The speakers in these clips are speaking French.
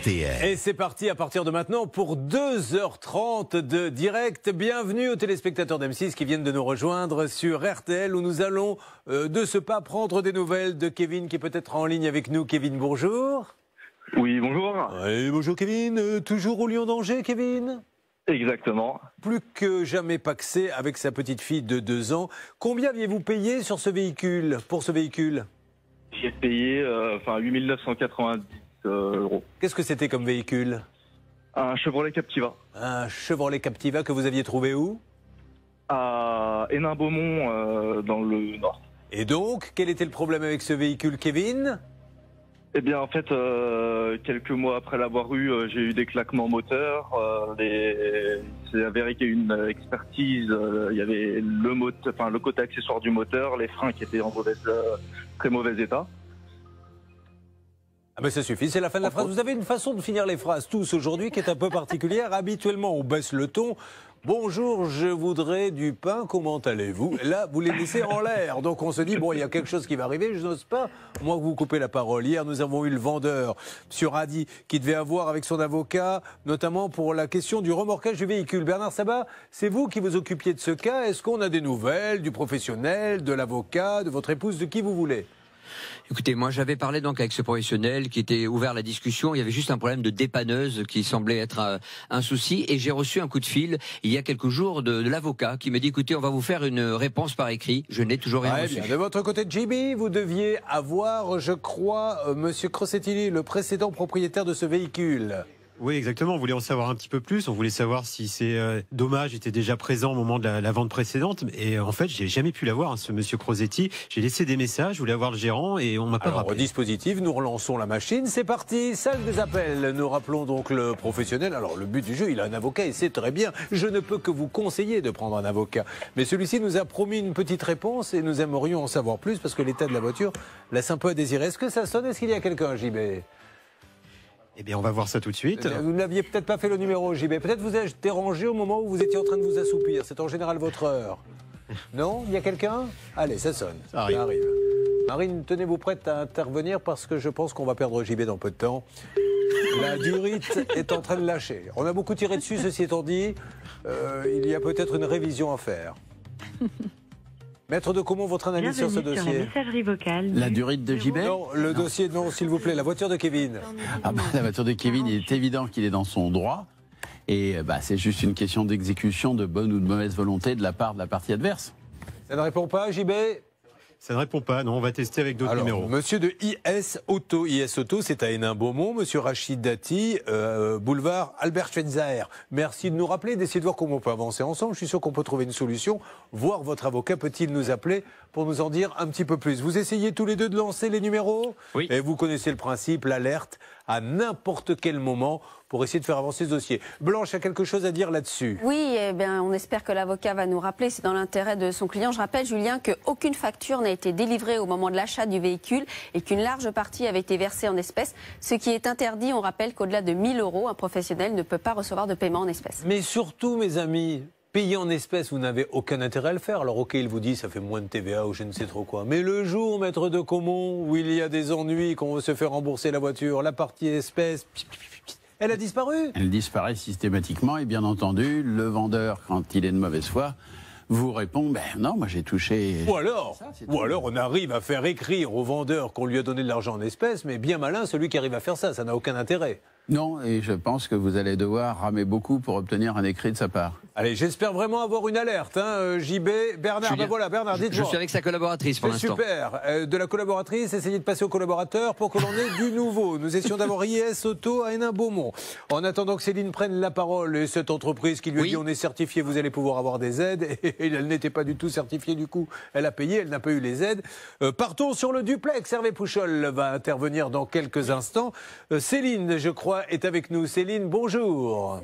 RTL. Et c'est parti à partir de maintenant pour 2h30 de direct. Bienvenue aux téléspectateurs d'M6 qui viennent de nous rejoindre sur RTL où nous allons de ce pas prendre des nouvelles de Kevin qui est peut-être en ligne avec nous. Kevin, bonjour. Oui, bonjour. Bonjour Kevin. Toujours au Lion d'Angers, Kevin ? Exactement. Plus que jamais paxé avec sa petite fille de 2 ans. Combien aviez-vous payé sur ce véhicule, pour ce véhicule ? J'ai payé 8 990 €. Qu'est-ce que c'était comme véhicule ? Un Chevrolet Captiva. Un Chevrolet Captiva que vous aviez trouvé où ? À Hénin-Beaumont, dans le Nord. Et donc, quel était le problème avec ce véhicule, Kevin ? Eh bien, en fait, quelques mois après l'avoir eu, j'ai eu des claquements moteurs. C'est avéré qu'il y a eu une expertise. Il y avait le côté accessoire du moteur, les freins qui étaient en très mauvais état. Ah ben ça suffit, c'est la fin de la phrase. Vous avez une façon de finir les phrases tous aujourd'hui qui est un peu particulière. Habituellement, on baisse le ton. Bonjour, je voudrais du pain, comment allez-vous ? Et là, vous les laissez en l'air. Donc on se dit, bon, il y a quelque chose qui va arriver, je n'ose pas. Moi, vous coupez la parole. Hier, nous avons eu le vendeur, M. Radi, qui devait avoir avec son avocat, notamment pour la question du remorquage du véhicule. Bernard Sabat, c'est vous qui vous occupiez de ce cas. Est-ce qu'on a des nouvelles du professionnel, de l'avocat, de votre épouse, de qui vous voulez ? Écoutez, moi j'avais parlé donc avec ce professionnel qui était ouvert à la discussion. Il y avait juste un problème de dépanneuse qui semblait être un souci. Et j'ai reçu un coup de fil il y a quelques jours de l'avocat qui m'a dit écoutez, on va vous faire une réponse par écrit. Je n'ai toujours rien reçu. Bien. De votre côté, JB, vous deviez avoir, je crois, Monsieur Crossettini, le précédent propriétaire de ce véhicule. Oui, exactement. On voulait en savoir un petit peu plus. On voulait savoir si ces dommages étaient déjà présents au moment de la vente précédente. Et en fait, j'ai jamais pu l'avoir, ce monsieur Crosetti. J'ai laissé des messages, je voulais avoir le gérant et on m'a pas rappelé. Au dispositif, nous relançons la machine. C'est parti, salle des appels. Nous rappelons donc le professionnel. Alors, le but du jeu, il a un avocat et c'est très bien. Je ne peux que vous conseiller de prendre un avocat. Mais celui-ci nous a promis une petite réponse et nous aimerions en savoir plus parce que l'état de la voiture laisse un peu à désirer. Est-ce que ça sonne ? Est-ce qu'il y a quelqu'un, JB ? Eh bien, on va voir ça tout de suite. Vous n'aviez peut-être pas fait le numéro, JB. Peut-être vous ai-je dérangé au moment où vous étiez en train de vous assoupir. C'est en général votre heure. Non ? Il y a quelqu'un ? Allez, ça sonne. Ça arrive. Marine, tenez-vous prête à intervenir parce que je pense qu'on va perdre JB dans peu de temps. La durite est en train de lâcher. On a beaucoup tiré dessus, ceci étant dit. Il y a peut-être une révision à faire. Maître de Caumont, votre analyse sur ce dossier. Sur la messagerie vocale. La durite de JB ? Non, le dossier, non, s'il vous plaît. La voiture de Kevin. La voiture de Kevin, il est évident qu'il est dans son droit. Et c'est juste une question d'exécution de bonne ou de mauvaise volonté de la part de la partie adverse. Ça ne répond pas, JB ? Ça ne répond pas, non, on va tester avec d'autres numéros. Monsieur de IS Auto. IS Auto, c'est à Hénin-Beaumont. Monsieur Rachid Dati, boulevard Albert Schweitzer. Merci de nous rappeler, d'essayer de voir comment on peut avancer ensemble. Je suis sûr qu'on peut trouver une solution. Voir votre avocat peut-il nous appeler pour nous en dire un petit peu plus. Vous essayez tous les deux de lancer les numéros ? Oui. Et vous connaissez le principe, l'alerte à n'importe quel moment pour essayer de faire avancer ce dossier. Blanche a quelque chose à dire là-dessus. Oui, eh bien, on espère que l'avocat va nous rappeler, c'est dans l'intérêt de son client. Je rappelle, Julien, qu'aucune facture n'a été délivrée au moment de l'achat du véhicule et qu'une large partie avait été versée en espèces, ce qui est interdit. On rappelle qu'au-delà de 1 000 €, un professionnel ne peut pas recevoir de paiement en espèces. Mais surtout, mes amis, payer en espèces, vous n'avez aucun intérêt à le faire. Alors ok, il vous dit ça fait moins de TVA ou je ne sais trop quoi. Mais le jour, maître de Caumont, où il y a des ennuis, qu'on veut se faire rembourser la voiture, la partie espèces, elle a disparu. Elle disparaît systématiquement et bien entendu, le vendeur, quand il est de mauvaise foi, vous répond non, moi j'ai touché. Ou alors on arrive à faire écrire au vendeur qu'on lui a donné de l'argent en espèces, mais bien malin celui qui arrive à faire ça, ça n'a aucun intérêt. Non, et je pense que vous allez devoir ramer beaucoup pour obtenir un écrit de sa part. Allez, j'espère vraiment avoir une alerte, JB. Bernard, voilà, Bernard, dites-moi. Je suis avec sa collaboratrice pour l'instant. Super. De la collaboratrice, essayez de passer au collaborateur pour que l'on ait du nouveau. Nous essayons d'avoir IS Auto à Hénin-Beaumont. En attendant que Céline prenne la parole, et cette entreprise qui lui a dit on est certifié, vous allez pouvoir avoir des aides, et elle n'était pas du tout certifiée du coup. Elle a payé, elle n'a pas eu les aides. Partons sur le duplex. Hervé Pouchol va intervenir dans quelques instants. Céline, je crois, est avec nous. Céline, bonjour.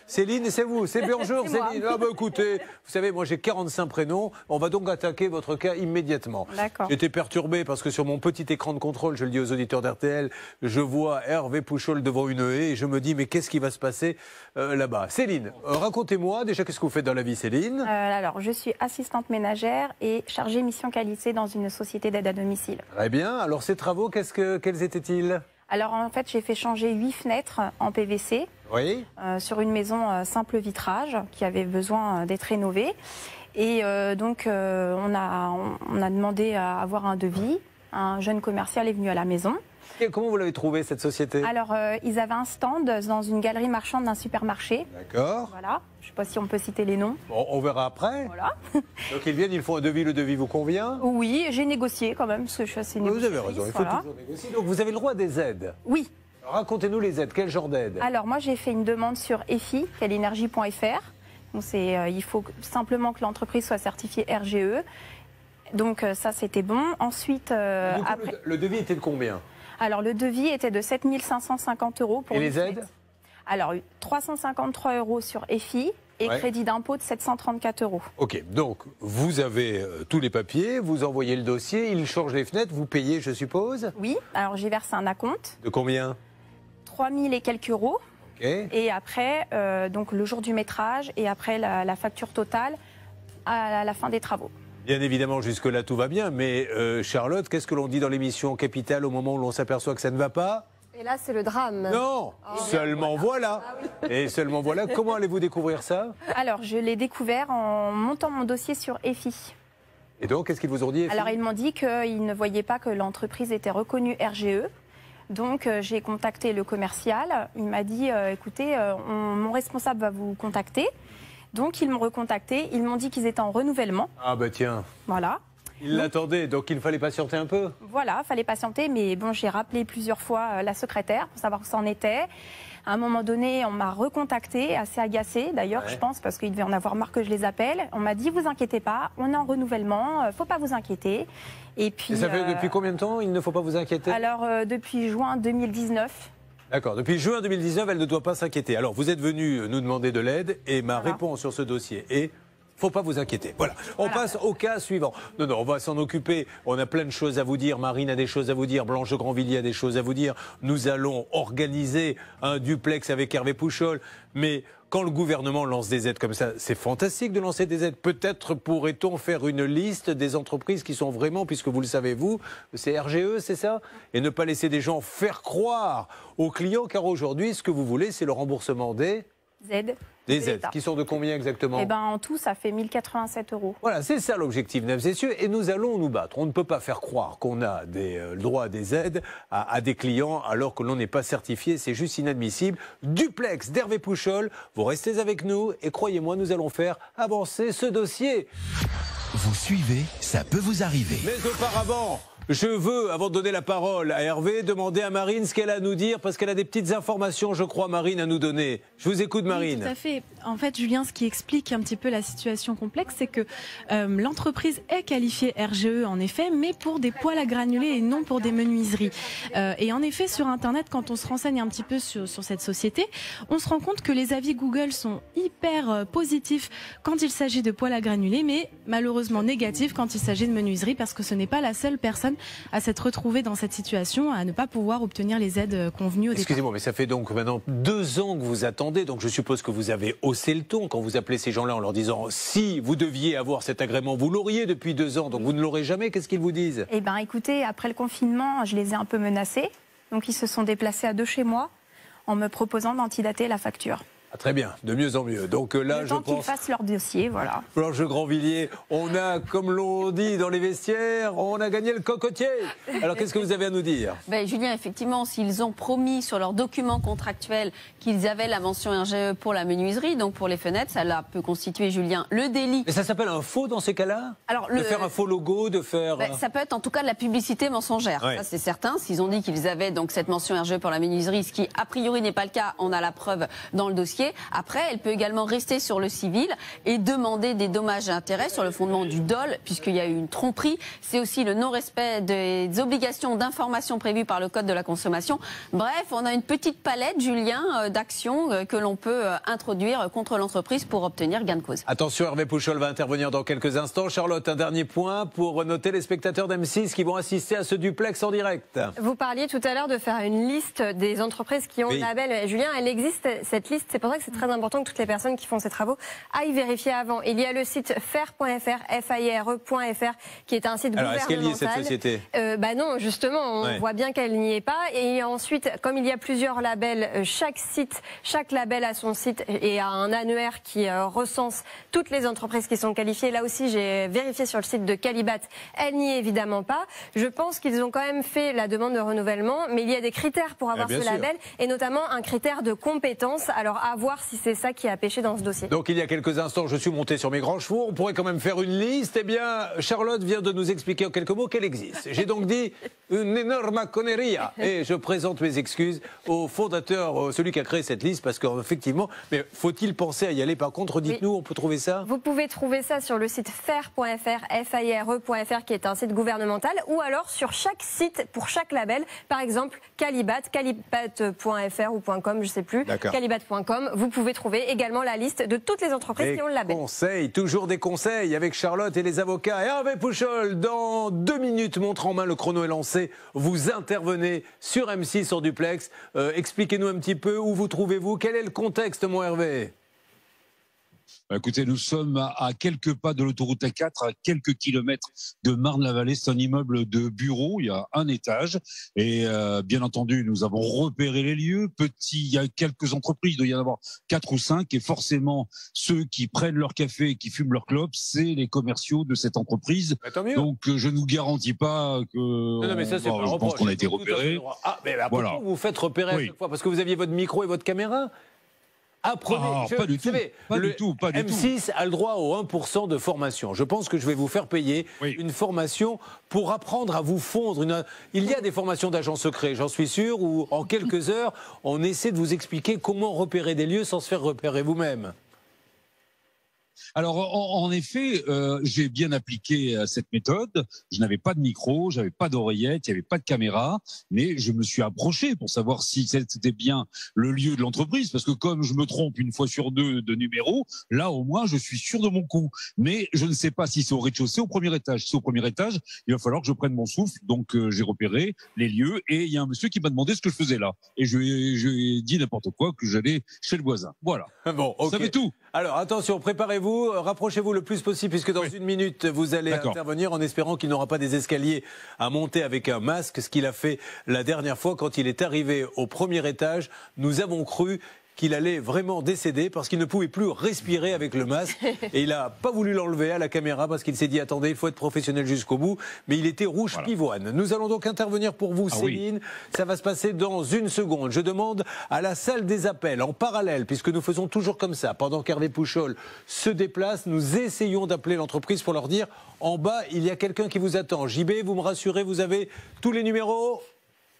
Céline, c'est vous, c'est bonjour Céline. Ah bah écoutez, vous savez, moi j'ai 45 prénoms, on va donc attaquer votre cas immédiatement. D'accord. J'étais perturbé parce que sur mon petit écran de contrôle, je le dis aux auditeurs d'RTL, je vois Hervé Pouchol devant une haie et je me dis mais qu'est-ce qui va se passer là-bas. Céline, racontez-moi déjà qu'est-ce que vous faites dans la vie Céline. Alors, je suis assistante ménagère et chargée mission qualité dans une société d'aide à domicile. Très bien, alors ces travaux, quels étaient-ils? Alors en fait, j'ai fait changer 8 fenêtres en PVC Oui. sur une maison simple vitrage qui avait besoin d'être rénovée. Et donc on a demandé à avoir un devis. Un jeune commercial est venu à la maison. Et comment vous l'avez trouvé cette société? Alors ils avaient un stand dans une galerie marchande d'un supermarché. D'accord. Voilà. Je ne sais pas si on peut citer les noms. Bon, on verra après. Voilà. Donc ils viennent, ils font un devis, le devis vous convient? Oui, j'ai négocié quand même parce que je suis assez Vous négociatrice. avez raison, il faut toujours négocier. Donc vous avez le droit des aides. Oui. Alors, racontez-nous les aides, quel genre d'aide? Alors moi j'ai fait une demande sur EFI, quelenergie.fr. Donc il faut simplement que l'entreprise soit certifiée RGE. Donc ça c'était bon. Ensuite, Du coup, après... le devis était de combien? Alors le devis était de 7 550 € pour Et une les aides? fenêtre. Alors 353 € sur EFI et Ouais. crédit d'impôt de 734 €. Ok, donc vous avez tous les papiers, vous envoyez le dossier, il change les fenêtres, vous payez, je suppose? Oui, alors j'ai versé un acompte, De combien? 3 000 et quelques euros. Ok. Et après, donc le jour du métrage et après la facture totale à la fin des travaux. Bien évidemment, jusque-là, tout va bien. Mais Charlotte, qu'est-ce que l'on dit dans l'émission Capital au moment où l'on s'aperçoit que ça ne va pas? Et là, c'est le drame. Non, seulement voilà. Et seulement voilà. Comment allez-vous découvrir ça? Alors, je l'ai découvert en montant mon dossier sur EFI. Et donc, qu'est-ce qu'ils vous ont dit? Effie? Alors, ils m'ont dit qu'ils ne voyaient pas que l'entreprise était reconnue RGE. Donc, j'ai contacté le commercial. Il m'a dit, écoutez, mon responsable va vous contacter. Donc, ils m'ont recontacté. Ils m'ont dit qu'ils étaient en renouvellement. Ah bah tiens, Voilà. ils l'attendaient, donc il fallait patienter un peu. Voilà, fallait patienter, mais bon, j'ai rappelé plusieurs fois la secrétaire pour savoir où ça en était. À un moment donné, on m'a recontacté, assez agacée d'ailleurs, Ouais. je pense, parce qu'il devait en avoir marre que je les appelle. On m'a dit, vous inquiétez pas, on est en renouvellement, faut pas vous inquiéter. Et puis. Et ça fait depuis combien de temps? Il ne faut pas vous inquiéter. Alors, depuis juin 2019. D'accord, depuis juin 2019, elle ne doit pas s'inquiéter. Alors, vous êtes venu nous demander de l'aide et ma Voilà. réponse sur ce dossier est... Faut pas vous inquiéter. Voilà. On passe au cas suivant. Non, non, on va s'en occuper. On a plein de choses à vous dire. Marine a des choses à vous dire. Blanche de Grandvilliers a des choses à vous dire. Nous allons organiser un duplex avec Hervé Pouchol. Mais quand le gouvernement lance des aides comme ça, c'est fantastique de lancer des aides. Peut-être pourrait-on faire une liste des entreprises qui sont vraiment, puisque vous le savez vous, c'est RGE, c'est ça? Et ne pas laisser des gens faire croire aux clients, car aujourd'hui, ce que vous voulez, c'est le remboursement des aides. Des de aides, l'État. qui sont de combien exactement? Eh ben, en tout, ça fait 1087 €. Voilà, c'est ça l'objectif, mesdames et messieurs, et nous allons nous battre. On ne peut pas faire croire qu'on a le droit à des aides à des clients alors que l'on n'est pas certifié, c'est juste inadmissible. Duplex d'Hervé Pouchol, vous restez avec nous et croyez-moi, nous allons faire avancer ce dossier. Vous suivez, ça peut vous arriver. Mais auparavant, je veux, avant de donner la parole à Hervé, demander à Marine ce qu'elle a à nous dire, parce qu'elle a des petites informations, je crois, Marine, à nous donner. Je vous écoute, Marine. Oui, tout à fait. En fait, Julien, ce qui explique un petit peu la situation complexe, c'est que l'entreprise est qualifiée RGE, en effet, mais pour des poêles à granulés et non pour des menuiseries. Et en effet, sur Internet, quand on se renseigne un petit peu sur cette société, on se rend compte que les avis Google sont hyper positifs quand il s'agit de poêles à granulés, mais malheureusement négatifs quand il s'agit de menuiseries, parce que ce n'est pas la seule personne à s'être retrouvée dans cette situation, à ne pas pouvoir obtenir les aides convenues au départ. Excusez-moi, mais ça fait donc maintenant 2 ans que vous attendez, donc je suppose que vous avez haussé le ton quand vous appelez ces gens-là en leur disant si vous deviez avoir cet agrément, vous l'auriez depuis 2 ans, donc vous ne l'aurez jamais. Qu'est-ce qu'ils vous disent? Eh bien, écoutez, après le confinement, je les ai un peu menacés. Donc, ils se sont déplacés à 2 chez moi en me proposant d'antidater la facture. Ah, très bien, de mieux en mieux. Donc là, Le je temps qu'ils pense... fassent leur dossier, voilà. Blanche de Grandvilliers, on a, comme l'on dit dans les vestiaires, on a gagné le cocotier. Alors qu'est-ce que vous avez à nous dire? Ben, Julien, effectivement, s'ils ont promis sur leurs documents contractuels qu'ils avaient la mention RGE pour la menuiserie, donc pour les fenêtres, ça là, peut constituer, Julien, le délit. Mais ça s'appelle un faux dans ces cas-là? Alors, De faire un faux logo, de faire... Ben, ça peut être en tout cas de la publicité mensongère, Ouais. ça c'est certain. S'ils ont dit qu'ils avaient donc cette mention RGE pour la menuiserie, ce qui a priori n'est pas le cas, on a la preuve dans le dossier. Après, elle peut également rester sur le civil et demander des dommages et intérêts sur le fondement du dol, puisqu'il y a eu une tromperie. C'est aussi le non-respect des obligations d'information prévues par le Code de la consommation. Bref, on a une petite palette, Julien, d'actions que l'on peut introduire contre l'entreprise pour obtenir gain de cause. Attention, Hervé Pouchol va intervenir dans quelques instants. Charlotte, un dernier point pour noter les spectateurs d'M6 qui vont assister à ce duplex en direct. Vous parliez tout à l'heure de faire une liste des entreprises qui ont Oui. le label. Julien, elle existe, cette liste. C'est pour pour ça que c'est très important que toutes les personnes qui font ces travaux aillent vérifier avant. Il y a le site faire.fr, FAIRE.fr, qui est un site Alors, gouvernemental. est-ce qu'elle y est, cette société Non, justement, on voit bien qu'elle n'y est pas. Et ensuite, comme il y a plusieurs labels, chaque label a son site et a un annuaire qui recense toutes les entreprises qui sont qualifiées. Là aussi, j'ai vérifié sur le site de Calibat, elle n'y est évidemment pas. Je pense qu'ils ont quand même fait la demande de renouvellement, mais il y a des critères pour avoir ce label, et notamment un critère de compétence. Alors, à voir si c'est ça qui a pêché dans ce dossier. Donc, il y a quelques instants, je suis monté sur mes grands chevaux. On pourrait quand même faire une liste. Eh bien, Charlotte vient de nous expliquer en quelques mots qu'elle existe. J'ai donc dit une énorme conneria. Et je présente mes excuses au fondateur, celui qui a créé cette liste, parce qu'effectivement, mais faut-il penser à y aller? Par contre, dites-nous, on peut trouver ça? Vous pouvez trouver ça sur le site faire.fr, FAIRE.fr, qui est un site gouvernemental, ou alors sur chaque site, pour chaque label, par exemple Calibat, calibat.fr ou .com, je ne sais plus, calibat.com, vous pouvez trouver également la liste de toutes les entreprises qui ont le label. Conseils, toujours des conseils avec Charlotte et les avocats. Hervé Pouchol, dans 2 minutes, montre en main, le chrono est lancé. Vous intervenez sur M6 en duplex. Expliquez-nous un petit peu où vous trouvez-vous. Quel est le contexte, mon Hervé? Écoutez, nous sommes à quelques pas de l'autoroute A4, à quelques kilomètres de Marne-la-Vallée. C'est un immeuble de bureaux, il y a un étage. Et bien entendu, nous avons repéré les lieux. Il y a quelques entreprises, il doit y en avoir 4 ou 5. Et forcément, ceux qui prennent leur café et qui fument leur clope, c'est les commerciaux de cette entreprise. Donc, je ne vous garantis pas que... Non, mais ça, c'est pas je pense qu'on a été repérés. Ah, mais pourquoi vous vous faites repérer à chaque fois? Parce que vous aviez votre micro et votre caméra? Apprenez, pas du tout, pas du tout. M6 a le droit au 1% de formation. Je pense que je vais vous faire payer une formation pour apprendre à vous fondre. Il y a des formations d'agents secrets, j'en suis sûr, où en quelques heures, on essaie de vous expliquer comment repérer des lieux sans se faire repérer vous-même. Alors, en effet, j'ai bien appliqué cette méthode. Je n'avais pas de micro, j'avais pas d'oreillette, il n'y avait pas de caméra, mais je me suis approché pour savoir si c'était bien le lieu de l'entreprise, parce que comme je me trompe une fois sur 2 de numéro, là, au moins, je suis sûr de mon coup. Mais je ne sais pas si c'est au rez-de-chaussée ou au premier étage. Si c'est au premier étage, il va falloir que je prenne mon souffle. Donc, j'ai repéré les lieux et il y a un monsieur qui m'a demandé ce que je faisais là. Et je lui ai dit n'importe quoi, que j'allais chez le voisin. Voilà. Bon, ça fait tout. Alors, attention, préparez-vous, rapprochez-vous le plus possible, puisque dans 1 minute, vous allez intervenir en espérant qu'il n'aura pas des escaliers à monter avec un masque, ce qu'il a fait la dernière fois quand il est arrivé au premier étage. Nous avons cru qu'il allait vraiment décéder parce qu'il ne pouvait plus respirer avec le masque et il n'a pas voulu l'enlever à la caméra parce qu'il s'est dit attendez, il faut être professionnel jusqu'au bout, mais il était rouge pivoine. Nous allons donc intervenir pour vous, Céline. Ça va se passer dans 1 seconde. Je demande à la salle des appels en parallèle, puisque nous faisons toujours comme ça, pendant qu'Hervé Pouchol se déplace, nous essayons d'appeler l'entreprise pour leur dire en bas, il y a quelqu'un qui vous attend. JB, vous me rassurez, vous avez tous les numéros?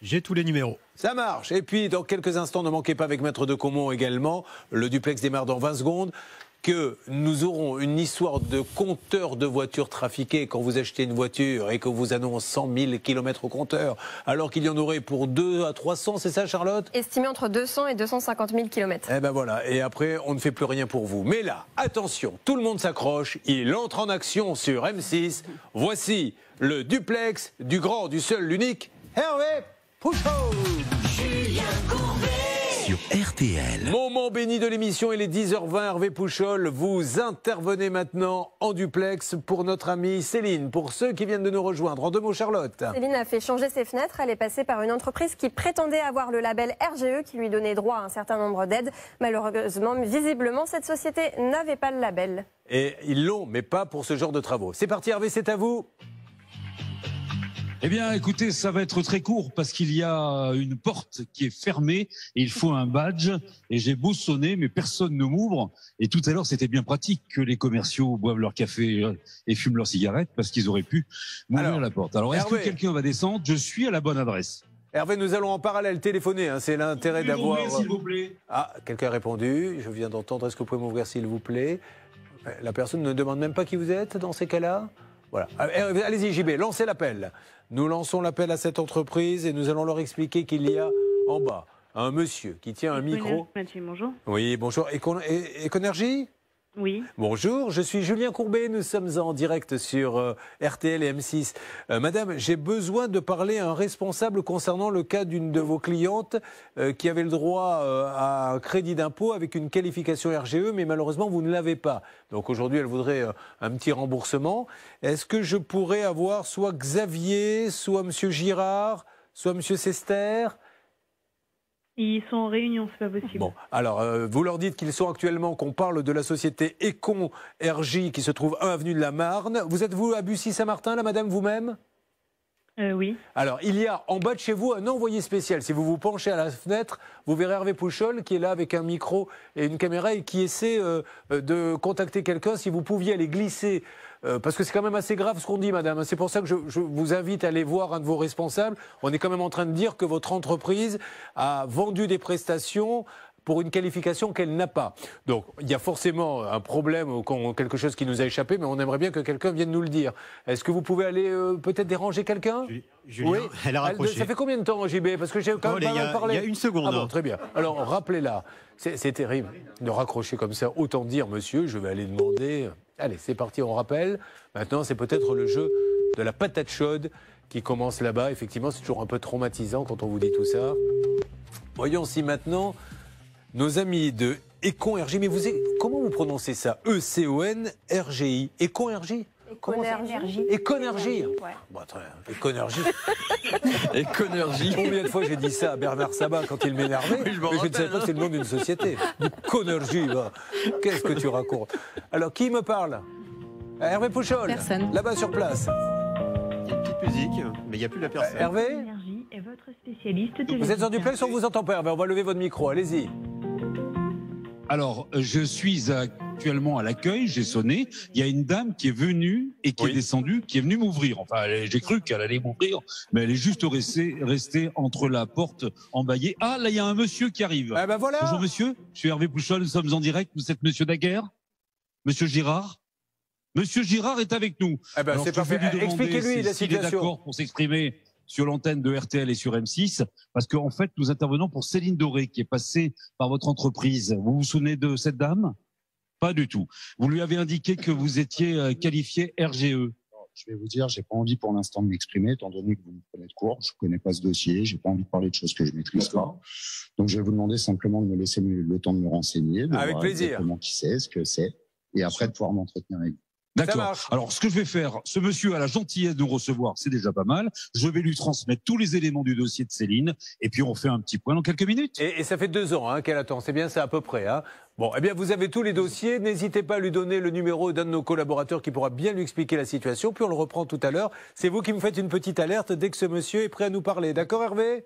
J'ai tous les numéros. Ça marche. Et puis, dans quelques instants, ne manquez pas avec Maître de Caumont également. Le duplex démarre dans 20 secondes. Que nous aurons une histoire de compteur de voitures trafiquées quand vous achetez une voiture et que vous annonce 100 000 km au compteur, alors qu'il y en aurait pour 200 à 300, c'est ça, Charlotte? Estimé entre 200 et 250 000 km. Eh ben voilà. Et après, on ne fait plus rien pour vous. Mais là, attention, tout le monde s'accroche. Il entre en action sur M6. Voici le duplex du grand, du seul, l'unique Hervé Pouchol. Julien Courbet sur RTL. Moment béni de l'émission, il est 10h20. Hervé Pouchol, vous intervenez maintenant en duplex pour notre amie Céline. Pour ceux qui viennent de nous rejoindre, en 2 mots, Charlotte. Céline a fait changer ses fenêtres. Elle est passée par une entreprise qui prétendait avoir le label RGE qui lui donnait droit à un certain nombre d'aides. Malheureusement, visiblement, cette société n'avait pas le label. Et ils l'ont, mais pas pour ce genre de travaux. C'est parti, Hervé, c'est à vous. Eh bien, écoutez, ça va être très court parce qu'il y a une porte qui est fermée et il faut un badge. Et j'ai beau sonner, mais personne ne m'ouvre. Et tout à l'heure, c'était bien pratique que les commerciaux boivent leur café et fument leurs cigarettes parce qu'ils auraient pu m'ouvrir la porte. Alors, est-ce que quelqu'un va descendre? Je suis à la bonne adresse. Hervé, nous allons en parallèle téléphoner. C'est l'intérêt d'avoir... S'il vous plaît. Ah, quelqu'un a répondu. Je viens d'entendre. Est-ce que vous pouvez m'ouvrir, s'il vous plaît? La personne ne demande même pas qui vous êtes dans ces cas-là. Voilà. Allez-y, JB, lancez l'appel. Nous lançons l'appel à cette entreprise et nous allons leur expliquer qu'il y a en bas un monsieur qui tient un micro. Bonjour. Oui, bonjour. Econergie? Oui. Bonjour, je suis Julien Courbet, nous sommes en direct sur RTL et M6. Madame, j'ai besoin de parler à un responsable concernant le cas d'une de vos clientes qui avait le droit à un crédit d'impôt avec une qualification RGE, mais malheureusement vous ne l'avez pas. Donc aujourd'hui elle voudrait un petit remboursement. Est-ce que je pourrais avoir soit Xavier, soit Monsieur Girard, soit Monsieur Sester ? Ils sont en réunion, c'est pas possible. Bon, alors vous leur dites qu'ils sont actuellement, qu'on parle de la société Econ RJ qui se trouve 1 avenue de la Marne. Vous êtes-vous à Bussy-Saint-Martin, là, madame, vous-même ? Oui. Alors, il y a en bas de chez vous un envoyé spécial. Si vous vous penchez à la fenêtre, vous verrez Hervé Pouchol qui est là avec un micro et une caméra et qui essaie de contacter quelqu'un. Si vous pouviez aller glisser, parce que c'est quand même assez grave ce qu'on dit, madame. C'est pour ça que je vous invite à aller voir un de vos responsables. On est quand même en train de dire que votre entreprise a vendu des prestations pour une qualification qu'elle n'a pas. Donc, il y a forcément un problème ou quelque chose qui nous a échappé, mais on aimerait bien que quelqu'un vienne nous le dire. Est-ce que vous pouvez aller peut-être déranger quelqu'un ? Julien, oui. elle a raccroché. Ça fait combien de temps, JB ? Parce que j'ai quand même pas mal parlé. Il y a une seconde. Ah bon, très bien. Alors, rappelez-la. C'est terrible de raccrocher comme ça. Autant dire, monsieur, je vais aller demander... Allez, c'est parti, on rappelle. Maintenant, c'est peut-être le jeu de la patate chaude qui commence là-bas. Effectivement, c'est toujours un peu traumatisant quand on vous dit tout ça. Voyons si maintenant... Nos amis de Econ RJ, mais comment vous prononcez ça ? E-C-O-N-R-G-I. Econ RJ ? Éconergie. Éconergie. Ouais. Bon, très bien. Éconergie. Éconergie. Combien de fois j'ai dit ça à Bernard Sabat quand il m'énervait, mais je ne savais pas que c'est le nom d'une société. Éconergie, qu'est-ce que tu racontes ? Alors, qui me parle ? Hervé Pouchol. Personne. Là-bas sur place. Il y a une petite musique, mais il n'y a plus la personne. Hervé ? Énergie est votre spécialiste de Vous êtes en duplex, on vous entend pas, Hervé. On va lever votre micro, allez-y. Alors, je suis actuellement à l'accueil, j'ai sonné. Il y a une dame qui est venue et qui est descendue, qui est venue m'ouvrir. Enfin, j'ai cru qu'elle allait m'ouvrir, mais elle est juste restée entre la porte emballée. Ah, là, il y a un monsieur qui arrive. Ah ben voilà. Bonjour monsieur, je suis Hervé Pouchol, nous sommes en direct. Vous êtes monsieur Daguerre ? Monsieur Girard ? Monsieur Girard est avec nous. Ah ben, c'est parfait. Expliquez-lui la s'il est situation. d'accord pour s'exprimer sur l'antenne de RTL et sur M6, parce qu'en fait, nous intervenons pour Céline Doré, qui est passée par votre entreprise. Vous vous souvenez de cette dame ? Pas du tout. Vous lui avez indiqué que vous étiez qualifié RGE. Je vais vous dire, j'ai pas envie pour l'instant de m'exprimer, étant donné que vous me prenez de court. Je connais pas ce dossier, j'ai pas envie de parler de choses que je maîtrise pas. Donc, je vais vous demander simplement de me laisser le temps de me renseigner, de avec voir plaisir. exactement qui c'est, ce que c'est, et après de pouvoir m'entretenir avec vous. D'accord. Alors, ce que je vais faire, ce monsieur a la gentillesse de nous recevoir, c'est déjà pas mal. Je vais lui transmettre tous les éléments du dossier de Céline, et puis on fait un petit point dans quelques minutes. Et ça fait 2 ans qu'elle attend, c'est bien ça à peu près. Bon, eh bien, vous avez tous les dossiers. N'hésitez pas à lui donner le numéro d'un de nos collaborateurs qui pourra bien lui expliquer la situation. Puis on le reprend tout à l'heure. C'est vous qui me faites une petite alerte dès que ce monsieur est prêt à nous parler. D'accord, Hervé ?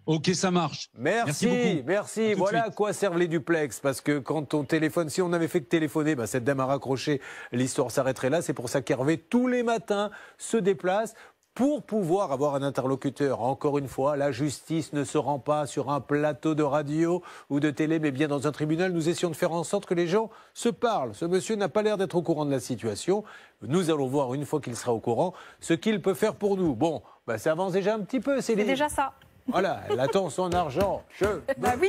Ok, ça marche. Merci beaucoup. Merci. Voilà à quoi servent les duplex. Parce que quand on téléphone, si on n'avait fait que téléphoner, cette dame a raccroché, l'histoire s'arrêterait là. C'est pour ça qu'Hervé, tous les matins, se déplace pour pouvoir avoir un interlocuteur. Encore une fois, la justice ne se rend pas sur un plateau de radio ou de télé, mais bien dans un tribunal. Nous essayons de faire en sorte que les gens se parlent. Ce monsieur n'a pas l'air d'être au courant de la situation. Nous allons voir, une fois qu'il sera au courant, ce qu'il peut faire pour nous. Bon, ça avance déjà un petit peu. C'est déjà ça. Voilà, elle attend son argent. Bah oui.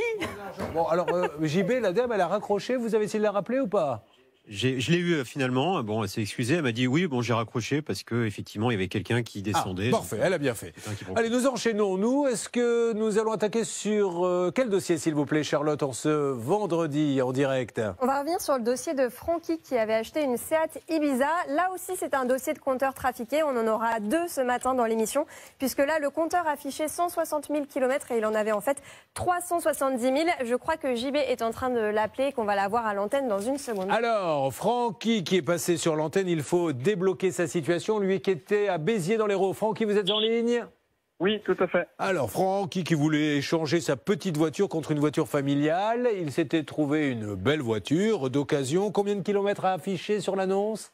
Bon, alors, JB, la dame, elle a raccroché. Vous avez essayé de la rappeler ou pas ? Je l'ai eu finalement. Bon, elle s'est excusée. Elle m'a dit oui, bon, j'ai raccroché parce que effectivement, il y avait quelqu'un qui descendait. Parfait, elle a bien fait. Allez, nous enchaînons, nous. Est-ce que nous allons attaquer sur quel dossier, s'il vous plaît, Charlotte, en ce vendredi en direct ? On va revenir sur le dossier de Francky qui avait acheté une Seat Ibiza. Là aussi, c'est un dossier de compteur trafiqué. On en aura 2 ce matin dans l'émission, puisque là, le compteur affichait 160 000 km et il en avait en fait 370 000. Je crois que JB est en train de l'appeler et qu'on va la voir à l'antenne dans une seconde. Alors, Francky qui est passé sur l'antenne, il faut débloquer sa situation. Lui qui était à Béziers dans l'Hérault. Francky, vous êtes en ligne ? Oui, tout à fait. Alors, Francky qui voulait échanger sa petite voiture contre une voiture familiale. Il s'était trouvé une belle voiture d'occasion. Combien de kilomètres a affiché sur l'annonce ?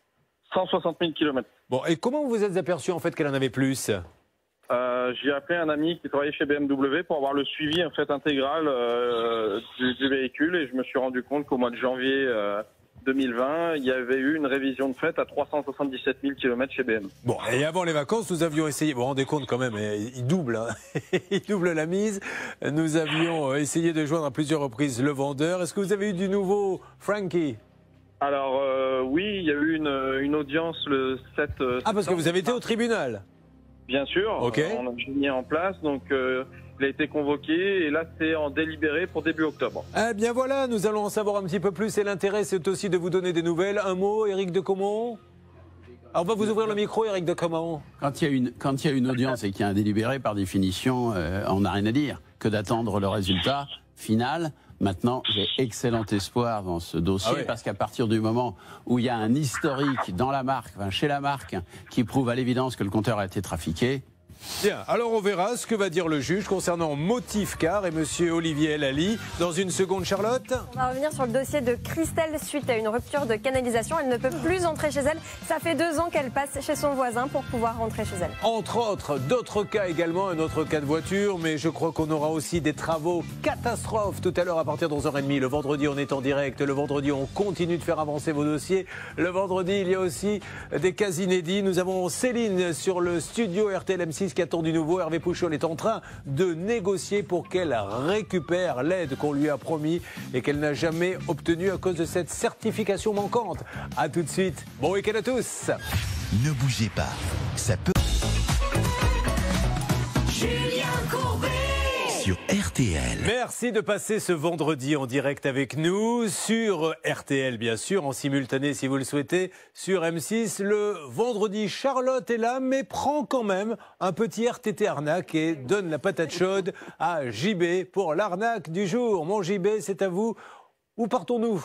160 000 km. Bon, et comment vous vous êtes aperçu en fait qu'elle en avait plus ? J'ai appelé un ami qui travaillait chez BMW pour avoir le suivi en fait intégral du véhicule et je me suis rendu compte qu'au mois de janvier 2020, il y avait eu une révision de fait à 377 000 km chez BMW. Bon, et avant les vacances, nous avions essayé, vous vous rendez compte quand même, il double, il double la mise. Nous avions essayé de joindre à plusieurs reprises le vendeur. Est-ce que vous avez eu du nouveau, Frankie ? Alors, oui, il y a eu une audience le 7 Ah, parce que vous avez été au tribunal? Bien sûr, Ok. on a mis en place, donc il a été convoqué et là c'est en délibéré pour début octobre. Eh bien voilà, nous allons en savoir un petit peu plus et l'intérêt c'est aussi de vous donner des nouvelles. Un mot, Éric de Comont? Alors, on va vous ouvrir le micro, Éric de Comont. Quand il y a une audience et qu'il y a un délibéré, par définition, on n'a rien à dire que d'attendre le résultat final. Maintenant, j'ai excellent espoir dans ce dossier parce qu'à partir du moment où il y a un historique dans la marque, chez la marque, qui prouve à l'évidence que le compteur a été trafiqué. Bien, alors on verra ce que va dire le juge concernant Motif Car et monsieur Olivier Lally. Dans une seconde, Charlotte. On va revenir sur le dossier de Christelle suite à une rupture de canalisation. Elle ne peut plus entrer chez elle. Ça fait 2 ans qu'elle passe chez son voisin pour pouvoir rentrer chez elle. Entre autres, d'autres cas également, un autre cas de voiture, mais je crois qu'on aura aussi des travaux catastrophes tout à l'heure à partir de 11h30. Le vendredi, on est en direct. Le vendredi, on continue de faire avancer vos dossiers. Le vendredi, il y a aussi des cas inédits. Nous avons Céline sur le studio RTL M6 qui attend du nouveau. Hervé Pouchol est en train de négocier pour qu'elle récupère l'aide qu'on lui a promis et qu'elle n'a jamais obtenue à cause de cette certification manquante. A tout de suite. Bon week-end à tous. Ne bougez pas. Ça peut... Julien Courbet sur RTL. Merci de passer ce vendredi en direct avec nous sur RTL, bien sûr, en simultané si vous le souhaitez, sur M6. Le vendredi, Charlotte est là, mais prend quand même un petit RTT arnaque et donne la patate chaude à JB pour l'arnaque du jour. Mon JB, c'est à vous. Où partons-nous ?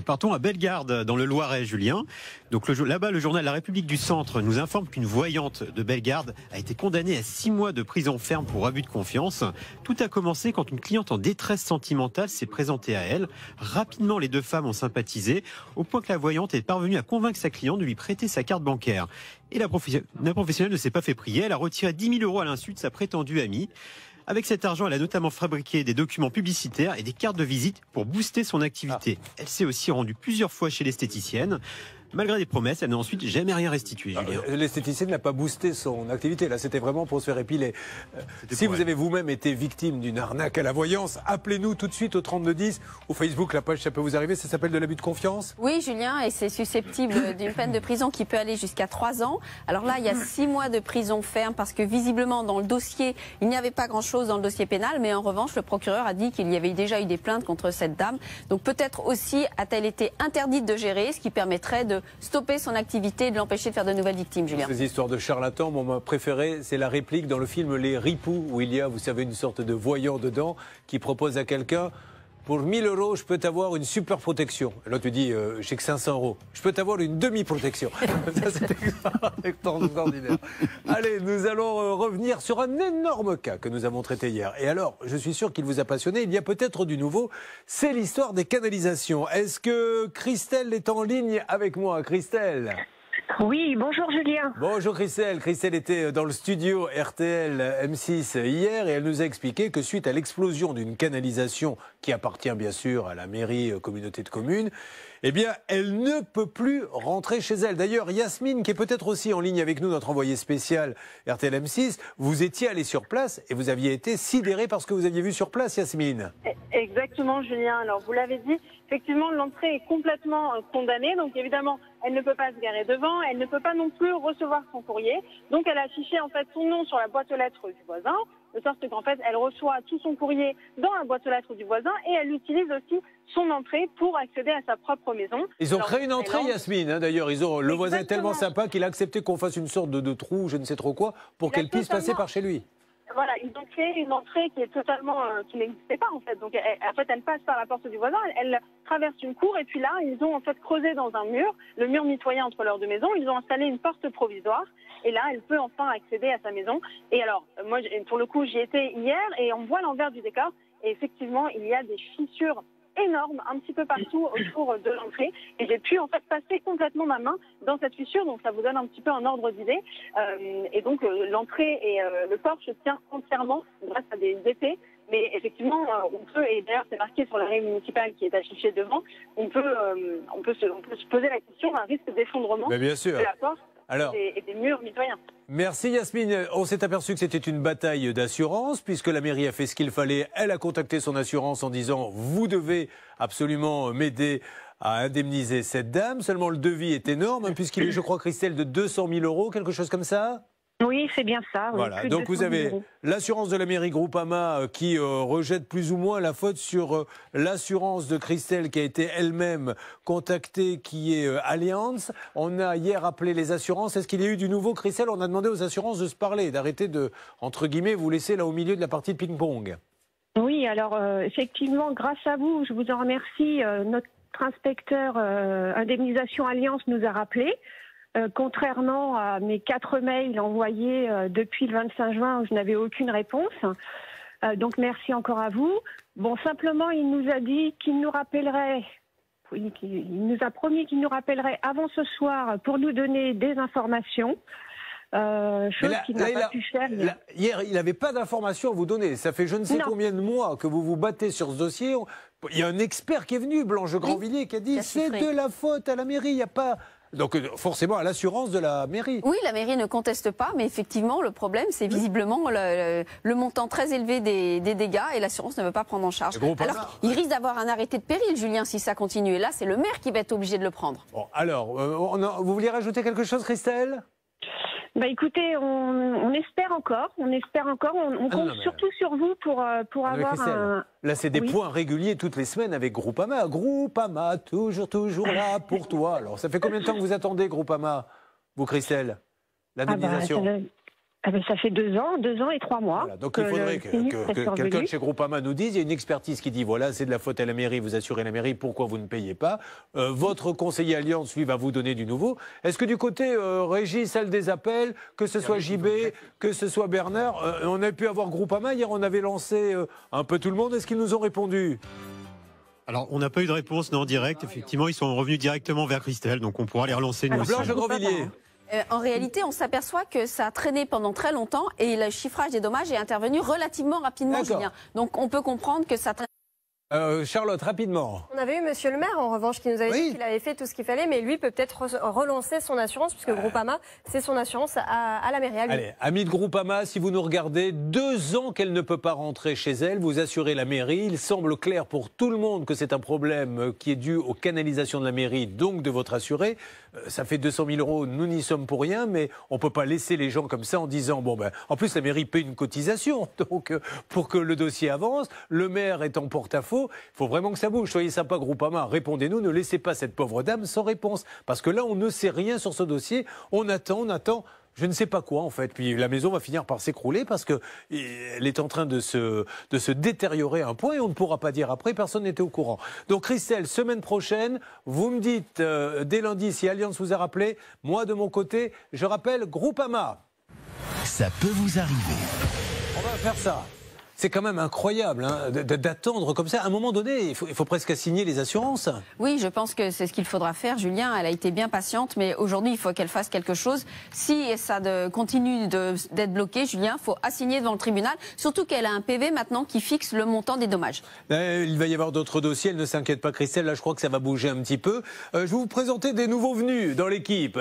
Partons à Bellegarde, dans le Loiret, Julien. Donc là-bas, le journal La République du Centre nous informe qu'une voyante de Bellegarde a été condamnée à 6 mois de prison ferme pour abus de confiance. Tout a commencé quand une cliente en détresse sentimentale s'est présentée à elle. Rapidement, les 2 femmes ont sympathisé, au point que la voyante est parvenue à convaincre sa cliente de lui prêter sa carte bancaire. Et la professionnelle ne s'est pas fait prier, elle a retiré 10 000 € à l'insu de sa prétendue amie. Avec cet argent, elle a notamment fabriqué des documents publicitaires et des cartes de visite pour booster son activité. Elle s'est aussi rendue plusieurs fois chez l'esthéticienne. Malgré des promesses, elle n'a ensuite jamais rien restitué, Julien. L'esthéticienne n'a pas boosté son activité. Là, c'était vraiment pour se faire épiler. Si vous avez vous-même été victime d'une arnaque à la voyance, appelez-nous tout de suite au 3210. Au Facebook, la page, ça peut vous arriver. Ça s'appelle de l'abus de confiance. Oui, Julien, et c'est susceptible d'une peine de prison qui peut aller jusqu'à 3 ans. Alors là, il y a 6 mois de prison ferme parce que visiblement, dans le dossier, il n'y avait pas grand-chose dans le dossier pénal. Mais en revanche, le procureur a dit qu'il y avait déjà eu des plaintes contre cette dame. Donc peut-être aussi a-t-elle été interdite de gérer, ce qui permettrait de stopper son activité et de l'empêcher de faire de nouvelles victimes, Julien. Ces histoires de charlatans, mon préféré, c'est la réplique dans le film Les Ripoux, où il y a, vous savez, une sorte de voyant dedans qui propose à quelqu'un: pour 1 000 €, je peux t'avoir une super protection. L'autre lui dit, j'ai que 500 €. Je peux t'avoir une demi-protection. Ça, c'est extraordinaire. Allez, nous allons revenir sur un énorme cas que nous avons traité hier. Et alors, je suis sûr qu'il vous a passionné. Il y a peut-être du nouveau. C'est l'histoire des canalisations. Est-ce que Christelle est en ligne avec moi? Christelle? Oui, bonjour Julien. Bonjour Christelle. Christelle était dans le studio RTL M6 hier et elle nous a expliqué que suite à l'explosion d'une canalisation qui appartient bien sûr à la mairie communauté de communes, eh bien, elle ne peut plus rentrer chez elle. D'ailleurs, Yasmine, qui est peut-être aussi en ligne avec nous, notre envoyé spécial RTL M6, vous étiez allé sur place et vous aviez été sidéré par ce que vous aviez vu sur place, Yasmine. Exactement, Julien. Alors, vous l'avez dit, effectivement, l'entrée est complètement condamnée. Donc, évidemment, elle ne peut pas se garer devant. Elle ne peut pas non plus recevoir son courrier. Donc, elle a affiché, en fait, son nom sur la boîte aux lettres du voisin. De sorte qu'en fait, elle reçoit tout son courrier dans la boîte aux lettres du voisin et elle utilise aussi son entrée pour accéder à sa propre maison. Ils ont créé une entrée, Yasmine, hein, d'ailleurs. Le voisin est tellement sympa qu'il a accepté qu'on fasse une sorte de trou, je ne sais trop quoi, pour qu'elle puisse passer par chez lui. Voilà, ils ont créé une entrée qui est totalement, qui n'existait pas en fait. Donc elle passe par la porte du voisin, elle traverse une cour et puis là, ils ont en fait creusé dans un mur, le mur mitoyen entre leurs 2 maisons. Ils ont installé une porte provisoire et là, elle peut enfin accéder à sa maison. Et alors, moi, pour le coup, j'y étais hier et on voit l'envers du décor. Et effectivement, il y a des fissures énorme un petit peu partout autour de l'entrée et j'ai pu en fait passer complètement ma main dans cette fissure, donc ça vous donne un petit peu un ordre d'idée et donc l'entrée et le porche tient entièrement grâce à des épées, mais effectivement on peut, et d'ailleurs c'est marqué sur l'arrêt municipal qui est affiché devant, on peut se poser la question d'un risque d'effondrement de la porte. Alors, et des murs mitoyens. Merci Yasmine. On s'est aperçu que c'était une bataille d'assurance puisque la mairie a fait ce qu'il fallait. Elle a contacté son assurance en disant « Vous devez absolument m'aider à indemniser cette dame. Seulement, le devis est énorme, hein, puisqu'il est, je crois, Christelle, de 200 000 €, quelque chose comme ça. Oui, c'est bien ça. Oui, voilà, donc vous avez l'assurance de la mairie Groupama qui rejette plus ou moins la faute sur l'assurance de Christelle qui a été elle-même contactée, qui est Allianz. On a hier appelé les assurances. Est-ce qu'il y a eu du nouveau, Christelle? On a demandé aux assurances de se parler, d'arrêter de, entre guillemets, vous laisser là au milieu de la partie de ping-pong. Oui, alors effectivement, grâce à vous, je vous en remercie, notre inspecteur indemnisation Allianz nous a rappelé. Contrairement à mes 4 mails envoyés depuis le 25 juin où je n'avais aucune réponse. Donc merci encore à vous. Bon, simplement, il nous a dit qu'il nous rappellerait, il nous a promis qu'il nous rappellerait avant ce soir pour nous donner des informations. Chose qu'il n'a pas pu faire hier. Hier, il n'avait pas d'informations à vous donner. Ça fait je ne sais combien de mois que vous vous battez sur ce dossier. Il y a un expert qui est venu, Blanche Grandvilliers, qui a dit c'est de la faute à la mairie. Il n'y a pas... Donc forcément à l'assurance de la mairie. Oui, la mairie ne conteste pas, mais effectivement le problème c'est visiblement le montant très élevé des dégâts et l'assurance ne veut pas prendre en charge. Alors il risque d'avoir un arrêté de péril, Julien, si ça continue. Et là c'est le maire qui va être obligé de le prendre. Bon, alors, vous vouliez rajouter quelque chose, Christelle? Bah écoutez, on espère encore, on compte surtout sur vous pour avoir un... Là, c'est des points réguliers toutes les semaines avec Groupama. Groupama, toujours là pour toi. Alors, ça fait combien de temps que vous attendez Groupama, vous, Christelle, l'indemnisation? Ça fait 2 ans et 3 mois. Voilà, donc il faudrait que quelqu'un de chez Groupama nous dise, il y a une expertise qui dit, voilà, c'est de la faute à la mairie, vous assurez la mairie, pourquoi vous ne payez pas? Votre conseiller Allianz, lui, va vous donner du nouveau. Est-ce que du côté régie, salle des appels, que ce soit JB, que ce soit Bernard, on a pu avoir Groupama, hier on avait lancé un peu tout le monde, est-ce qu'ils nous ont répondu? Alors, on n'a pas eu de réponse, non, en direct. Effectivement, ils sont revenus directement vers Christelle, donc on pourra les relancer nous aussi. Blanche Grandvilliers. En réalité, on s'aperçoit que ça a traîné pendant très longtemps et le chiffrage des dommages est intervenu relativement rapidement, Julien. Donc on peut comprendre que ça traîne. Charlotte, rapidement. On avait eu Monsieur le maire, en revanche, qui nous avait dit qu'il avait fait tout ce qu'il fallait, mais lui peut peut-être relancer son assurance, puisque Groupama, c'est son assurance à la mairie. Allez, amis de Groupama, si vous nous regardez, 2 ans qu'elle ne peut pas rentrer chez elle, vous assurez la mairie. Il semble clair pour tout le monde que c'est un problème qui est dû aux canalisations de la mairie, donc de votre assuré. Ça fait 200 000 €, nous n'y sommes pour rien, mais on ne peut pas laisser les gens comme ça en disant, bon ben, en plus la mairie paie une cotisation, donc pour que le dossier avance, le maire est en porte-à-faux. Il faut vraiment que ça bouge. Soyez sympa, Groupama, répondez-nous, ne laissez pas cette pauvre dame sans réponse. Parce que là, on ne sait rien sur ce dossier. On attend, je ne sais pas quoi en fait. Puis la maison va finir par s'écrouler parce qu'elle est en train de se détériorer à un point et on ne pourra pas dire après, personne n'était au courant. Donc Christelle, semaine prochaine, vous me dites dès lundi si Allianz vous a rappelé. Moi, de mon côté, je rappelle Groupama. Ça peut vous arriver. On va faire ça. C'est quand même incroyable hein, d'attendre comme ça. À un moment donné, il faut presque assigner les assurances. Oui, je pense que c'est ce qu'il faudra faire. Julien, elle a été bien patiente, mais aujourd'hui, il faut qu'elle fasse quelque chose. Si ça continue d'être bloqué, Julien, il faut assigner devant le tribunal. Surtout qu'elle a un PV maintenant qui fixe le montant des dommages. Il va y avoir d'autres dossiers. Elle ne s'inquiète pas, Christelle. Là, je crois que ça va bouger un petit peu. Je vais vous présenter des nouveaux venus dans l'équipe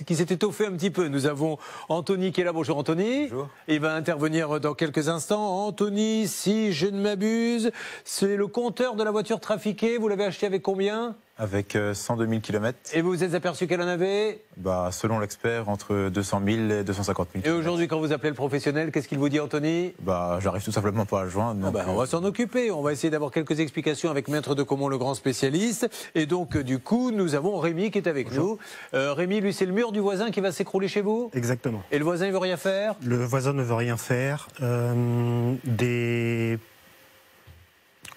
qui s'est étoffé un petit peu. Nous avons Anthony qui est là. Bonjour Anthony. Bonjour. Il va intervenir dans quelques instants. Anthony, si je ne m'abuse, c'est le compteur de la voiture trafiquée. Vous l'avez acheté avec combien? Avec 102 000 km. Et vous vous êtes aperçu qu'elle en avait? Selon l'expert, entre 200 000 et 250 000 km. Et aujourd'hui, quand vous appelez le professionnel, qu'est-ce qu'il vous dit, Anthony? J'arrive tout simplement pas à le joindre. Donc on va s'en occuper. On va essayer d'avoir quelques explications avec Maître de Comont, le grand spécialiste. Et donc, du coup, nous avons Rémi qui est avec nous. Rémi, lui, c'est le mur du voisin qui va s'écrouler chez vous? Exactement. Et le voisin, il veut rien faire? Le voisin ne veut rien faire.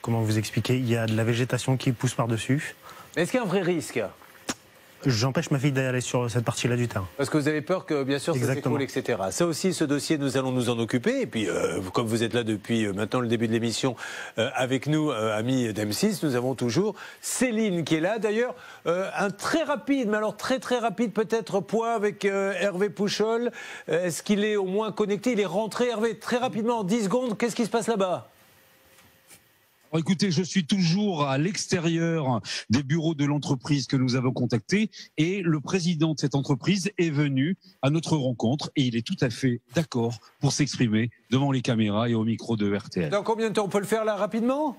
Comment vous expliquer? Il y a de la végétation qui pousse par-dessus. Est-ce qu'il y a un vrai risque? J'empêche ma fille d'aller sur cette partie-là du terrain. Parce que vous avez peur que, bien sûr, ça s'écroule, etc. Ça aussi, ce dossier, nous allons nous en occuper. Et puis, comme vous êtes là depuis maintenant le début de l'émission avec nous, amis d'M6, nous avons toujours Céline qui est là. D'ailleurs, un très rapide, mais alors très très rapide peut-être point avec Hervé Pouchol. Est-ce qu'il est au moins connecté? Il est rentré, Hervé, très rapidement, en 10 secondes. Qu'est-ce qui se passe là-bas? Écoutez, je suis toujours à l'extérieur des bureaux de l'entreprise que nous avons contactée et le président de cette entreprise est venu à notre rencontre et il est tout à fait d'accord pour s'exprimer devant les caméras et au micro de RTL. Dans combien de temps on peut le faire là rapidement?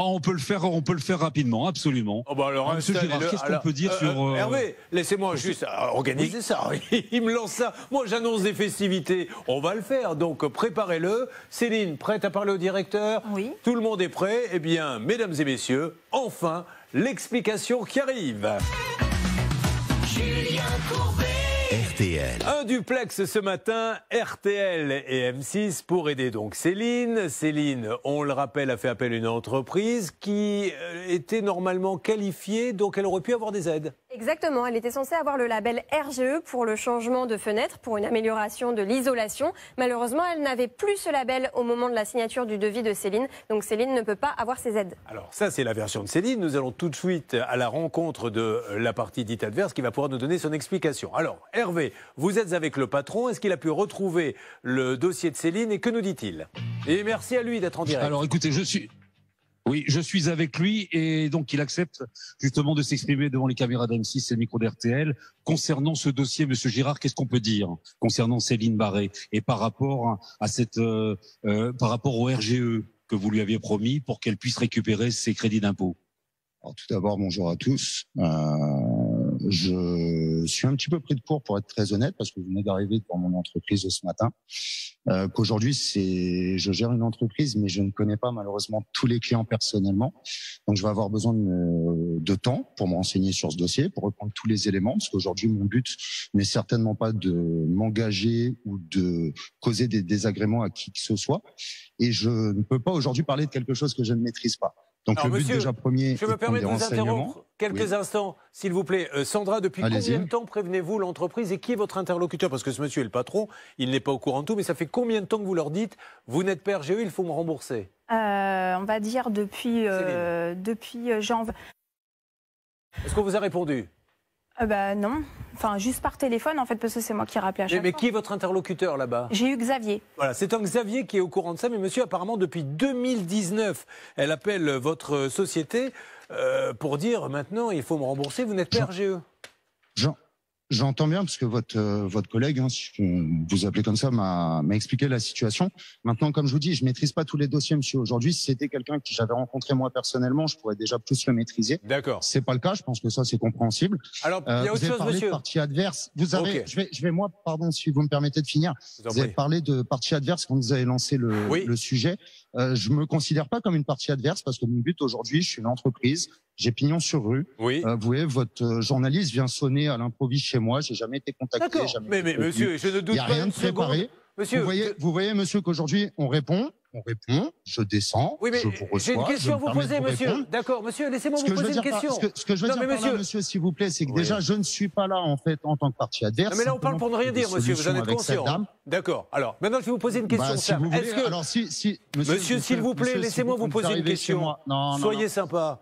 on peut le faire rapidement, absolument. Oh bah alors, Monsieur Girard, qu'est-ce qu'on peut dire sur... Hervé, laissez-moi juste organiser ça. Il me lance ça. Moi, j'annonce des festivités. On va le faire, donc préparez-le. Céline, prête à parler au directeur? Oui. Tout le monde est prêt. Eh bien, mesdames et messieurs, enfin, l'explication qui arrive. Julien Courbet. RTL. Un duplex ce matin, RTL et M6 pour aider donc Céline. Céline, on le rappelle, a fait appel à une entreprise qui était normalement qualifiée, donc elle aurait pu avoir des aides. Exactement, elle était censée avoir le label RGE pour le changement de fenêtre, pour une amélioration de l'isolation. Malheureusement, elle n'avait plus ce label au moment de la signature du devis de Céline, donc Céline ne peut pas avoir ses aides. Alors ça, c'est la version de Céline. Nous allons tout de suite à la rencontre de la partie dite adverse qui va pouvoir nous donner son explication. Alors, Hervé, vous êtes avec le patron. Est-ce qu'il a pu retrouver le dossier de Céline et que nous dit-il? Et merci à lui d'être en direct. Alors écoutez, je suis avec lui et donc il accepte justement de s'exprimer devant les caméras d'M6 et le micro d'RTL. Concernant ce dossier, Monsieur Girard, qu'est-ce qu'on peut dire concernant Céline Barré et par rapport à par rapport au RGE que vous lui aviez promis pour qu'elle puisse récupérer ses crédits d'impôt? Alors, tout d'abord, bonjour à tous. Je suis un petit peu pris de court pour être très honnête parce que vous venez d'arriver devant mon entreprise ce matin. Qu'aujourd'hui, je gère une entreprise, mais je ne connais pas malheureusement tous les clients personnellement. Donc, je vais avoir besoin de temps pour me renseigner sur ce dossier, pour reprendre tous les éléments, parce qu'aujourd'hui, mon but n'est certainement pas de m'engager ou de causer des désagréments à qui que ce soit. Et je ne peux pas aujourd'hui parler de quelque chose que je ne maîtrise pas. Donc, alors, le but monsieur, déjà premier, je me permets de vous interrompre quelques instants, s'il vous plaît. Sandra, depuis combien de temps prévenez-vous l'entreprise et qui est votre interlocuteur? Parce que ce monsieur est le patron, il n'est pas au courant de tout, mais ça fait combien de temps que vous leur dites vous n'êtes pas RGE, il faut me rembourser? On va dire depuis janvier. Est-ce qu'on vous a répondu? Non, enfin juste par téléphone en fait parce que c'est moi qui ai rappelé à chaque fois. Mais qui est votre interlocuteur là-bas? J'ai eu Xavier. Voilà, c'est un Xavier qui est au courant de ça, mais monsieur apparemment depuis 2019, elle appelle votre société pour dire maintenant il faut me rembourser, vous n'êtes pas RGE. J'entends bien parce que votre collègue, si vous appelez comme ça, m'a expliqué la situation. Maintenant, comme je vous dis, je maîtrise pas tous les dossiers, monsieur. Aujourd'hui, si c'était quelqu'un que j'avais rencontré moi personnellement, je pourrais déjà plus le maîtriser. D'accord. C'est pas le cas. Je pense que ça, c'est compréhensible. Alors, il y a autre chose, monsieur. De partie adverse. Vous avez, je vais moi, pardon, si vous me permettez de finir. Vous avez parlé de partie adverse quand vous avez lancé le sujet. Je me considère pas comme une partie adverse parce que mon but aujourd'hui, je suis une entreprise. J'ai pignon sur rue. Oui. Vous voyez, votre journaliste vient sonner à l'improviste chez moi. J'ai jamais été contacté. D'accord. Mais monsieur, je ne doute pas. Il n'y a rien de préparé. Monsieur, vous voyez, monsieur, qu'aujourd'hui, on répond, je descends, je vous reçois. J'ai une question à vous poser, monsieur. D'accord, monsieur, laissez-moi vous poser une question. Ce que je veux dire par là, monsieur, s'il vous plaît, c'est que déjà, je ne suis pas là, en fait, en tant que partie adverse. Non, mais là, on parle pour ne rien dire, monsieur, vous en êtes conscient. D'accord. Alors, maintenant, je vais vous poser une question simple. Monsieur, s'il vous plaît, laissez-moi vous poser une question. Soyez sympa.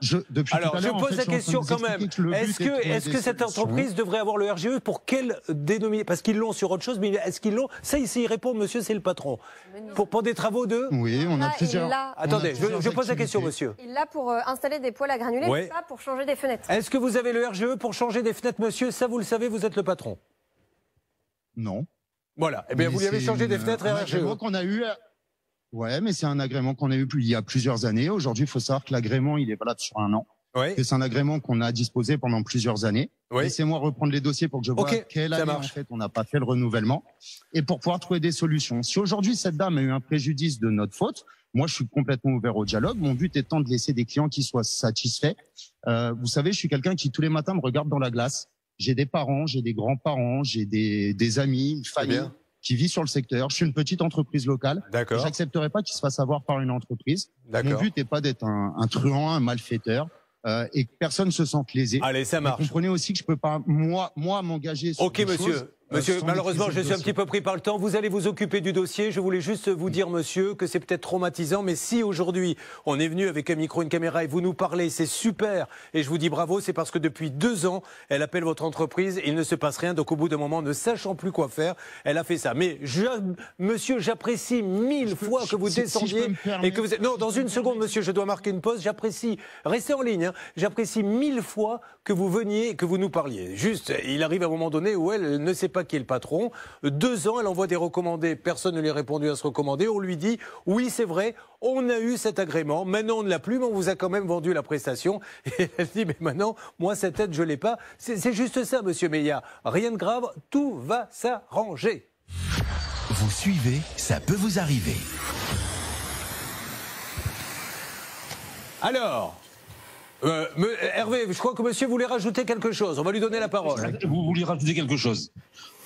Alors, je pose la question quand même. Est-ce que cette entreprise devrait avoir le RGE pour quelle dénomination? Parce qu'ils l'ont sur autre chose, mais est-ce qu'ils l'ont? Ça, ici, il répond, monsieur, c'est le patron. Pour des travaux de... Oui, on a plusieurs... Attendez, je pose la question, monsieur. Il l'a pour installer des poêles à granulés, tout ça pour changer des fenêtres. Est-ce que vous avez le RGE pour changer des fenêtres, monsieur? Ça, vous le savez, vous êtes le patron. Non. Voilà. Eh bien, vous lui avez changé des fenêtres et RGE. Qu'on a eu... Ouais, mais c'est un agrément qu'on a eu il y a plusieurs années. Aujourd'hui, il faut savoir que l'agrément, il est valable sur 1 an. C'est un agrément qu'on a disposé pendant plusieurs années. Laissez-moi reprendre les dossiers pour que je vois quelle année en fait on n'a pas fait le renouvellement et pour pouvoir trouver des solutions. Si aujourd'hui cette dame a eu un préjudice de notre faute, moi je suis complètement ouvert au dialogue. Mon but étant de laisser des clients qui soient satisfaits. Vous savez, je suis quelqu'un qui tous les matins me regarde dans la glace. J'ai des parents, j'ai des grands-parents, j'ai des amis, une famille qui vit sur le secteur. Je suis une petite entreprise locale. J'accepterai pas qu'il se fasse avoir par une entreprise. Mon but n'est pas d'être un truand, un malfaiteur. Et que personne ne se sente lésé. Allez, ça marche. Vous comprenez aussi que je peux pas, moi m'engager sur des choses. Monsieur, malheureusement, je suis un petit peu pris par le temps. Vous allez vous occuper du dossier. Je voulais juste vous dire, monsieur, que c'est peut-être traumatisant, mais si aujourd'hui, on est venu avec un micro, une caméra et vous nous parlez, c'est super. Et je vous dis bravo, c'est parce que depuis 2 ans, elle appelle votre entreprise, il ne se passe rien. Donc au bout d'un moment, ne sachant plus quoi faire, elle a fait ça. Mais monsieur, j'apprécie 1000 fois que vous descendiez et que vous... Non, dans une seconde, monsieur, je dois marquer une pause. J'apprécie, restez en ligne, hein. J'apprécie 1000 fois que vous veniez et que vous nous parliez. Juste, il arrive un moment donné où elle ne sait pas pas qui est le patron. 2 ans, elle envoie des recommandés, personne ne lui a répondu à ce recommandé. On lui dit, oui, c'est vrai, on a eu cet agrément, maintenant on ne l'a plus, mais on vous a quand même vendu la prestation. Et elle dit, mais maintenant, moi, cette aide, je ne l'ai pas. C'est juste ça, monsieur Meillat. Rien de grave, tout va s'arranger. Vous suivez, ça peut vous arriver. Alors, Hervé, je crois que monsieur voulait rajouter quelque chose. On va lui donner la parole. Vous voulez rajouter quelque chose?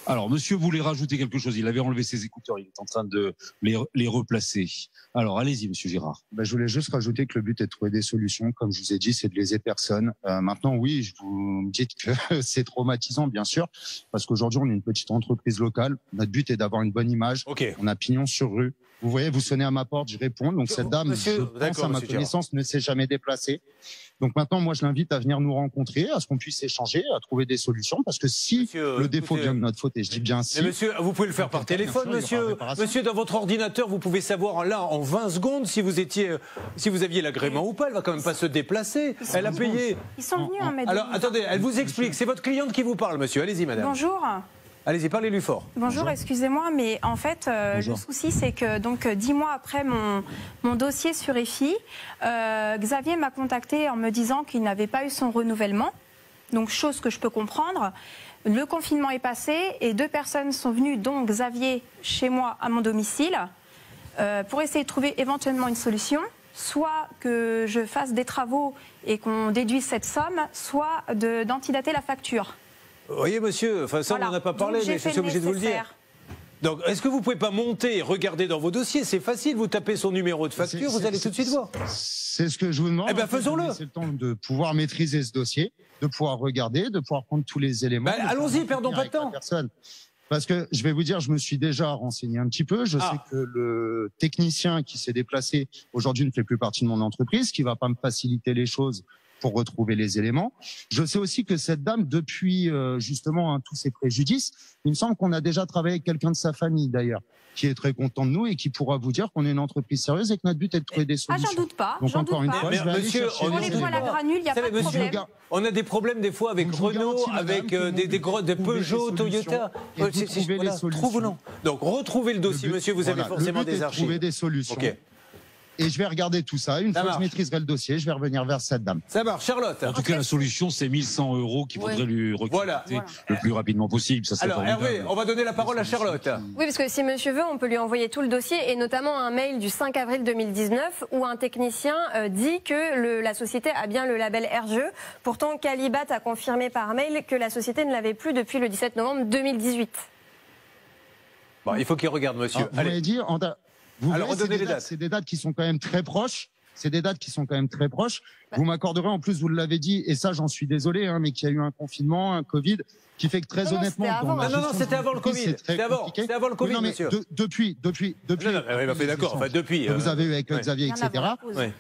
Alors, monsieur voulait rajouter quelque chose. Il avait enlevé ses écouteurs. Il est en train de les replacer. Alors, allez-y, monsieur Girard. Je voulais juste rajouter que le but est de trouver des solutions. Comme je vous ai dit, c'est de léser personne. Maintenant, oui, vous me dites que c'est traumatisant, bien sûr, parce qu'aujourd'hui, on est une petite entreprise locale. Notre but est d'avoir une bonne image. On a pignon sur rue. Vous voyez, vous sonnez à ma porte, je réponds. Donc cette dame, je pense à ma connaissance, ne s'est jamais déplacée. Donc maintenant, moi, je l'invite à venir nous rencontrer, à ce qu'on puisse échanger, à trouver des solutions. Parce que si le défaut vient de notre faute, et je dis bien si... Mais monsieur, vous pouvez le faire par téléphone, monsieur. Monsieur, dans votre ordinateur, vous pouvez savoir là, en 20 secondes, si vous aviez l'agrément ou pas. Elle va quand même pas se déplacer. Elle a payé. Ils sont venus en Alors, attendez, elle vous explique. C'est votre cliente qui vous parle, monsieur. Allez-y, madame. Bonjour. Allez-y, parlez-lui fort. Bonjour, excusez-moi, mais en fait, le souci, c'est que donc 10 mois après mon dossier sur EFI, Xavier m'a contacté en me disant qu'il n'avait pas eu son renouvellement. Donc, chose que je peux comprendre. Le confinement est passé et 2 personnes sont venues, dont Xavier, chez moi, à mon domicile, pour essayer de trouver éventuellement une solution. Soit que je fasse des travaux et qu'on déduise cette somme, soit d'antidater la facture. Vous voyez, monsieur, enfin, ça, on n'en a pas parlé, mais je suis obligé de vous le dire. Donc, est-ce que vous pouvez pas monter et regarder dans vos dossiers? C'est facile, vous tapez son numéro de facture, vous allez tout de suite voir. C'est ce que je vous demande. Eh bien, faisons-le. C'est le temps de pouvoir maîtriser ce dossier, de pouvoir regarder, de pouvoir prendre tous les éléments. Allons-y, perdons pas de temps. Parce que je vais vous dire, je me suis déjà renseigné un petit peu. Je sais que le technicien qui s'est déplacé aujourd'hui ne fait plus partie de mon entreprise, qui va pas me faciliter les choses pour retrouver les éléments. Je sais aussi que cette dame, depuis justement tous ces préjudices, il me semble qu'on a déjà travaillé avec quelqu'un de sa famille d'ailleurs, qui est très content de nous et qui pourra vous dire qu'on est une entreprise sérieuse et que notre but est de trouver des solutions. Ah, j'en doute pas. Donc encore une fois, je vais aller chercher les poils à granules, il n'y a pas de problème. On a des problèmes des fois avec Renault, avec des Peugeot, Toyota. Trouvons-le. Donc retrouvez le dossier, monsieur, vous avez forcément des archives. Trouver des solutions. Et je vais regarder tout ça. Une fois que je maîtriserai le dossier, je vais revenir vers cette dame. Ça marche, Charlotte. En tout cas, la solution, c'est 1100 € qu'il faudrait lui recruter le plus rapidement possible. Ça, alors, Hervé, on va donner la parole à Charlotte. Oui, parce que si monsieur veut, on peut lui envoyer tout le dossier et notamment un mail du 5 avril 2019 où un technicien dit que la société a bien le label RGE. Pourtant, Calibat a confirmé par mail que la société ne l'avait plus depuis le 17 novembre 2018. Bon, il faut qu'il regarde, monsieur. Vous m'avez dit... Alors, redonnez les dates. C'est des dates qui sont quand même très proches. Vous m'accorderez, en plus, vous l'avez dit, et ça, j'en suis désolé, mais qu'il y a eu un confinement, un Covid, qui fait que très honnêtement... c'était avant le Covid. C'était avant le Covid, monsieur. Depuis. D'accord, enfin, depuis. Que vous avez eu avec Xavier, etc.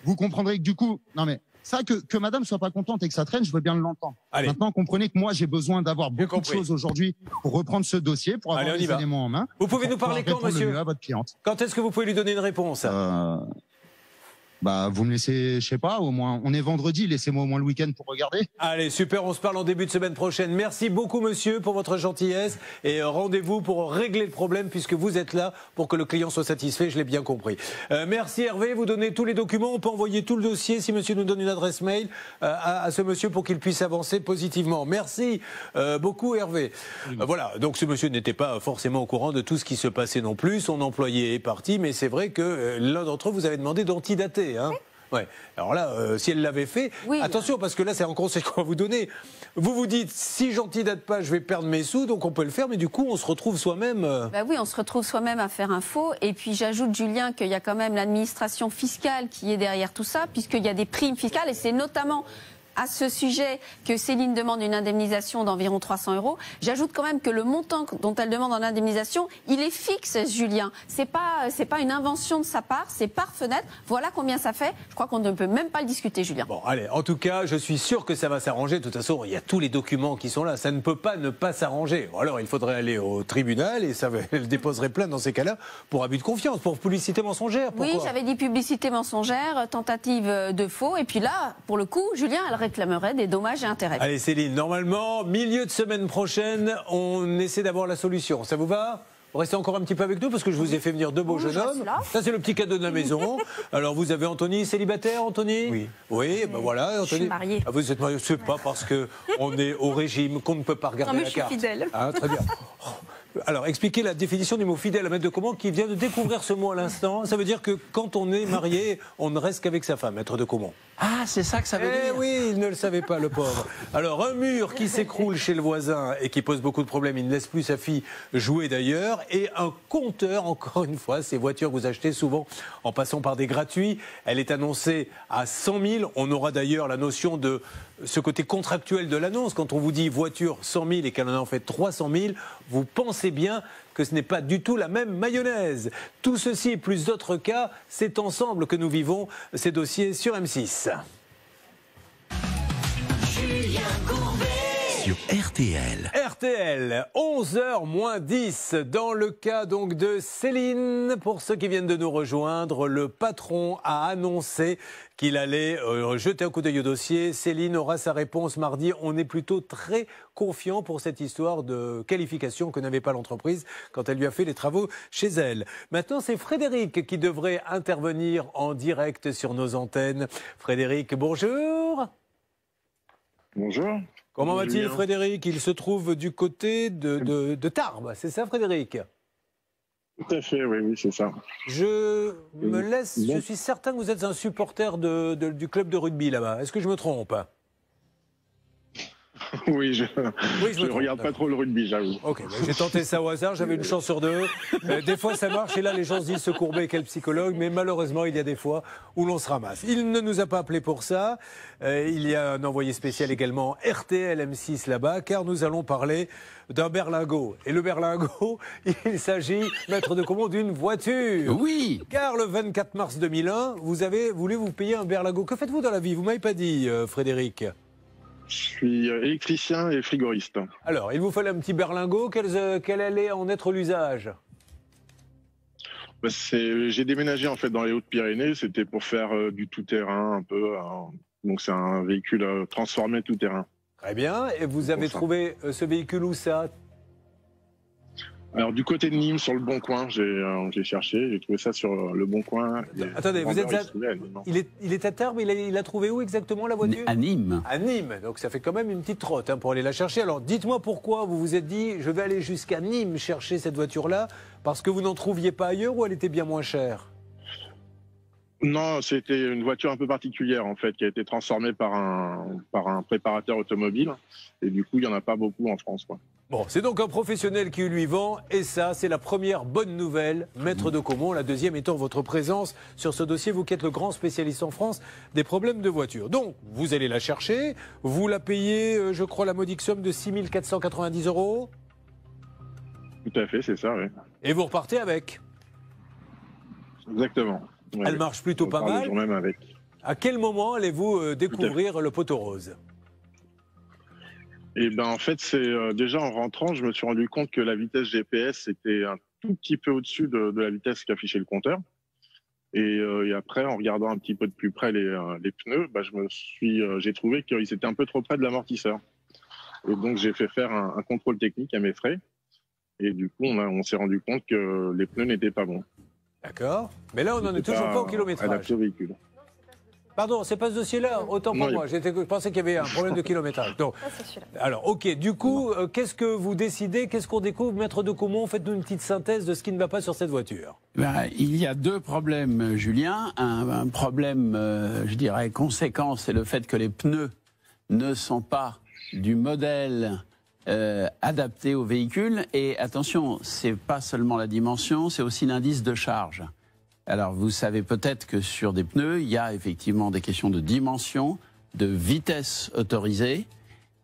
Vous comprendrez que du coup... Non, mais ça, que madame soit pas contente et que ça traîne, je veux bien l'entendre. Maintenant, comprenez que moi, j'ai besoin d'avoir beaucoup de choses aujourd'hui pour reprendre ce dossier, pour avoir les éléments en main. Vous pouvez nous parler quand, monsieur? À votre cliente. Quand est-ce que vous pouvez lui donner une réponse? Vous me laissez, je sais pas, au moins, on est vendredi, laissez-moi au moins le week-end pour regarder. Allez, super, on se parle en début de semaine prochaine. Merci beaucoup, monsieur, pour votre gentillesse et rendez-vous pour régler le problème puisque vous êtes là pour que le client soit satisfait, je l'ai bien compris. Merci Hervé, vous donnez tous les documents, on peut envoyer tout le dossier si monsieur nous donne une adresse mail à ce monsieur pour qu'il puisse avancer positivement. Merci beaucoup Hervé. Voilà, donc ce monsieur n'était pas forcément au courant de tout ce qui se passait non plus, son employé est parti, mais c'est vrai que l'un d'entre eux vous avait demandé d'antidater. Ouais. Alors là, si elle l'avait fait, attention, parce que là, c'est un conseil qu'on va vous donner. Vous vous dites, si j'antidate pas, je vais perdre mes sous, donc on peut le faire, mais du coup, on se retrouve soi-même... oui, on se retrouve soi-même à faire un faux. Et puis, j'ajoute, Julien, qu'il y a quand même l'administration fiscale qui est derrière tout ça, puisqu'il y a des primes fiscales, et c'est notamment... à ce sujet que Céline demande une indemnisation d'environ 300 €. J'ajoute quand même que le montant dont elle demande en indemnisation, il est fixe, Julien. C'est pas une invention de sa part, c'est par fenêtre. Voilà combien ça fait. Je crois qu'on ne peut même pas le discuter, Julien. Bon, allez, en tout cas, je suis sûr que ça va s'arranger. De toute façon, il y a tous les documents qui sont là. Ça ne peut pas ne pas s'arranger. Alors, il faudrait aller au tribunal et elle déposerait plainte dans ces cas-là pour abus de confiance, pour publicité mensongère. Oui, j'avais dit publicité mensongère, tentative de faux. Et puis là, pour le coup, Julien, elle réclamerai des dommages et intérêts. Allez Céline, normalement, milieu de semaine prochaine, on essaie d'avoir la solution. Ça vous va ? Vous restez encore un petit peu avec nous parce que je vous ai fait venir deux beaux jeunes hommes. Ça, c'est le petit cadeau de la maison. Alors, vous avez Anthony, célibataire, Anthony ? Oui. Oui, ben voilà, Anthony. Je suis mariée. Ah, vous êtes mariée, c'est pas parce qu'on est au régime qu'on ne peut pas regarder la carte. Je suis fidèle. Ah, très bien. Alors, expliquez la définition du mot fidèle à maître de commande qui vient de découvrir ce mot à l'instant. Ça veut dire que quand on est marié, on ne reste qu'avec sa femme, maître de commande. Ah, c'est ça que ça veut dire. Oui, il ne le savait pas, le pauvre. Alors, un mur qui s'écroule chez le voisin et qui pose beaucoup de problèmes, il ne laisse plus sa fille jouer d'ailleurs. Et un compteur, encore une fois, ces voitures que vous achetez souvent en passant par des gratuits. Elle est annoncée à 100 000. On aura d'ailleurs la notion de ce côté contractuel de l'annonce. Quand on vous dit voiture 100 000 et qu'elle en a en fait 300 000, vous pensez bien que ce n'est pas du tout la même mayonnaise. Tout ceci et plus d'autres cas, c'est ensemble que nous vivons ces dossiers sur M6. Julien Courbet sur RTL. RTL, 11h moins 10. Dans le cas donc de Céline, pour ceux qui viennent de nous rejoindre, le patron a annoncé qu'il allait jeter un coup d'œil au dossier. Céline aura sa réponse mardi. On est plutôt très confiant pour cette histoire de qualification que n'avait pas l'entreprise quand elle lui a fait les travaux chez elle. Maintenant, c'est Frédéric qui devrait intervenir en direct sur nos antennes. Frédéric, bonjour. Bonjour. Comment va-t-il, Frédéric? Il se trouve du côté de Tarbes, c'est ça, Frédéric? Tout à fait, oui, c'est ça. Je suis certain que vous êtes un supporter du club de rugby là-bas. Est-ce que je me trompe? Oui, je ne regarde pas trop le rugby, j'avoue. Ok, j'ai tenté ça au hasard, j'avais une chance sur deux. Des fois ça marche et là les gens se disent se courber, quel psychologue, mais malheureusement il y a des fois où l'on se ramasse. Il ne nous a pas appelé pour ça. Il y a un envoyé spécial également RTL M6 là-bas, car nous allons parler d'un berlingot. Et le berlingot, il s'agit, maître de commande, d'une voiture. Oui. Car le 24 mars 2001, vous avez voulu vous payer un berlingot. Que faites-vous dans la vie? Vous ne m'avez pas dit, Frédéric. Je suis électricien et frigoriste. Alors, il vous fallait un petit berlingot. Quel allait en être l'usage? J'ai déménagé en fait dans les Hautes-Pyrénées. C'était pour faire du tout-terrain un peu. Donc c'est un véhicule transformé tout-terrain. Très bien. Et vous avez trouvé ce véhicule où ça? Alors du côté de Nîmes, sur le Bon Coin, j'ai cherché, j'ai trouvé ça sur le Bon Coin. Attendez, vous êtes il est à Tarbes, il a trouvé où exactement la voiture? À Nîmes. À Nîmes, donc ça fait quand même une petite trotte pour aller la chercher. Alors dites-moi pourquoi vous vous êtes dit, je vais aller jusqu'à Nîmes chercher cette voiture-là, parce que vous n'en trouviez pas ailleurs ou elle était bien moins chère? Non, c'était une voiture un peu particulière en fait, qui a été transformée par un préparateur automobile, et du coup il n'y en a pas beaucoup en France, quoi. Bon, c'est donc un professionnel qui lui vend, et ça, c'est la première bonne nouvelle, maître de Caumont. La deuxième étant votre présence sur ce dossier, vous qui êtes le grand spécialiste en France des problèmes de voiture. Donc, vous allez la chercher, vous la payez, je crois, la modique somme de 6 490 €. Tout à fait, c'est ça, oui. Et vous repartez avec. Exactement. Ouais. Elle marche plutôt pas mal. Même avec. À quel moment allez-vous découvrir le poteau rose? Et ben en fait, c'est déjà en rentrant, je me suis rendu compte que la vitesse GPS était un tout petit peu au-dessus de la vitesse qu'affichait le compteur. Et après, en regardant un petit peu de plus près les pneus, j'ai trouvé qu'ils étaient un peu trop près de l'amortisseur. Et donc j'ai fait faire un contrôle technique à mes frais. Et du coup, on s'est rendu compte que les pneus n'étaient pas bons. D'accord. Mais là, on n'en est toujours pas au kilométrage. Adapté au véhicule. Pardon, c'est pas ce dossier-là, autant pour moi. Je pensais qu'il y avait un problème de kilométrage. Donc, alors, ok, du coup, qu'est-ce que vous décidez? Qu'est-ce qu'on découvre, maître de Caumont? Faites-nous une petite synthèse de ce qui ne va pas sur cette voiture. Il y a deux problèmes, Julien. Un problème, je dirais, conséquent, c'est le fait que les pneus ne sont pas du modèle adapté au véhicule. Et attention, c'est pas seulement la dimension, c'est aussi l'indice de charge. Alors, vous savez peut-être que sur des pneus, il y a effectivement des questions de dimension, de vitesse autorisée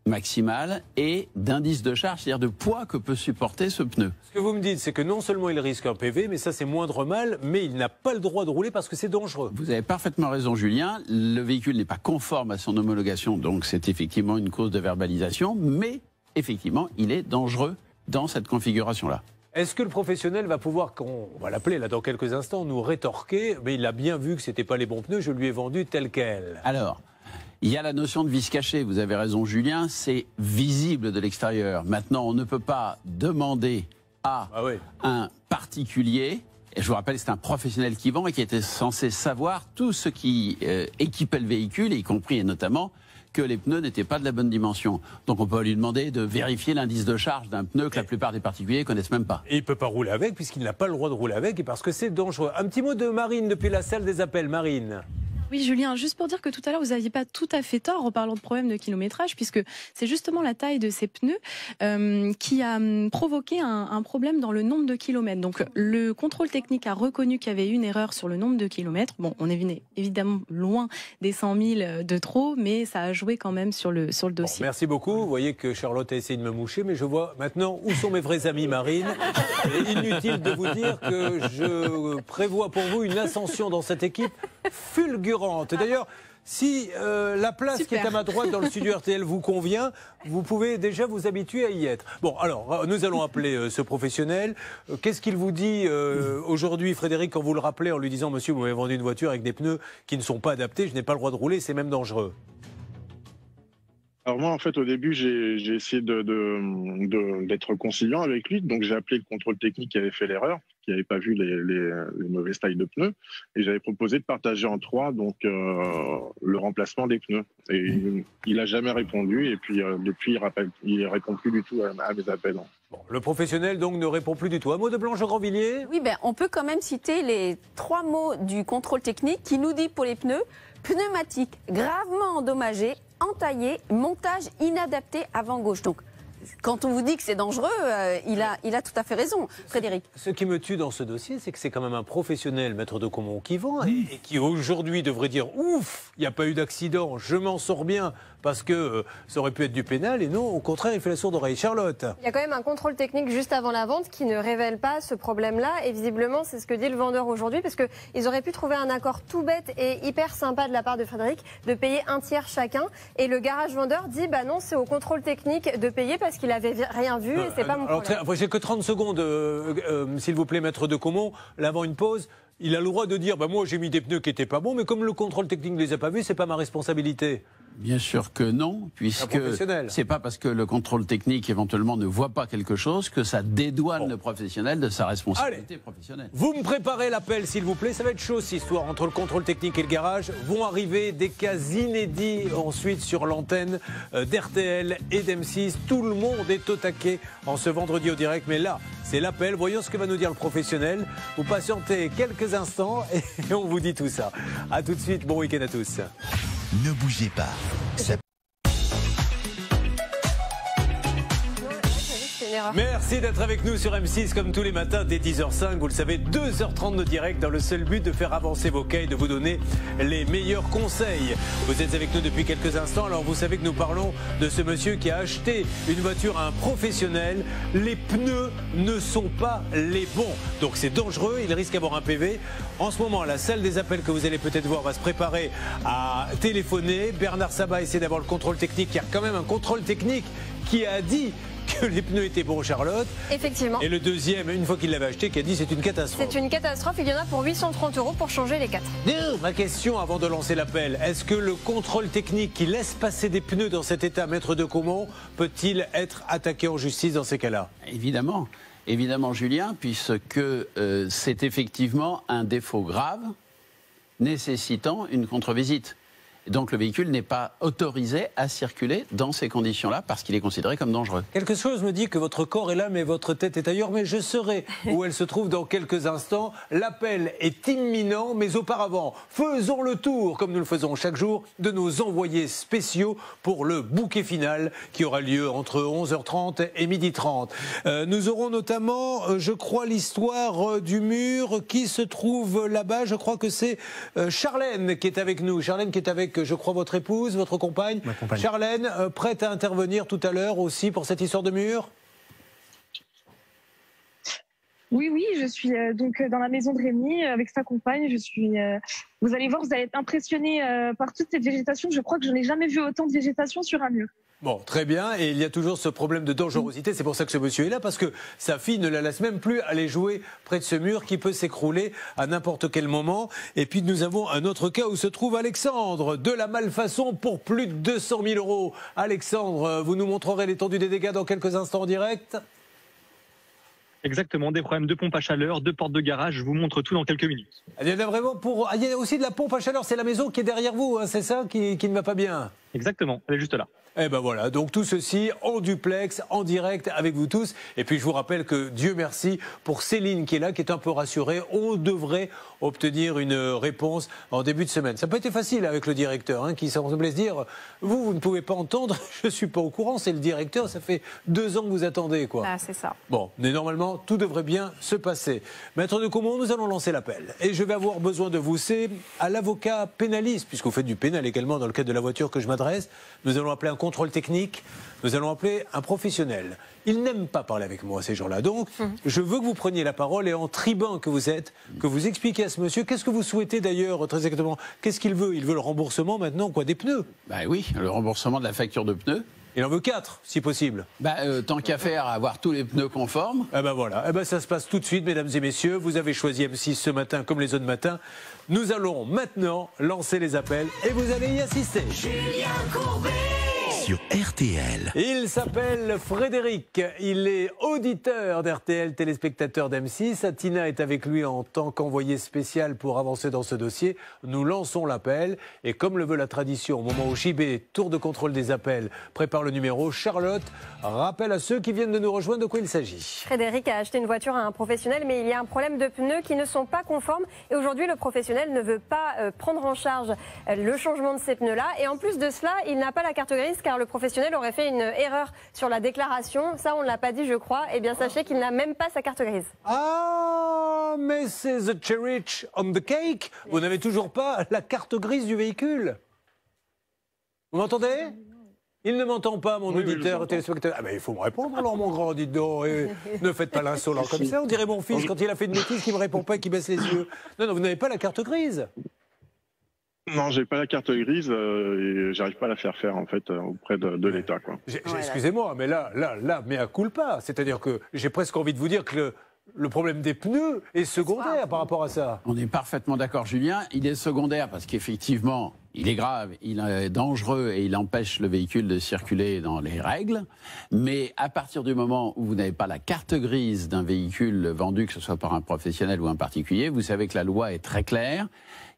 maximale et d'indice de charge, c'est-à-dire de poids que peut supporter ce pneu. Ce que vous me dites, c'est que non seulement il risque un PV, mais ça c'est moindre mal, mais il n'a pas le droit de rouler parce que c'est dangereux. Vous avez parfaitement raison, Julien. Le véhicule n'est pas conforme à son homologation, donc c'est effectivement une cause de verbalisation, mais effectivement, il est dangereux dans cette configuration-là. Est-ce que le professionnel va pouvoir, on va l'appeler là dans quelques instants, nous rétorquer? Mais il a bien vu que ce n'était pas les bons pneus, je lui ai vendu tel quel. Alors, Il y a la notion de vis caché, vous avez raison Julien, c'est visible de l'extérieur. Maintenant, on ne peut pas demander à un particulier, et je vous rappelle c'est un professionnel qui vend et qui était censé savoir tout ce qui équipait le véhicule, y compris et notamment que les pneus n'étaient pas de la bonne dimension. Donc on peut lui demander de vérifier l'indice de charge d'un pneu que la plupart des particuliers ne connaissent même pas. Et il ne peut pas rouler avec puisqu'il n'a pas le droit de rouler avec et parce que c'est dangereux. Un petit mot de Marine depuis la salle des appels. Marine. Oui, Julien, juste pour dire que tout à l'heure, vous n'aviez pas tout à fait tort en parlant de problème de kilométrage, puisque c'est justement la taille de ces pneus qui a provoqué un problème dans le nombre de kilomètres. Donc, le contrôle technique a reconnu qu'il y avait une erreur sur le nombre de kilomètres. Bon, on est évidemment loin des 100 000 de trop, mais ça a joué quand même sur le dossier. Bon, merci beaucoup. Vous voyez que Charlotte a essayé de me moucher, mais je vois maintenant où sont mes vrais amis, Marine. Et inutile de vous dire que je prévois pour vous une ascension dans cette équipe fulgurante. D'ailleurs, si la place qui est à ma droite dans le studio RTL vous convient, vous pouvez déjà vous habituer à y être. Bon, alors, nous allons appeler ce professionnel. Qu'est-ce qu'il vous dit aujourd'hui, Frédéric, quand vous le rappelez en lui disant « Monsieur, vous m'avez vendu une voiture avec des pneus qui ne sont pas adaptés, je n'ai pas le droit de rouler, c'est même dangereux ». Alors moi, en fait, au début, j'ai essayé d'être conciliant avec lui. Donc, j'ai appelé le contrôle technique qui avait fait l'erreur, qui n'avait pas vu les mauvaises tailles de pneus. Et j'avais proposé de partager en 3 donc, le remplacement des pneus. Et il n'a jamais répondu. Et puis, depuis, il ne répond plus du tout à mes appels. Bon, le professionnel, donc, ne répond plus du tout. Un mot de Blanche Grandvilliers ? Oui, on peut quand même citer les 3 mots du contrôle technique qui nous dit pour les pneus, pneumatique gravement endommagé, entaillé, montage inadapté avant gauche. Donc, quand on vous dit que c'est dangereux, il a tout à fait raison, Frédéric. Ce qui me tue dans ce dossier, c'est que c'est quand même un professionnel, maître de Comont, qui vend et qui aujourd'hui devrait dire « Ouf, il n'y a pas eu d'accident, je m'en sors bien ». Parce que ça aurait pu être du pénal et non, au contraire, il fait la sourde oreille. Charlotte. Il y a quand même un contrôle technique juste avant la vente qui ne révèle pas ce problème-là. Et visiblement, c'est ce que dit le vendeur aujourd'hui, parce qu'ils auraient pu trouver un accord tout bête et hyper sympa de la part de Frédéric de payer un tiers chacun. Et le garage vendeur dit bah non, c'est au contrôle technique de payer parce qu'il n'avait rien vu et c'est pas mon problème. J'ai que 30 secondes, s'il vous plaît, maître de Comont. Là, avant une pause, il a le droit de dire bah moi j'ai mis des pneus qui n'étaient pas bons, mais comme le contrôle technique ne les a pas vus, c'est pas ma responsabilité. Bien sûr que non, puisque c'est pas parce que le contrôle technique éventuellement ne voit pas quelque chose que ça dédouane le professionnel de sa responsabilité professionnelle. Vous me préparez l'appel s'il vous plaît, ça va être chaud cette histoire entre le contrôle technique et le garage. Vont arriver des cas inédits ensuite sur l'antenne d'RTL et d'M6. Tout le monde est au taquet en ce vendredi au direct, mais là c'est l'appel. Voyons ce que va nous dire le professionnel. Vous patientez quelques instants et on vous dit tout ça. A tout de suite, bon week-end à tous. Ne bougez pas. Merci d'être avec nous sur M6 comme tous les matins dès 10h05. Vous le savez, 2h30 de direct dans le seul but de faire avancer vos cas et de vous donner les meilleurs conseils. Vous êtes avec nous depuis quelques instants. Alors vous savez que nous parlons de ce monsieur qui a acheté une voiture à un professionnel. Les pneus ne sont pas les bons. Donc c'est dangereux, il risque d'avoir un PV. En ce moment, la salle des appels que vous allez peut-être voir va se préparer à téléphoner. Bernard Sabat essaie d'avoir le contrôle technique. Il y a quand même un contrôle technique qui a dit que les pneus étaient bons, Charlotte. Effectivement. Et le deuxième, une fois qu'il l'avait acheté, qui a dit c'est une catastrophe. C'est une catastrophe, il y en a pour 830 € pour changer les 4. Ma question avant de lancer l'appel, est-ce que le contrôle technique qui laisse passer des pneus dans cet état, maître de Comont, peut-il être attaqué en justice dans ces cas-là? Évidemment. Évidemment, Julien, puisque c'est effectivement un défaut grave nécessitant une contre-visite. Donc le véhicule n'est pas autorisé à circuler dans ces conditions-là parce qu'il est considéré comme dangereux. Quelque chose me dit que votre corps est là mais votre tête est ailleurs, mais je saurai où elle se trouve dans quelques instants. L'appel est imminent, mais auparavant, faisons le tour, comme nous le faisons chaque jour, de nos envoyés spéciaux pour le bouquet final qui aura lieu entre 11h30 et 12h30. Nous aurons notamment, je crois, l'histoire du mur qui se trouve là-bas. Je crois que c'est Charlène qui est avec nous. Charlène qui est avec, je crois, votre épouse, votre compagne. Ma compagne. Charlène, prête à intervenir tout à l'heure aussi pour cette histoire de mur? Oui, je suis donc dans la maison de Rémi avec sa compagne. Vous allez voir, vous allez être impressionné par toute cette végétation. Je crois que je n'ai jamais vu autant de végétation sur un mur. Bon, très bien. Et il y a toujours ce problème de dangerosité. C'est pour ça que ce monsieur est là, parce que sa fille ne la laisse même plus aller jouer près de ce mur qui peut s'écrouler à n'importe quel moment. Et puis nous avons un autre cas où se trouve Alexandre, de la malfaçon pour plus de 200 000 euros. Alexandre, vous nous montrerez l'étendue des dégâts dans quelques instants en direct. Exactement, des problèmes de pompe à chaleur, de porte de garage, je vous montre tout dans quelques minutes. Il y en a vraiment pour... Il y a aussi de la pompe à chaleur, c'est la maison qui est derrière vous, hein, c'est ça qui ne va pas bien? Exactement, elle est juste là. Eh ben voilà, donc tout ceci en duplex, en direct avec vous tous. Et puis je vous rappelle que Dieu merci pour Céline qui est là, qui est un peu rassurée. On devrait obtenir une réponse en début de semaine. Ça n'a pas été facile avec le directeur, hein, qui semblait se dire vous ne pouvez pas entendre, je ne suis pas au courant, c'est le directeur, ça fait 2 ans que vous attendez, quoi. Ah, c'est ça. Bon, mais normalement, tout devrait bien se passer. Maître de Caumont, nous allons lancer l'appel. Et je vais avoir besoin de vous. C'est à l'avocat pénaliste, puisque vous faites du pénal également dans le cadre de la voiture que je m'adresse. Nous allons appeler un contrôle technique. Nous allons appeler un professionnel. Ils n'aiment pas parler avec moi, ces gens-là. Donc, je veux que vous preniez la parole et en tribun que vous êtes, que vous expliquiez à ce monsieur, qu'est-ce que vous souhaitez d'ailleurs, très exactement? Qu'est-ce qu'il veut? Il veut le remboursement maintenant, quoi, des pneus? Bah oui, le remboursement de la facture de pneus. Il en veut 4, si possible. Tant qu'à faire, avoir tous les pneus conformes. Eh ben voilà, eh ben ça se passe tout de suite, mesdames et messieurs. Vous avez choisi M6 ce matin comme les autres matins. Nous allons maintenant lancer les appels et vous allez y assister. Julien Courbet sur RTL. Il s'appelle Frédéric, il est auditeur d'RTL, téléspectateur d'M6. Tina est avec lui en tant qu'envoyé spécial pour avancer dans ce dossier. Nous lançons l'appel et comme le veut la tradition, au moment où JB, tour de contrôle des appels, prépare le numéro, Charlotte rappelle à ceux qui viennent de nous rejoindre de quoi il s'agit. Frédéric a acheté une voiture à un professionnel, mais il y a un problème de pneus qui ne sont pas conformes. Et aujourd'hui, le professionnel ne veut pas prendre en charge le changement de ces pneus-là. Et en plus de cela, il n'a pas la carte grise car le professionnel aurait fait une erreur sur la déclaration. Ça, on ne l'a pas dit, je crois. Eh bien, sachez qu'il n'a même pas sa carte grise. Ah, mais c'est the cherry on the cake. Vous n'avez toujours pas la carte grise du véhicule. Vous m'entendez? Il ne m'entend pas, mon auditeur téléspectateur. Ah ben, il faut me répondre alors, mon grand, dites donc. Ne faites pas l'insolent comme ça. On dirait mon fils quand il a fait une bêtise qui ne me répond pas et qui baisse les yeux. Non, non, vous n'avez pas la carte grise. Non, j'ai pas la carte grise et j'arrive pas à la faire en fait auprès de l'État, quoi. Excusez-moi, mais là, mais à culpa. C'est-à-dire que j'ai presque envie de vous dire que le problème des pneus est secondaire par rapport à ça. On est parfaitement d'accord, Julien. Il est secondaire parce qu'effectivement, il est grave, il est dangereux et il empêche le véhicule de circuler dans les règles. Mais à partir du moment où vous n'avez pas la carte grise d'un véhicule vendu, que ce soit par un professionnel ou un particulier, vous savez que la loi est très claire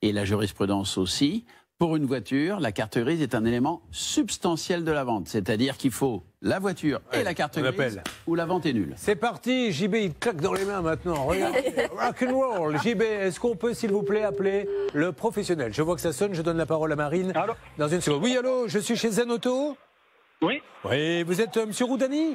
et la jurisprudence aussi. Pour une voiture, la carte grise est un élément substantiel de la vente. C'est-à-dire qu'il faut la voiture et la carte grise ou la vente est nulle. C'est parti, JB, il claque dans les mains maintenant. Regardez, rock'n'roll. JB, est-ce qu'on peut, s'il vous plaît, appeler le professionnel? Je vois que ça sonne, je donne la parole à Marine. Allô? Dans une seconde. Oui, allô, je suis chez Zen Auto. Oui. Oui, vous êtes Monsieur Roudani?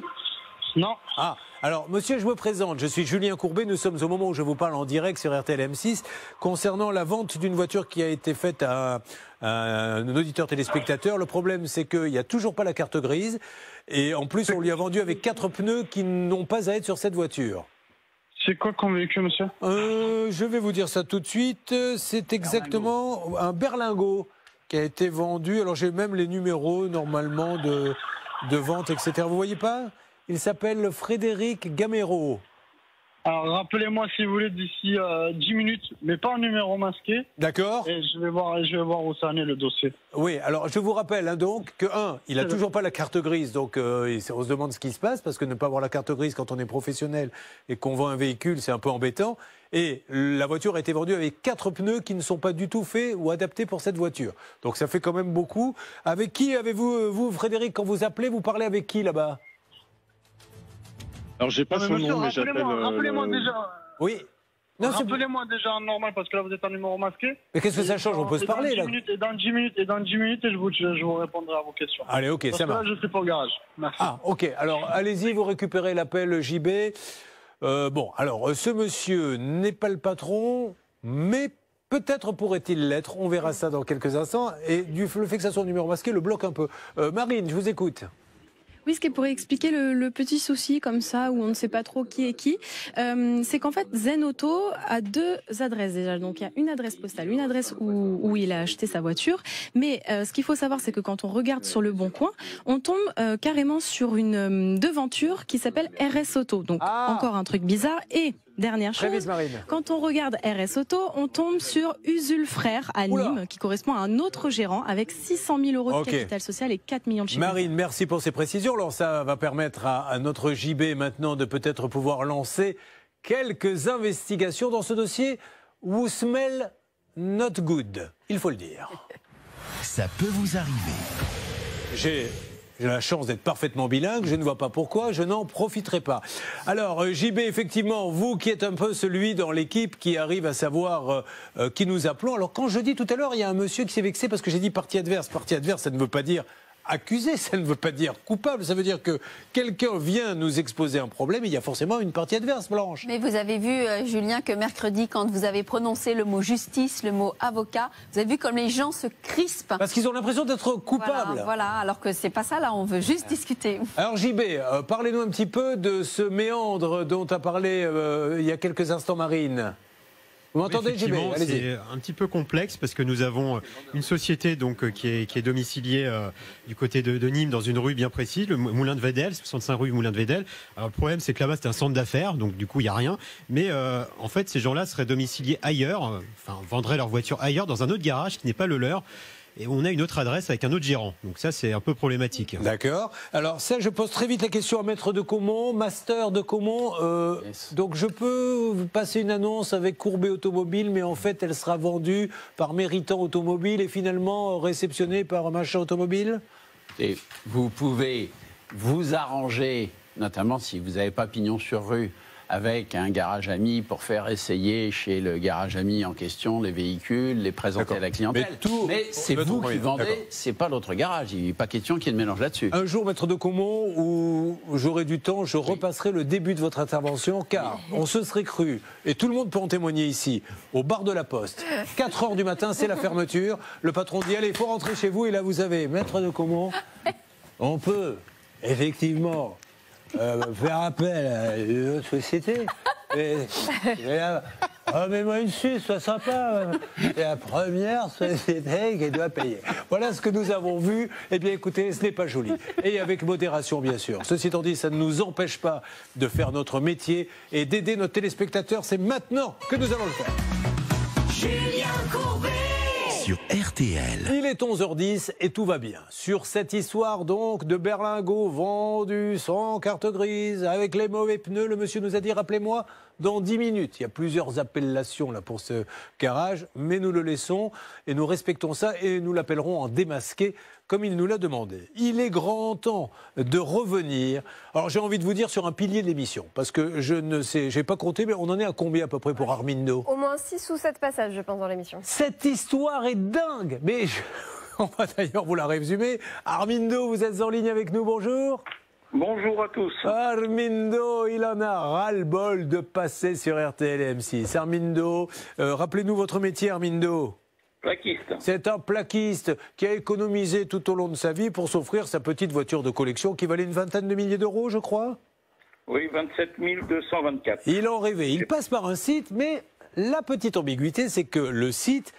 Non. Ah, alors, monsieur, je me présente. Je suis Julien Courbet. Nous sommes au moment où je vous parle en direct sur RTL M6 concernant la vente d'une voiture qui a été faite à un auditeur téléspectateur. Le problème, c'est qu'il n'y a toujours pas la carte grise. Et en plus, on lui a vendu avec 4 pneus qui n'ont pas à être sur cette voiture. C'est quoi comme véhicule, monsieur? Je vais vous dire ça tout de suite. C'est exactement un berlingot qui a été vendu. Alors, j'ai même les numéros, normalement, de vente, etc. Vous voyez pas? Il s'appelle Frédéric Gamero. Alors, rappelez-moi si vous voulez d'ici 10 minutes, mais pas en numéro masqué. D'accord. Et je vais voir où ça en est le dossier. Oui, alors je vous rappelle donc que, il n'a toujours pas la carte grise, donc on se demande ce qui se passe, parce que ne pas avoir la carte grise quand on est professionnel et qu'on vend un véhicule, c'est un peu embêtant. Et la voiture a été vendue avec 4 pneus qui ne sont pas du tout faits ou adaptés pour cette voiture. Donc ça fait quand même beaucoup. Avec qui avez-vous, vous, Frédéric, quand vous appelez, vous parlez avec qui là-bas? Alors, j'ai pas son nom, mais j'appelle... Rappelez-moi déjà. Oui. Rappelez-moi déjà en normal, parce que là, vous êtes en numéro masqué. Mais qu'est-ce que ça change? On peut se parler, là. Dans 10 minutes, je vous répondrai à vos questions. Allez, ok, ça marche. Là, je suis pas au garage. Merci. Ah, ok. Alors, allez-y, vous récupérez l'appel JB. Bon, alors, ce monsieur n'est pas le patron, mais peut-être pourrait-il l'être. On verra ça dans quelques instants. Et le fait que ça soit un numéro masqué le bloque un peu. Marine, je vous écoute. Oui, ce qui pourrait expliquer le petit souci comme ça, où on ne sait pas trop qui est qui, c'est qu'en fait, Zen Auto a 2 adresses déjà. Donc, il y a une adresse postale, une adresse où il a acheté sa voiture. Mais ce qu'il faut savoir, c'est que quand on regarde sur le Bon Coin, on tombe carrément sur une devanture qui s'appelle RS Auto. Donc, encore un truc bizarre. Et dernière chose, quand on regarde RS Auto, on tombe sur Usul Frères à Nîmes, qui correspond à un autre gérant avec 600 000 euros de capital social et 4 millions de chiffres. Marine, merci pour ces précisions. Alors ça va permettre à notre JB maintenant de peut-être pouvoir lancer quelques investigations dans ce dossier who smell not good, il faut le dire. Ça peut vous arriver. J'ai la chance d'être parfaitement bilingue, je ne vois pas pourquoi, je n'en profiterai pas. Alors, JB, effectivement, vous qui êtes un peu celui dans l'équipe qui arrive à savoir qui nous appelons. Alors, quand je dis tout à l'heure, il y a un monsieur qui s'est vexé parce que j'ai dit partie adverse. Partie adverse, ça ne veut pas dire accusé, ça ne veut pas dire coupable, ça veut dire que quelqu'un vient nous exposer un problème et il y a forcément une partie adverse, Blanche. Mais vous avez vu, Julien, que mercredi, quand vous avez prononcé le mot justice, le mot avocat, vous avez vu comme les gens se crispent. Parce qu'ils ont l'impression d'être coupables. Voilà, alors que c'est pas ça, là, on veut juste discuter. Alors JB, parlez-nous un petit peu de ce méandre dont a parlé il y a quelques instants Marine. Vous m'entendez, JB? C'est un petit peu complexe parce que nous avons une société donc, qui est domiciliée du côté de Nîmes dans une rue bien précise, le Moulin de Vedel, 65 rue Moulin de Vedel. Alors, le problème, c'est que là-bas, c'est un centre d'affaires, donc du coup, il n'y a rien. Mais en fait, ces gens-là seraient domiciliés ailleurs, vendraient leur voiture ailleurs, dans un autre garage qui n'est pas le leur. Et on a une autre adresse avec un autre gérant. Donc ça, c'est un peu problématique. D'accord. Alors ça, je pose très vite la question à Maître de Caumont, Master de Caumont. Donc je peux vous passer une annonce avec Courbet Automobile, mais en fait, elle sera vendue par Méritant Automobile et finalement réceptionnée par Machin Automobile. Et vous pouvez vous arranger, notamment si vous n'avez pas pignon sur rue, avec un garage ami pour faire essayer chez le garage ami en question les véhicules, les présenter à la clientèle. Mais c'est vous qui vendez, c'est pas l'autre garage. Il n'est pas question qu'il y ait de mélange là-dessus. Un jour, Maître de Caumont, où j'aurai du temps, je repasserai le début de votre intervention, car on se serait cru, et tout le monde peut en témoigner ici, au bar de la Poste. 4 heures du matin, c'est la fermeture. Le patron dit, allez, il faut rentrer chez vous. Et là, vous avez, Maître de Caumont, on peut, effectivement... faire appel à une autre société. Remets-moi une suce, sois sympa. C'est la première société qui doit payer. Voilà ce que nous avons vu. Eh bien, écoutez, ce n'est pas joli. Et avec modération, bien sûr. Ceci étant dit, ça ne nous empêche pas de faire notre métier et d'aider nos téléspectateurs. C'est maintenant que nous allons le faire. Julien Courbet sur RTL. Il est 11h10 et tout va bien. Sur cette histoire donc de berlingots vendus sans carte grise, avec les mauvais pneus, le monsieur nous a dit, rappelez-moi, dans 10 minutes. Il y a plusieurs appellations là pour ce garage, mais nous le laissons et nous respectons ça et nous l'appellerons en démasqué comme il nous l'a demandé. Il est grand temps de revenir. Alors j'ai envie de vous dire sur un pilier de l'émission, parce que je ne sais, j'ai pas compté, mais on en est à combien à peu près pour Armindo? Au moins 6 ou 7 passages, je pense, dans l'émission. Cette histoire est dingue, mais on va d'ailleurs vous la résumer. Armindo, vous êtes en ligne avec nous, bonjour. Bonjour à tous. Armindo, il en a ras-le-bol de passer sur RTL et M6. Armindo, rappelez-nous votre métier, Armindo. Plaquiste. C'est un plaquiste qui a économisé tout au long de sa vie pour s'offrir sa petite voiture de collection qui valait une vingtaine de milliers d'euros, je crois. Oui, 27 224. Il en rêvait. Il passe par un site, mais la petite ambiguïté, c'est que le site,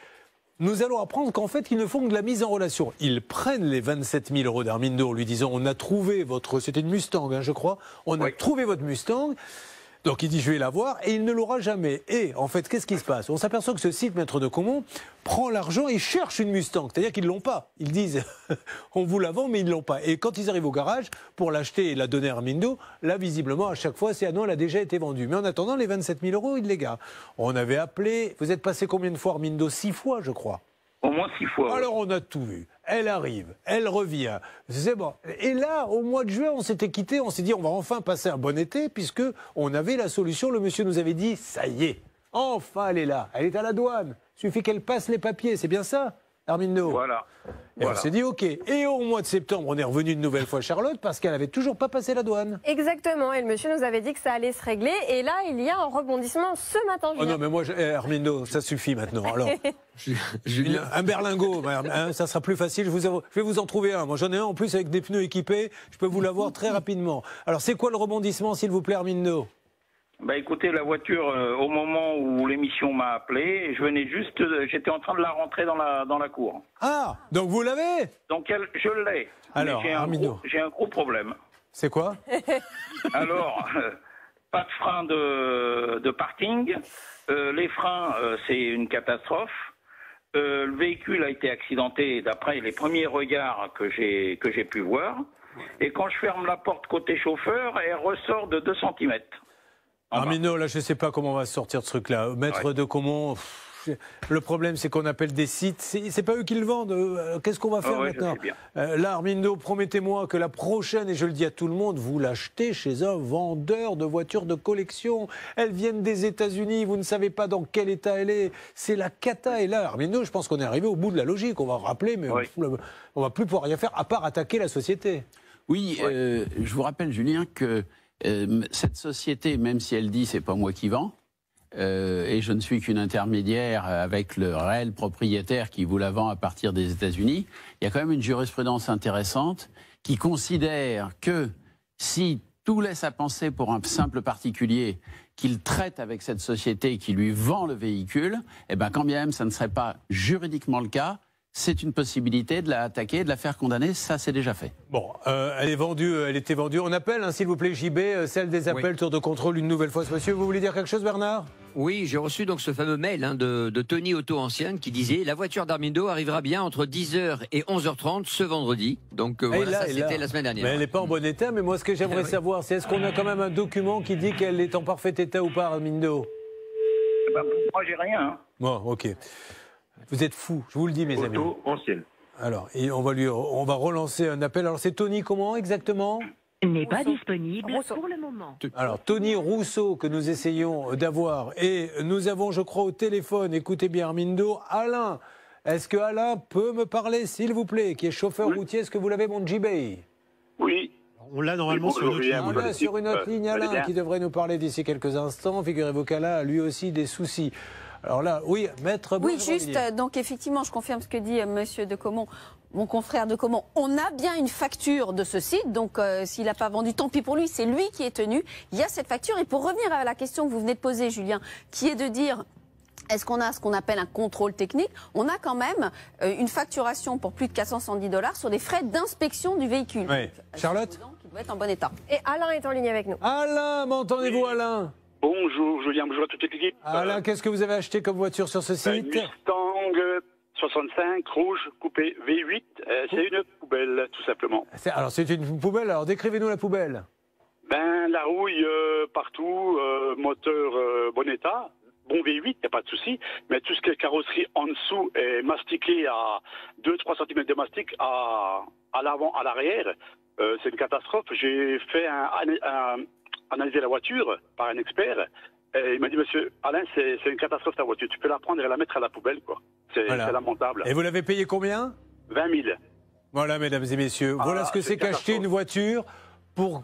nous allons apprendre qu'en fait, ils ne font que de la mise en relation. Ils prennent les 27 000 euros d'Armindo en lui disant, on a trouvé votre... C'était une Mustang, hein, je crois. On a trouvé votre Mustang. Donc il dit, je vais la voir, et il ne l'aura jamais. Et en fait, qu'est-ce qui se passe? On s'aperçoit que ce site, Maître de Caumont, prend l'argent et cherche une Mustang. C'est-à-dire qu'ils ne l'ont pas. Ils disent, on vous la vend, mais ils ne l'ont pas. Et quand ils arrivent au garage, pour l'acheter et la donner à Armindo, là, visiblement, à chaque fois, c'est, ah non, elle a déjà été vendue. Mais en attendant, les 27 000 euros, ils les gardent. On avait appelé, vous êtes passé combien de fois, Armindo? 6 fois, je crois. Au moins 6 fois. Alors on a tout vu. Elle arrive, elle revient. C'est bon. Et là, au mois de juin, on s'était quitté, on s'est dit on va enfin passer un bon été puisque on avait la solution. Le monsieur nous avait dit ça y est, enfin elle est là, elle est à la douane. Il suffit qu'elle passe les papiers, c'est bien ça? Armindo. Voilà. Et on s'est dit OK. Et au mois de septembre, on est revenu une nouvelle fois Charlotte parce qu'elle avait toujours pas passé la douane. Exactement. Et le monsieur nous avait dit que ça allait se régler. Et là, il y a un rebondissement ce matin. Oh non, mais moi, Armindo, ça suffit maintenant. Alors, un berlingot, ça sera plus facile. Je vais vous en trouver un. Moi, j'en ai un en plus avec des pneus équipés. Je peux vous l'avoir très rapidement. Alors, c'est quoi le rebondissement, s'il vous plaît, Armindo? Bah écoutez, la voiture, au moment où l'émission m'a appelé, j'étais en train de la rentrer dans la cour. Ah, donc vous l'avez? Donc je l'ai. Alors, j'ai un gros problème. C'est quoi? Alors, pas de frein de parking. Les freins, c'est une catastrophe. Le véhicule a été accidenté d'après les premiers regards que j'ai pu voir. Et quand je ferme la porte côté chauffeur, elle ressort de 2 cm. Armindo, là, je ne sais pas comment on va sortir de ce truc-là. Maître de Comont, le problème, c'est qu'on appelle des sites. C'est pas eux qui le vendent. Qu'est-ce qu'on va faire maintenant? Là, Armindo, promettez-moi que la prochaine, et je le dis à tout le monde, vous l'achetez chez un vendeur de voitures de collection. Elles viennent des États-Unis. Vous ne savez pas dans quel état elle est. C'est la cata. Et là, Armindo, je pense qu'on est arrivé au bout de la logique. On va rappeler, mais on va plus pouvoir rien faire à part attaquer la société. Oui, je vous rappelle, Julien, que cette société, même si elle dit c'est pas moi qui vends, et je ne suis qu'une intermédiaire avec le réel propriétaire qui vous la vend à partir des États-Unis, il y a quand même une jurisprudence intéressante qui considère que si tout laisse à penser pour un simple particulier qu'il traite avec cette société qui lui vend le véhicule, eh ben quand bien même ça ne serait pas juridiquement le cas, c'est une possibilité de la attaquer, de la faire condamner, ça c'est déjà fait. Bon, elle est vendue, elle était vendue. On appelle, s'il vous plaît, JB, celle des appels, tour de contrôle une nouvelle fois. Monsieur, vous voulez dire quelque chose, Bernard? Oui, j'ai reçu donc ce fameux mail de Tony Auto Ancienne qui disait « La voiture d'Armindo arrivera bien entre 10h et 11h30 ce vendredi ». Donc voilà, ça c'était la semaine dernière. Mais elle n'est pas en bon état, mais moi ce que j'aimerais savoir, c'est est-ce qu'on a quand même un document qui dit qu'elle est en parfait état ou pas, Armindo? Moi j'ai rien. Hein. Bon, ok. Vous êtes fous, je vous le dis, mes amis. Auto Ancienne. Alors, on va relancer un appel. Alors, c'est Tony, comment exactement? N'est pas disponible pour le moment. Alors, Tony Rousseau, que nous essayons d'avoir. Et nous avons, je crois, au téléphone, écoutez bien, Armindo, Alain. Est-ce que Alain peut me parler, s'il vous plaît, qui est chauffeur routier? Est-ce que vous l'avez, mon JB? Oui. On l'a normalement sur une autre ligne. On l'a sur une autre ligne, Alain, qui devrait nous parler d'ici quelques instants. Figurez-vous qu'Alain a lui aussi des soucis. Alors là, oui, maître. Oui, juste, donc effectivement, je confirme ce que dit monsieur de Comont, mon confrère de Comont. On a bien une facture de ce site, donc s'il n'a pas vendu, tant pis pour lui, c'est lui qui est tenu. Il y a cette facture. Et pour revenir à la question que vous venez de poser, Julien, qui est de dire... Est-ce qu'on a ce qu'on appelle un contrôle technique? On a quand même une facturation pour plus de 410 $ sur des frais d'inspection du véhicule. Oui. Charlotte? Qui doit être en bon état. Et Alain est en ligne avec nous. Alain, m'entendez-vous, Alain? Bonjour Julien, bonjour à toute l'équipe. Alain, qu'est-ce que vous avez acheté comme voiture sur ce site? Mustang 65, rouge, coupé V8. C'est une poubelle, tout simplement. Alors, c'est une poubelle. Alors, décrivez-nous la poubelle. Ben, la rouille partout, moteur bon état. Bon V8, il n'y a pas de souci, mais tout ce qui est carrosserie en dessous est mastiqué à 2-3 cm de mastic à l'avant, à l'arrière. C'est une catastrophe. J'ai fait analyser la voiture par un expert. Et il m'a dit, monsieur Alain, c'est une catastrophe ta voiture. Tu peux la prendre et la mettre à la poubelle, quoi. C'est lamentable. Et vous l'avez payé combien? 20 000. Voilà, mesdames et messieurs. Voilà ce que c'est qu'acheter une voiture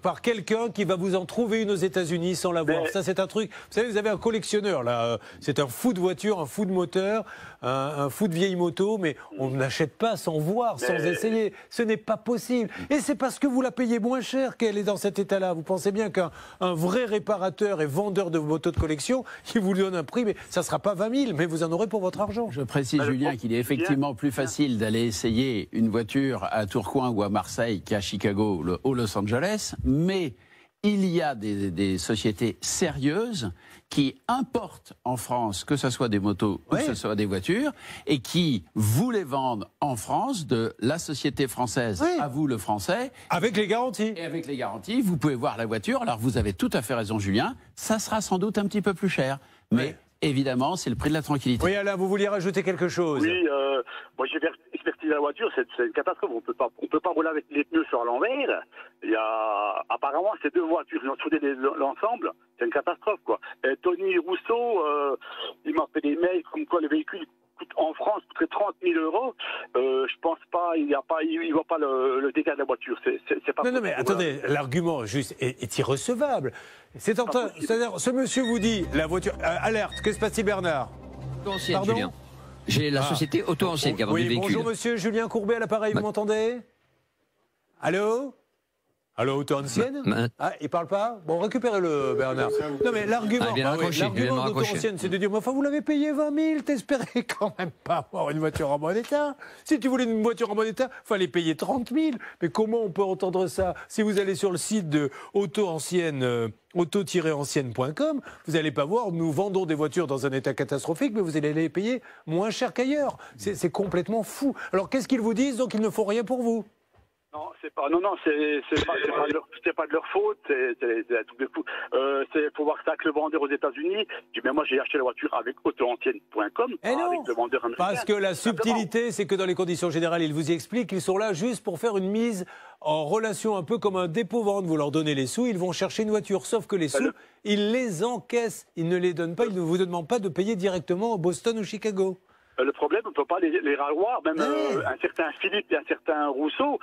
par quelqu'un qui va vous en trouver une aux États-Unis sans l'avoir. Ça, c'est un truc. Vous savez, vous avez un collectionneur, là. C'est un fou de voiture, un fou de moteur, un fou de vieille moto, mais on n'achète pas sans voir, sans essayer. Ce n'est pas possible. Et c'est parce que vous la payez moins cher qu'elle est dans cet état-là. Vous pensez bien qu'un vrai réparateur et vendeur de motos de collection, il vous donne un prix, mais ça ne sera pas 20 000, mais vous en aurez pour votre argent. Je précise, Julien, qu'il est effectivement plus facile d'aller essayer une voiture à Tourcoing ou à Marseille qu'à Chicago ou Los Angeles. Mais il y a des sociétés sérieuses qui importent en France, que ce soit des motos ou que ce soit des voitures, et qui vous les vendent en France de la société française à vous, le français. Avec les garanties. Et avec les garanties, vous pouvez voir la voiture. Alors vous avez tout à fait raison, Julien, ça sera sans doute un petit peu plus cher. Mais évidemment, c'est le prix de la tranquillité. Oui, Alain, vous vouliez rajouter quelque chose? Oui, moi j'ai expertisé la voiture, c'est une catastrophe. On peut pas rouler avec les pneus sur l'envers. Apparemment, ces deux voitures, ils ont soudé l'ensemble. C'est une catastrophe, quoi. Et Tony Rousseau, il m'a fait des mails comme quoi le véhicule coûte en France coûterait 30 000 €, je pense pas, il voit pas le dégât de la voiture. C'est pas. Non, mais attendez, l'argument juste est irrecevable. C'est-à-dire, ce monsieur vous dit la voiture. Alerte, que se passe-t-il, Bernard? Ancienne, Julien. J'ai la société auto-ancienne qui a vendu le véhicule. Bonjour monsieur Julien Courbet à l'appareil, vous m'entendez? Allô? Allô, auto-ancienne? Ah, il parle pas? Bon, récupérez-le, Bernard. Non, mais l'argument d'auto-ancienne, c'est de dire, enfin, vous l'avez payé 20 000, t'espérais quand même pas avoir une voiture en bon état. Si tu voulais une voiture en bon état, fallait payer 30 000. Mais comment on peut entendre ça? Si vous allez sur le site de auto-ancienne, auto-ancienne.com, vous n'allez pas voir, nous vendons des voitures dans un état catastrophique, mais vous allez les payer moins cher qu'ailleurs. C'est complètement fou. Alors, qu'est-ce qu'ils vous disent? Donc, ils ne font rien pour vous? Non, c'est pas de leur faute, c'est un truc de fou. Faut voir ça avec le vendeur aux États-Unis. Mais moi, j'ai acheté la voiture avec autoancienne.com, avec le vendeur américain. Parce que la subtilité, c'est que dans les conditions générales, ils vous y expliquent qu'ils sont là juste pour faire une mise en relation un peu comme un dépôt-vente. Vous leur donnez les sous, ils vont chercher une voiture. Sauf que les sous, ils les encaissent. Ils ne les donnent pas, ils ne vous demandent pas de payer directement à Boston ou Chicago. Le problème, on ne peut pas les raloir, même un certain Philippe et un certain Rousseau,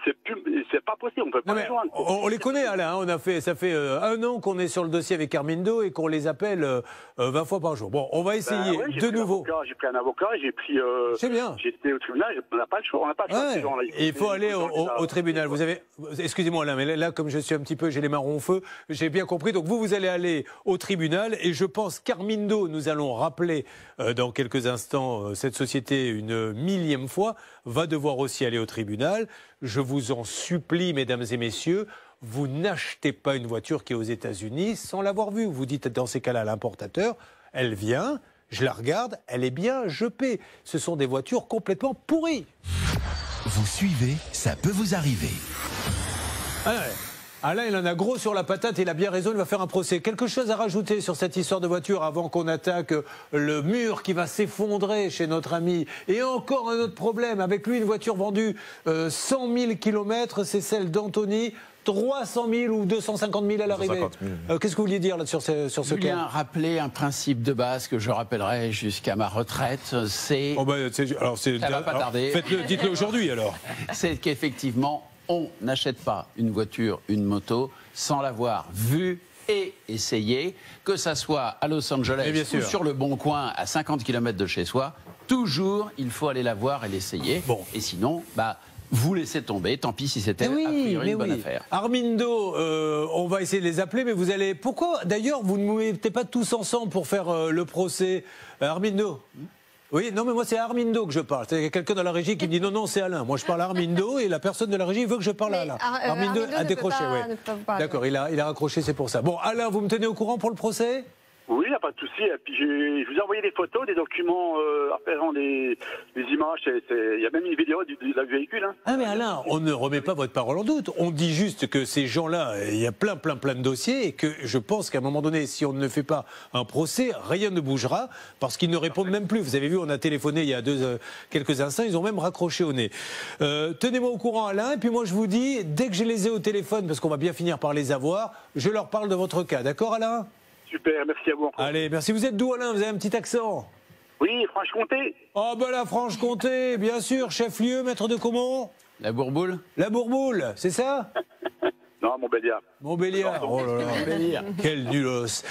c'est pas possible, on ne peut pas les joindre. On les connaît, Alain, ça fait 1 an qu'on est sur le dossier avec Armindo et qu'on les appelle 20 fois par jour. Bon, on va essayer de nouveau. J'ai pris un avocat, c'est bien. J'étais au tribunal, on n'a pas le choix, ces gens-là. Il faut aller au tribunal. Vous avez, excusez-moi Alain, mais là, comme je suis un petit peu, j'ai les mains ronds au feu, j'ai bien compris. Donc vous allez aller au tribunal et je pense qu'Armindo, nous allons rappeler dans quelques instants cette société une millième fois, va devoir aussi aller au tribunal. Je vous en supplie, mesdames et messieurs, vous n'achetez pas une voiture qui est aux États-Unis sans l'avoir vue. Vous dites dans ces cas-là à l'importateur, elle vient, je la regarde, elle est bien, je paie. Ce sont des voitures complètement pourries. Vous suivez, ça peut vous arriver. Alain, il en a gros sur la patate, il a bien raison, il va faire un procès. Quelque chose à rajouter sur cette histoire de voiture avant qu'on attaque le mur qui va s'effondrer chez notre ami? Et encore un autre problème, avec lui une voiture vendue 100 000 km, c'est celle d'Anthony. 300 000 ou 250 000 à l'arrivée. Qu'est-ce que vous vouliez dire là, sur ce cas? Julien, rappeler un principe de base que je rappellerai jusqu'à ma retraite, c'est... ça va pas tarder. Dites-le aujourd'hui alors. C'est qu'effectivement, on n'achète pas une voiture, une moto, sans l'avoir vue et essayée, que ça soit à Los Angeles ou sur le Bon Coin à 50 km de chez soi. Toujours, il faut aller la voir et l'essayer. Et sinon, vous laissez tomber, tant pis si c'était a priori une bonne affaire. Armindo, on va essayer de les appeler, mais vous allez... Pourquoi, d'ailleurs, vous ne vous mettez pas tous ensemble pour faire le procès? Armindo? Oui, non, mais moi, c'est à Armindo que je parle. Il y a quelqu'un dans la régie qui me dit non, c'est Alain. Moi, je parle à Armindo et la personne de la régie veut que je parle à Alain. Armindo a décroché, oui. D'accord, il a raccroché, c'est pour ça. Bon, Alain, vous me tenez au courant pour le procès? Oui, il n'y a pas de souci. Et puis, je vous ai envoyé des photos, des documents afférents, des images. Il y a même une vidéo du véhicule. Hein. Ah, mais Alain, on ne remet pas votre parole en doute. On dit juste que ces gens-là, il y a plein de dossiers et que je pense qu'à un moment donné, si on ne fait pas un procès, rien ne bougera parce qu'ils ne répondent même plus. Vous avez vu, on a téléphoné il y a quelques instants, ils ont même raccroché au nez. Tenez-moi au courant, Alain. Et puis moi, je vous dis, dès que je les ai au téléphone, parce qu'on va bien finir par les avoir, je leur parle de votre cas. D'accord, Alain? Super, merci à vous. Allez, merci. Vous êtes d'où, Alain? Vous avez un petit accent? Oui, Franche-Comté. Oh, la Franche-Comté, bien sûr. Chef-lieu, maître de comment? La Bourboule. La Bourboule, c'est ça? Non, Montbéliard. Montbéliard, oh là là, quel nulos.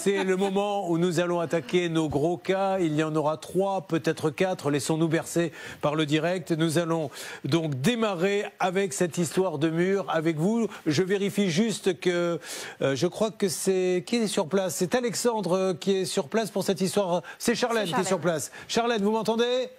C'est le moment où nous allons attaquer nos gros cas. Il y en aura 3, peut-être 4. Laissons-nous bercer par le direct. Nous allons donc démarrer avec cette histoire de mur avec vous. Je vérifie juste que je crois que c'est... Qui est sur place? C'est Alexandre qui est sur place pour cette histoire. C'est Charlène qui est sur place. Charlène, vous m'entendez?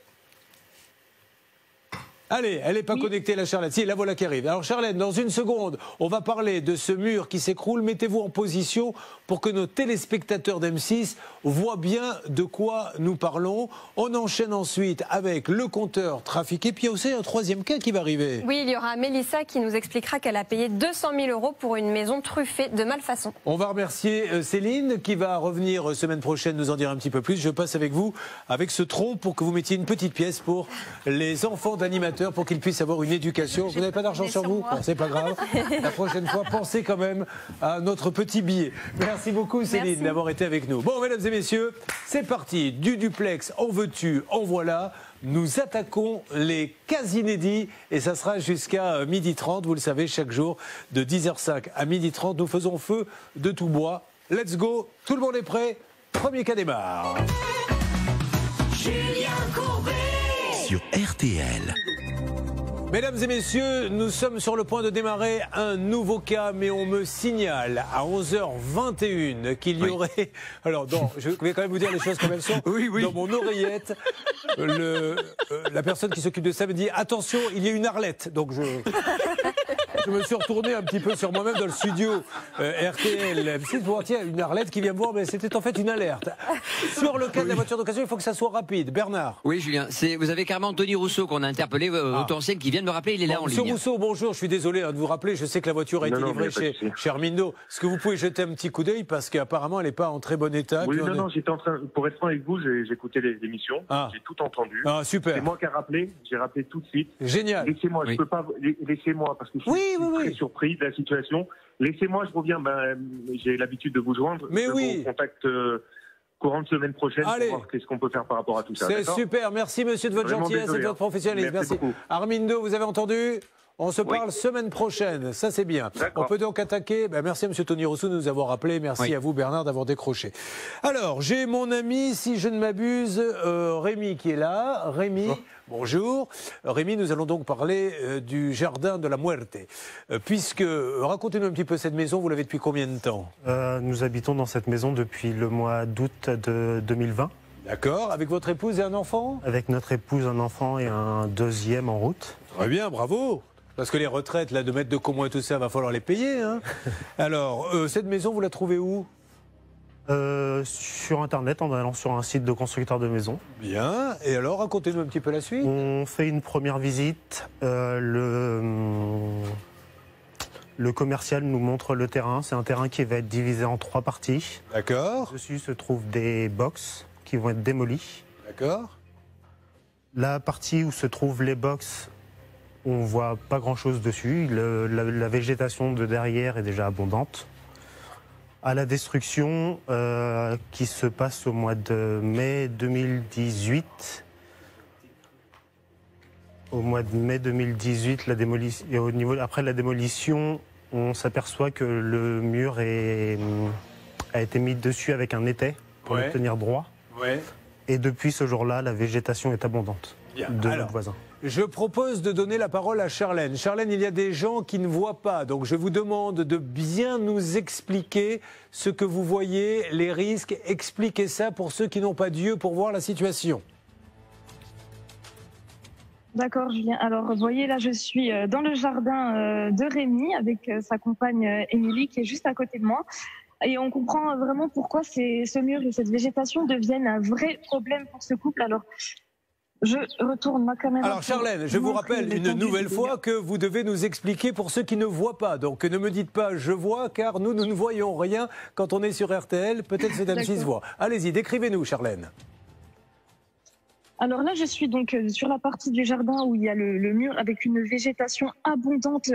Allez, elle n'est pas connectée, la Charlène. Si, la voilà qui arrive. Alors Charlène, dans une seconde, on va parler de ce mur qui s'écroule. Mettez-vous en position pour que nos téléspectateurs d'M6 voient bien de quoi nous parlons. On enchaîne ensuite avec le compteur trafiqué. Puis il y a aussi un troisième cas qui va arriver. Oui, il y aura Mélissa qui nous expliquera qu'elle a payé 200 000 € pour une maison truffée de malfaçon. On va remercier Céline qui va revenir semaine prochaine nous en dire un petit peu plus. Je passe avec vous avec ce tronc pour que vous mettiez une petite pièce pour les enfants d'animateurs collaborateurs pour qu'ils puissent avoir une éducation. Vous n'avez pas d'argent sur vous? Bon, c'est pas grave. La prochaine fois, pensez quand même à notre petit billet. Merci beaucoup Céline d'avoir été avec nous. Bon, mesdames et messieurs, c'est parti. Du duplex, en veux-tu, en voilà. Nous attaquons les cas inédits et ça sera jusqu'à 12h30. Vous le savez, chaque jour, de 10h05 à 12h30, nous faisons feu de tout bois. Let's go, tout le monde est prêt. Premier cas démarre. Julien Courbet sur RTL. Mesdames et messieurs, nous sommes sur le point de démarrer un nouveau cas, mais on me signale à 11h21 qu'il y aurait... Alors, non, je vais quand même vous dire les choses comme elles sont. Dans mon oreillette, la personne qui s'occupe de ça me dit « Attention, il y a une Arlette ». Donc je me suis retourné un petit peu sur moi-même dans le studio RTL. Tiens, une Arlette qui vient me voir, mais c'était en fait une alerte. Sur le cas de la voiture d'occasion, il faut que ça soit rapide. Bernard. Oui, Julien, vous avez carrément Anthony Rousseau qu'on a interpellé, auto ancienne, qui vient de me rappeler, il est là en ligne. Monsieur Rousseau, bonjour, je suis désolé de vous rappeler, je sais que la voiture a été livrée chez Armindo. Est-ce que vous pouvez jeter un petit coup d'œil parce qu'apparemment elle n'est pas en très bon état? Oui, non, j'étais en train, pour être franc avec vous, j'ai écouté l'émission, j'ai tout entendu. Ah, super. C'est moi qui ai rappelé, j'ai rappelé tout de suite. Génial. Laissez-moi, je peux pas, laissez-moi, parce que je suis très surpris de la situation. Laissez-moi, je reviens, j'ai l'habitude de vous joindre. Mais je vous contacte courant de semaine prochaine pour voir qu'est-ce qu'on peut faire par rapport à tout ça. C'est super, merci monsieur de votre gentillesse et de votre professionnalisme. Merci. Armindo, vous avez entendu? On se parle semaine prochaine, ça c'est bien. On peut donc attaquer. Merci à monsieur Tony Rousseau de nous avoir appelé. Merci à vous Bernard d'avoir décroché. Alors, j'ai mon ami, si je ne m'abuse, Rémi qui est là. Rémi, bonjour. Rémi, nous allons donc parler du jardin de la Muerte. Racontez-nous un petit peu cette maison, vous l'avez depuis combien de temps? Nous habitons dans cette maison depuis le mois d'août de 2020. D'accord, avec votre épouse et un enfant? Avec notre épouse, un enfant et un deuxième en route. Très bien, bravo. Parce que les retraites, là, de maître de Comont et tout ça, va falloir les payer. Hein. Alors, cette maison, vous la trouvez où? Sur Internet, en allant sur un site de constructeur de maisons. Bien. Et alors, racontez-nous un petit peu la suite. On fait une première visite. Le commercial nous montre le terrain. C'est un terrain qui va être divisé en 3 parties. D'accord. Dessus se trouvent des box qui vont être démolies. D'accord. La partie où se trouvent les box, on voit pas grand-chose dessus. La végétation de derrière est déjà abondante. À la destruction qui se passe au mois de mai 2018. Au mois de mai 2018, après la démolition, on s'aperçoit que le mur a été mis dessus avec un étai pour le tenir droit. Et depuis ce jour-là, la végétation est abondante de notre voisin. Je propose de donner la parole à Charlène. Charlène, il y a des gens qui ne voient pas, donc je vous demande de bien nous expliquer ce que vous voyez, les risques. Expliquez ça pour ceux qui n'ont pas d'yeux pour voir la situation. D'accord, Julien. Alors, vous voyez, là, je suis dans le jardin de Rémi avec sa compagne Émilie qui est juste à côté de moi. Et on comprend vraiment pourquoi ce mur et cette végétation deviennent un vrai problème pour ce couple. Alors, je retourne ma caméra. Alors Charlène, je vous rappelle une nouvelle fois que vous devez nous expliquer pour ceux qui ne voient pas. Donc ne me dites pas je vois, car nous ne voyons rien quand on est sur RTL. Peut-être cette M6 voit. Allez-y, décrivez-nous Charlène. Alors là, je suis donc sur la partie du jardin où il y a le mur avec une végétation abondante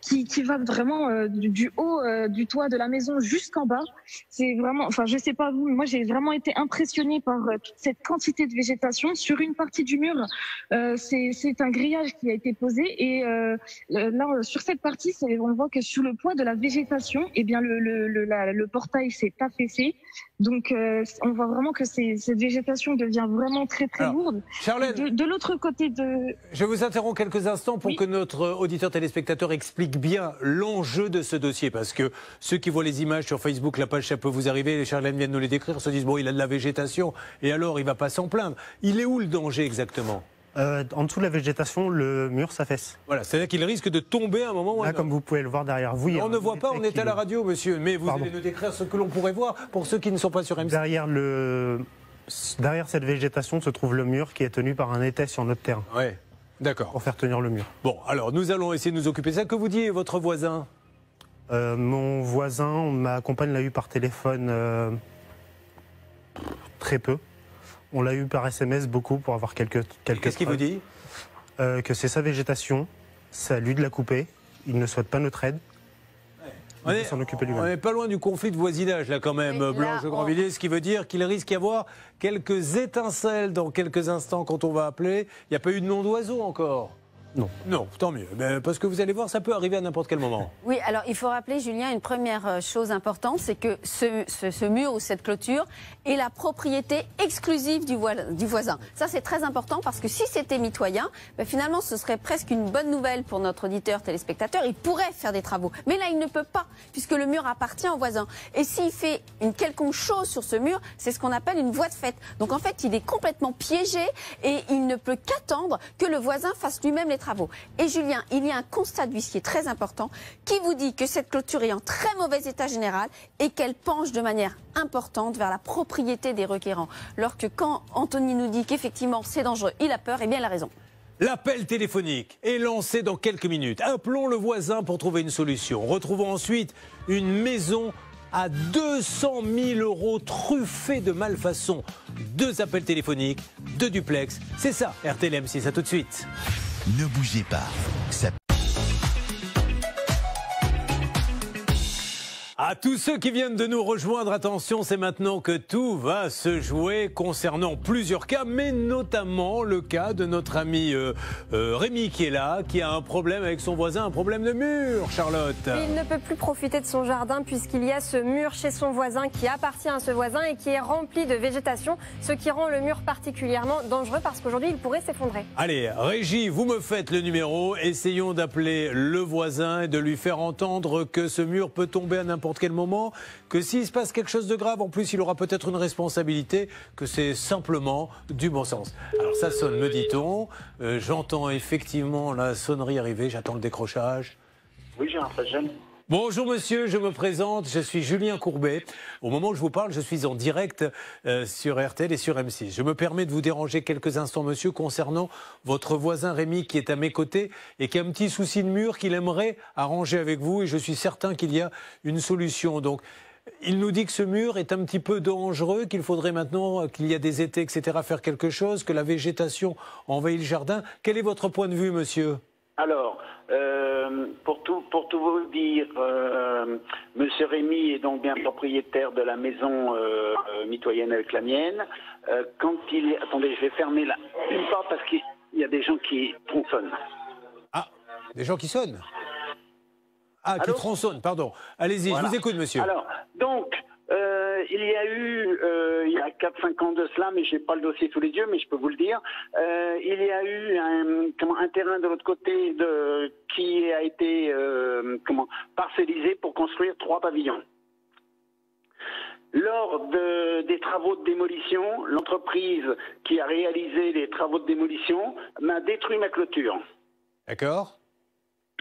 qui va vraiment du haut du toit de la maison jusqu'en bas. C'est vraiment, enfin je sais pas vous, mais moi j'ai vraiment été impressionnée par toute cette quantité de végétation. Sur une partie du mur, c'est un grillage qui a été posé et là sur cette partie, on voit que sous le poids de la végétation, eh bien le portail s'est affaissé. Donc on voit vraiment que cette végétation devient vraiment très lourde. Charlène, de l'autre côté de... Je vous interromps quelques instants pour que notre auditeur téléspectateur explique bien l'enjeu de ce dossier, parce que ceux qui voient les images sur Facebook, la page ça peut vous arriver, Charlène vient de nous les décrire, se disent bon il a de la végétation et alors il va pas s'en plaindre. Il est où le danger exactement? En dessous de la végétation, le mur s'affaisse. Voilà, c'est-à-dire qu'il risque de tomber à un moment où... Là, comme vous pouvez le voir derrière vous... On ne voit pas, on est à la radio, monsieur, mais vous allez nous décrire ce que l'on pourrait voir pour ceux qui ne sont pas sur M6. Derrière cette végétation se trouve le mur qui est tenu par un étai sur notre terrain. Ouais, d'accord. Pour faire tenir le mur. Bon, alors nous allons essayer de nous occuper de ça. Que vous dit votre voisin? Mon voisin, ma compagne l'a eu par téléphone très peu. On l'a eu par SMS beaucoup pour avoir quelques Qu'est-ce qu'il vous dit? que c'est sa végétation, c'est à lui de la couper. Il ne souhaite pas notre aide. On n'est pas loin du conflit de voisinage, là, quand même, Blanche de Grandvilliers, ce qui veut dire qu'il risque d'y avoir quelques étincelles dans quelques instants quand on va appeler. Il n'y a pas eu de nom d'oiseau encore? Non. Non, tant mieux. Mais parce que vous allez voir, ça peut arriver à n'importe quel moment. Oui, alors il faut rappeler, Julien, une première chose importante, c'est que ce mur ou cette clôture est la propriété exclusive du voisin. Ça, c'est très important parce que si c'était mitoyen, ben, finalement, ce serait presque une bonne nouvelle pour notre auditeur téléspectateur. Il pourrait faire des travaux. Mais là, il ne peut pas, puisque le mur appartient au voisin. Et s'il fait une quelconque chose sur ce mur, c'est ce qu'on appelle une voie de fait. Donc en fait, il est complètement piégé et il ne peut qu'attendre que le voisin fasse lui-même les travaux. Et Julien, il y a un constat d'huissier très important qui vous dit que cette clôture est en très mauvais état général et qu'elle penche de manière importante vers la propriété des requérants. Alors que quand Anthony nous dit qu'effectivement c'est dangereux, il a peur, et bien il a raison. L'appel téléphonique est lancé dans quelques minutes. Appelons le voisin pour trouver une solution. Retrouvons ensuite une maison à 200 000 € truffée de malfaçons. 2 appels téléphoniques, 2 duplex. C'est ça, RTL M6. À tout de suite. Ne bougez pas. À tous ceux qui viennent de nous rejoindre, attention, c'est maintenant que tout va se jouer concernant plusieurs cas, mais notamment le cas de notre ami Rémi qui est là, qui a un problème avec son voisin, un problème de mur, Charlotte. Il ne peut plus profiter de son jardin puisqu'il y a ce mur chez son voisin qui appartient à ce voisin et qui est rempli de végétation, ce qui rend le mur particulièrement dangereux parce qu'aujourd'hui il pourrait s'effondrer. Allez, Régie, vous me faites le numéro, essayons d'appeler le voisin et de lui faire entendre que ce mur peut tomber à n'importe quel moment, que s'il se passe quelque chose de grave, en plus il aura peut-être une responsabilité, que c'est simplement du bon sens. Alors ça sonne, me dit-on, j'entends effectivement la sonnerie arriver, j'attends le décrochage. Oui, j'ai un très jeune. Bonjour monsieur, je me présente, je suis Julien Courbet. Au moment où je vous parle, je suis en direct sur RTL et sur M6. Je me permets de vous déranger quelques instants monsieur concernant votre voisin Rémi qui est à mes côtés et qui a un petit souci de mur qu'il aimerait arranger avec vous et je suis certain qu'il y a une solution. Donc il nous dit que ce mur est un petit peu dangereux, qu'il faudrait maintenant, qu'il y a des étés, etc., faire quelque chose, que la végétation envahit le jardin. Quel est votre point de vue monsieur ? Alors, pour tout vous dire, Monsieur Rémi est donc bien propriétaire de la maison mitoyenne avec la mienne. Quand il est... Attendez, je vais fermer une porte parce qu'il y a des gens qui tronçonnent. Ah, des gens qui sonnent? Ah, allô? Qui tronçonnent, pardon. Allez-y, voilà. Je vous écoute, monsieur. Alors, donc, il y a eu, il y a 4-5 ans de cela, mais je n'ai pas le dossier sous les yeux, mais je peux vous le dire, il y a eu un terrain de l'autre côté qui a été parcellisé pour construire 3 pavillons. Lors des travaux de démolition, l'entreprise qui a réalisé les travaux de démolition m'a détruit ma clôture. D'accord.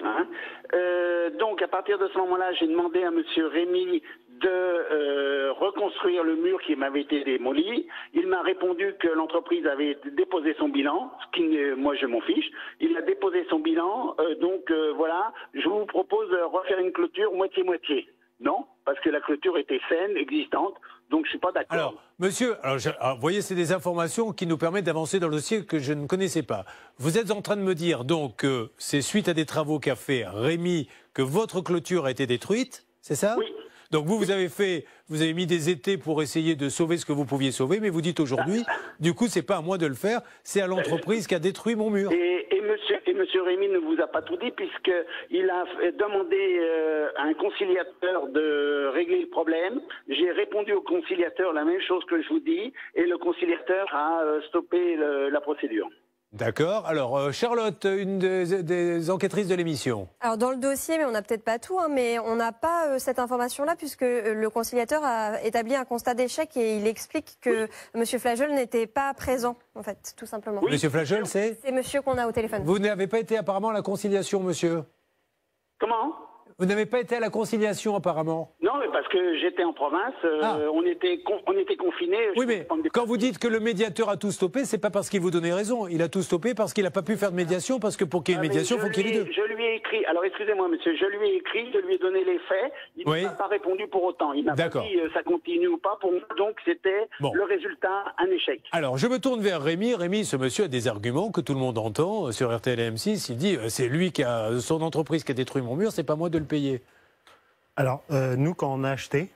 Hein, donc à partir de ce moment-là, j'ai demandé à monsieur Rémi de reconstruire le mur qui m'avait été démoli. Il m'a répondu que l'entreprise avait déposé son bilan, ce qui moi je m'en fiche. Il a déposé son bilan, donc voilà, je vous propose de refaire une clôture moitié-moitié. Non, parce que la clôture était saine, existante, donc je ne suis pas d'accord. Alors, monsieur, vous voyez, c'est des informations qui nous permettent d'avancer dans le dossier que je ne connaissais pas. Vous êtes en train de me dire donc que c'est suite à des travaux qu'a fait Rémi que votre clôture a été détruite, c'est ça? Oui. Donc vous avez mis des étés pour essayer de sauver ce que vous pouviez sauver, mais vous dites aujourd'hui, du coup, c'est pas à moi de le faire, c'est à l'entreprise qui a détruit mon mur. Et monsieur Rémi ne vous a pas tout dit, puisqu'il a demandé à un conciliateur de régler le problème. J'ai répondu au conciliateur la même chose que je vous dis, et le conciliateur a stoppé la procédure. D'accord. Alors, Charlotte, une des enquêtrices de l'émission. Alors, dans le dossier, mais on n'a peut-être pas tout, hein, mais on n'a pas cette information-là, puisque le conciliateur a établi un constat d'échec et il explique que M. Flageol n'était pas présent, en fait, tout simplement. Oui. M. Flageol, c'est monsieur qu'on a au téléphone. Vous n'avez pas été apparemment à la conciliation, monsieur? Comment? Vous n'avez pas été à la conciliation apparemment? Non, mais parce que j'étais en province, on était confinés. Oui, mais quand vous dites que le médiateur a tout stoppé, c'est pas parce qu'il vous donnait raison. Il a tout stoppé parce qu'il n'a pas pu faire de médiation, parce que pour qu'il y ait une médiation, il faut qu'il y ait les deux. Je lui ai écrit, alors excusez-moi monsieur, je lui ai écrit, je lui ai donné les faits, il ne m'a pas répondu pour autant. Il m'a pas dit ça continue ou pas, pour moi, donc c'était le résultat, un échec. Alors je me tourne vers Rémi. Rémi, ce monsieur a des arguments que tout le monde entend sur RTL et M6. Il dit c'est lui qui a son entreprise qui a détruit mon mur, c'est pas moi de le payer. Alors, nous, quand on a acheté,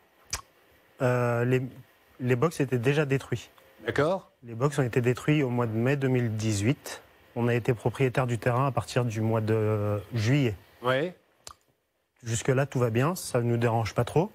les box étaient déjà détruits. D'accord. Les box ont été détruits au mois de mai 2018. On a été propriétaire du terrain à partir du mois de juillet. Oui. Jusque-là, tout va bien, ça ne nous dérange pas trop.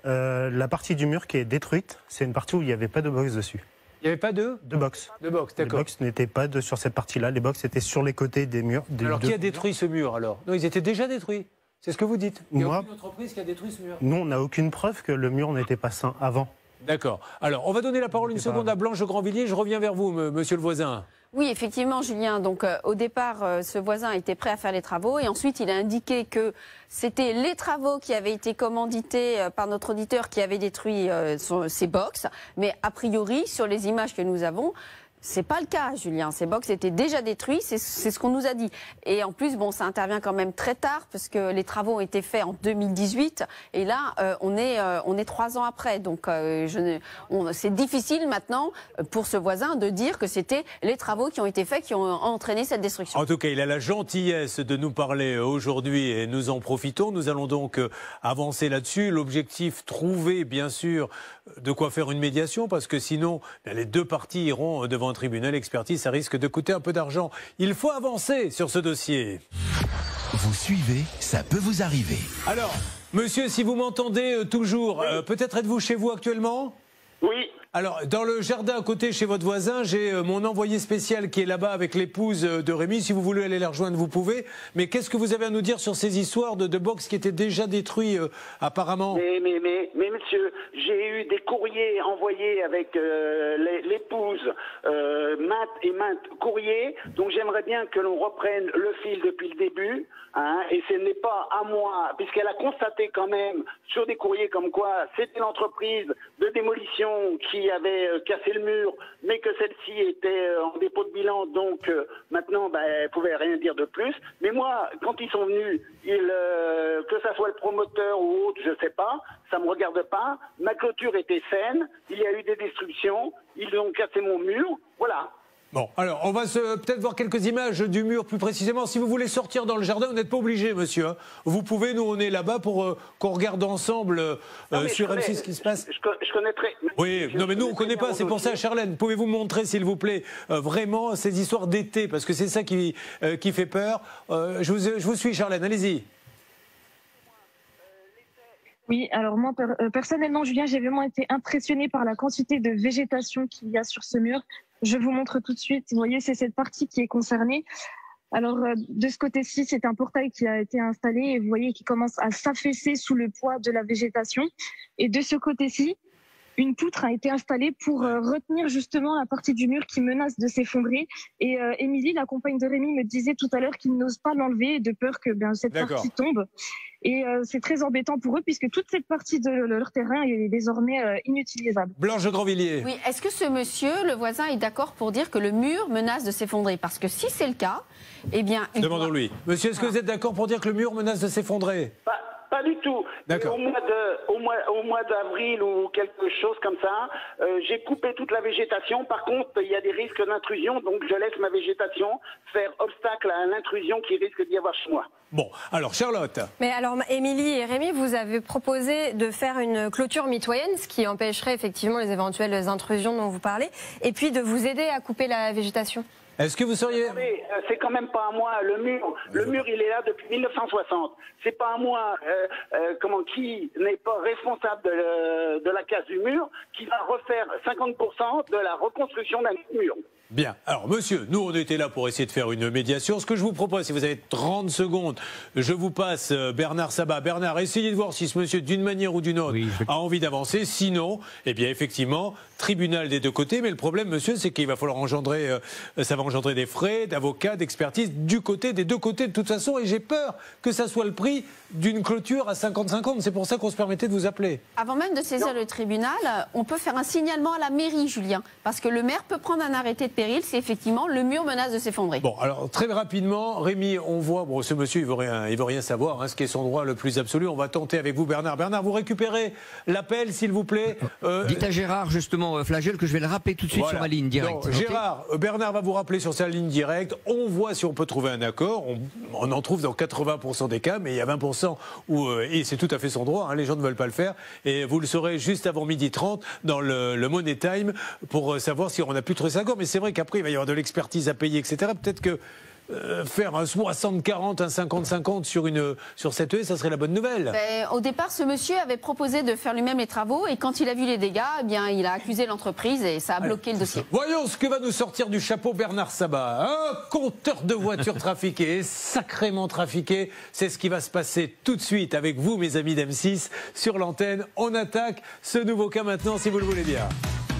La partie du mur qui est détruite, c'est une partie où il n'y avait pas de box dessus. Il n'y avait pas de box. De box, d'accord. Les box n'étaient pas sur cette partie-là. Les box étaient sur les côtés des murs. Alors, qui a détruit ce mur, alors? Non, ils étaient déjà détruits. C'est ce que vous dites. Il n'y a aucune entreprise qui a détruit ce mur. Nous, on n'a aucune preuve que le mur n'était pas sain avant. D'accord. Alors, on va donner la parole une seconde à Blanche Grandvilliers. Je reviens vers vous, monsieur le voisin. Oui, effectivement, Julien. Donc, au départ, ce voisin était prêt à faire les travaux. Et ensuite, il a indiqué que c'était les travaux qui avaient été commandités par notre auditeur qui avaient détruit ces box. Mais a priori, sur les images que nous avons, c'est pas le cas, Julien. Ces box étaient déjà détruits, c'est ce qu'on nous a dit. Et en plus, bon, ça intervient quand même très tard parce que les travaux ont été faits en 2018 et là, on est 3 ans après. Donc, c'est difficile maintenant pour ce voisin de dire que c'était les travaux qui ont été faits qui ont entraîné cette destruction. En tout cas, il a la gentillesse de nous parler aujourd'hui et nous en profitons. Nous allons donc avancer là-dessus. L'objectif, trouver bien sûr de quoi faire une médiation parce que sinon, les deux parties iront devant un tribunal expertise, ça risque de coûter un peu d'argent. Il faut avancer sur ce dossier. Vous suivez, ça peut vous arriver. Alors, monsieur, si vous m'entendez toujours, peut-être êtes-vous chez vous actuellement? Oui. Alors, dans le jardin à côté, chez votre voisin, j'ai mon envoyé spécial qui est là-bas avec l'épouse de Rémi. Si vous voulez aller la rejoindre, vous pouvez. Mais qu'est-ce que vous avez à nous dire sur ces histoires de box qui étaient déjà détruits, apparemment? Mais monsieur, j'ai eu des courriers envoyés avec l'épouse, maintes courriers. Donc j'aimerais bien que l'on reprenne le fil depuis le début. Hein, et ce n'est pas à moi, puisqu'elle a constaté quand même sur des courriers comme quoi c'était l'entreprise de démolition qui avait cassé le mur, mais que celle-ci était en dépôt de bilan, donc maintenant elle pouvait rien dire de plus. Mais moi, quand ils sont venus, que ça soit le promoteur ou autre, je sais pas, ça me regarde pas. Ma clôture était saine, il y a eu des destructions, ils ont cassé mon mur, voilà. Bon, alors, on va peut-être voir quelques images du mur plus précisément. Si vous voulez sortir dans le jardin, vous n'êtes pas obligé, monsieur. Vous pouvez, nous, on est là-bas pour qu'on regarde ensemble sur M6 ce qui se passe. Je connaîtrais. Oui, non, mais nous, on ne connaît pas. C'est pour ça, Charlène, pouvez-vous montrer, s'il vous plaît, vraiment ces histoires d'été, parce que c'est ça qui fait peur. Je vous suis, Charlène, allez-y. Oui, alors moi, personnellement, Julien, j'ai vraiment été impressionnée par la quantité de végétation qu'il y a sur ce mur. Je vous montre tout de suite. Vous voyez, c'est cette partie qui est concernée. Alors, de ce côté-ci, c'est un portail qui a été installé et vous voyez qu'il commence à s'affaisser sous le poids de la végétation. Et de ce côté-ci, une poutre a été installée pour retenir justement la partie du mur qui menace de s'effondrer. Et Émilie, la compagne de Rémi, me disait tout à l'heure qu'ils n'osent pas l'enlever de peur que cette partie tombe. Et c'est très embêtant pour eux puisque toute cette partie de leur terrain est désormais inutilisable. Blanche Grandvilliers. Oui, est-ce que ce monsieur, le voisin, est d'accord pour dire que le mur menace de s'effondrer? Parce que si c'est le cas, eh bien... Demandons-lui. Monsieur, est-ce que vous êtes d'accord pour dire que le mur menace de s'effondrer? Pas du tout. Au mois d'avril ou quelque chose comme ça, j'ai coupé toute la végétation. Par contre, il y a des risques d'intrusion, donc je laisse ma végétation faire obstacle à l'intrusion qui risque d'y avoir chez moi. Bon, alors Charlotte. Mais alors, Émilie et Rémi, vous avez proposé de faire une clôture mitoyenne, ce qui empêcherait effectivement les éventuelles intrusions dont vous parlez, et puis de vous aider à couper la végétation. Est-ce que vous seriez... C'est quand même pas à moi. Le mur, il est là depuis 1960. C'est pas à moi, qui n'est pas responsable de la casse du mur, qui va refaire 50% de la reconstruction d'un mur. Bien. Alors, monsieur, nous, on était là pour essayer de faire une médiation. Ce que je vous propose, si vous avez 30 secondes, je vous passe Bernard Sabat. Bernard, essayez de voir si ce monsieur, d'une manière ou d'une autre, a envie d'avancer. Sinon, eh bien, effectivement, tribunal des deux côtés. Mais le problème, monsieur, c'est qu'il va falloir engendrer, ça va engendrer des frais, d'avocats, d'expertise des deux côtés de toute façon. Et j'ai peur que ça soit le prix d'une clôture à 50-50. C'est pour ça qu'on se permettait de vous appeler. Avant même de saisir le tribunal, on peut faire un signalement à la mairie, Julien. Parce que le maire peut prendre un arrêté de péril si effectivement le mur menace de s'effondrer. Bon, alors très rapidement, Rémi, on voit, bon, ce monsieur, il veut rien savoir, hein, ce qui est son droit le plus absolu. On va tenter avec vous, Bernard. Bernard, vous récupérez l'appel, s'il vous plaît. Dites à Gérard, justement, Flagel, que je vais le rappeler tout de suite sur ma ligne directe. Donc, Gérard, Bernard va vous rappeler sur sa ligne directe. On voit si on peut trouver un accord. On en trouve dans 80% des cas, mais il y a 20% où, et c'est tout à fait son droit, hein, les gens ne veulent pas le faire. Et vous le saurez juste avant 12h30 dans le Money Time pour savoir si on a pu trouver ça accord. Mais c'est vrai qu'après, il va y avoir de l'expertise à payer, etc. Peut-être que faire un 60-40, un 50-50 sur cette haie, ça serait la bonne nouvelle. Au départ, ce monsieur avait proposé de faire lui-même les travaux et quand il a vu les dégâts, eh bien, il a accusé l'entreprise et ça a bloqué le dossier. Voyons ce que va nous sortir du chapeau Bernard Sabat. Un compteur de voitures trafiquées, sacrément trafiquées. C'est ce qui va se passer tout de suite avec vous, mes amis d'M6, sur l'antenne. On attaque ce nouveau cas maintenant, si vous le voulez bien.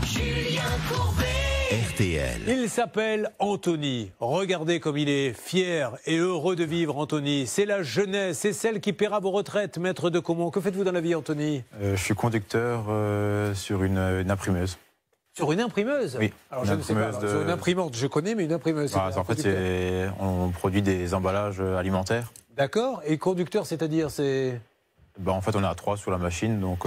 Julien Courbet. RTL. Il s'appelle Anthony. Regardez comme il est fier et heureux de vivre, Anthony. C'est la jeunesse, c'est celle qui paiera vos retraites, maître de Caumont. Que faites-vous dans la vie, Anthony? Je suis conducteur sur une imprimeuse. Sur une imprimeuse? Oui. Alors je ne sais pas, sur une imprimante, je connais, mais une imprimeuse. En fait, on produit des emballages alimentaires. D'accord. Et conducteur, c'est-à-dire, c'est... En fait, on est à 3 sur la machine, donc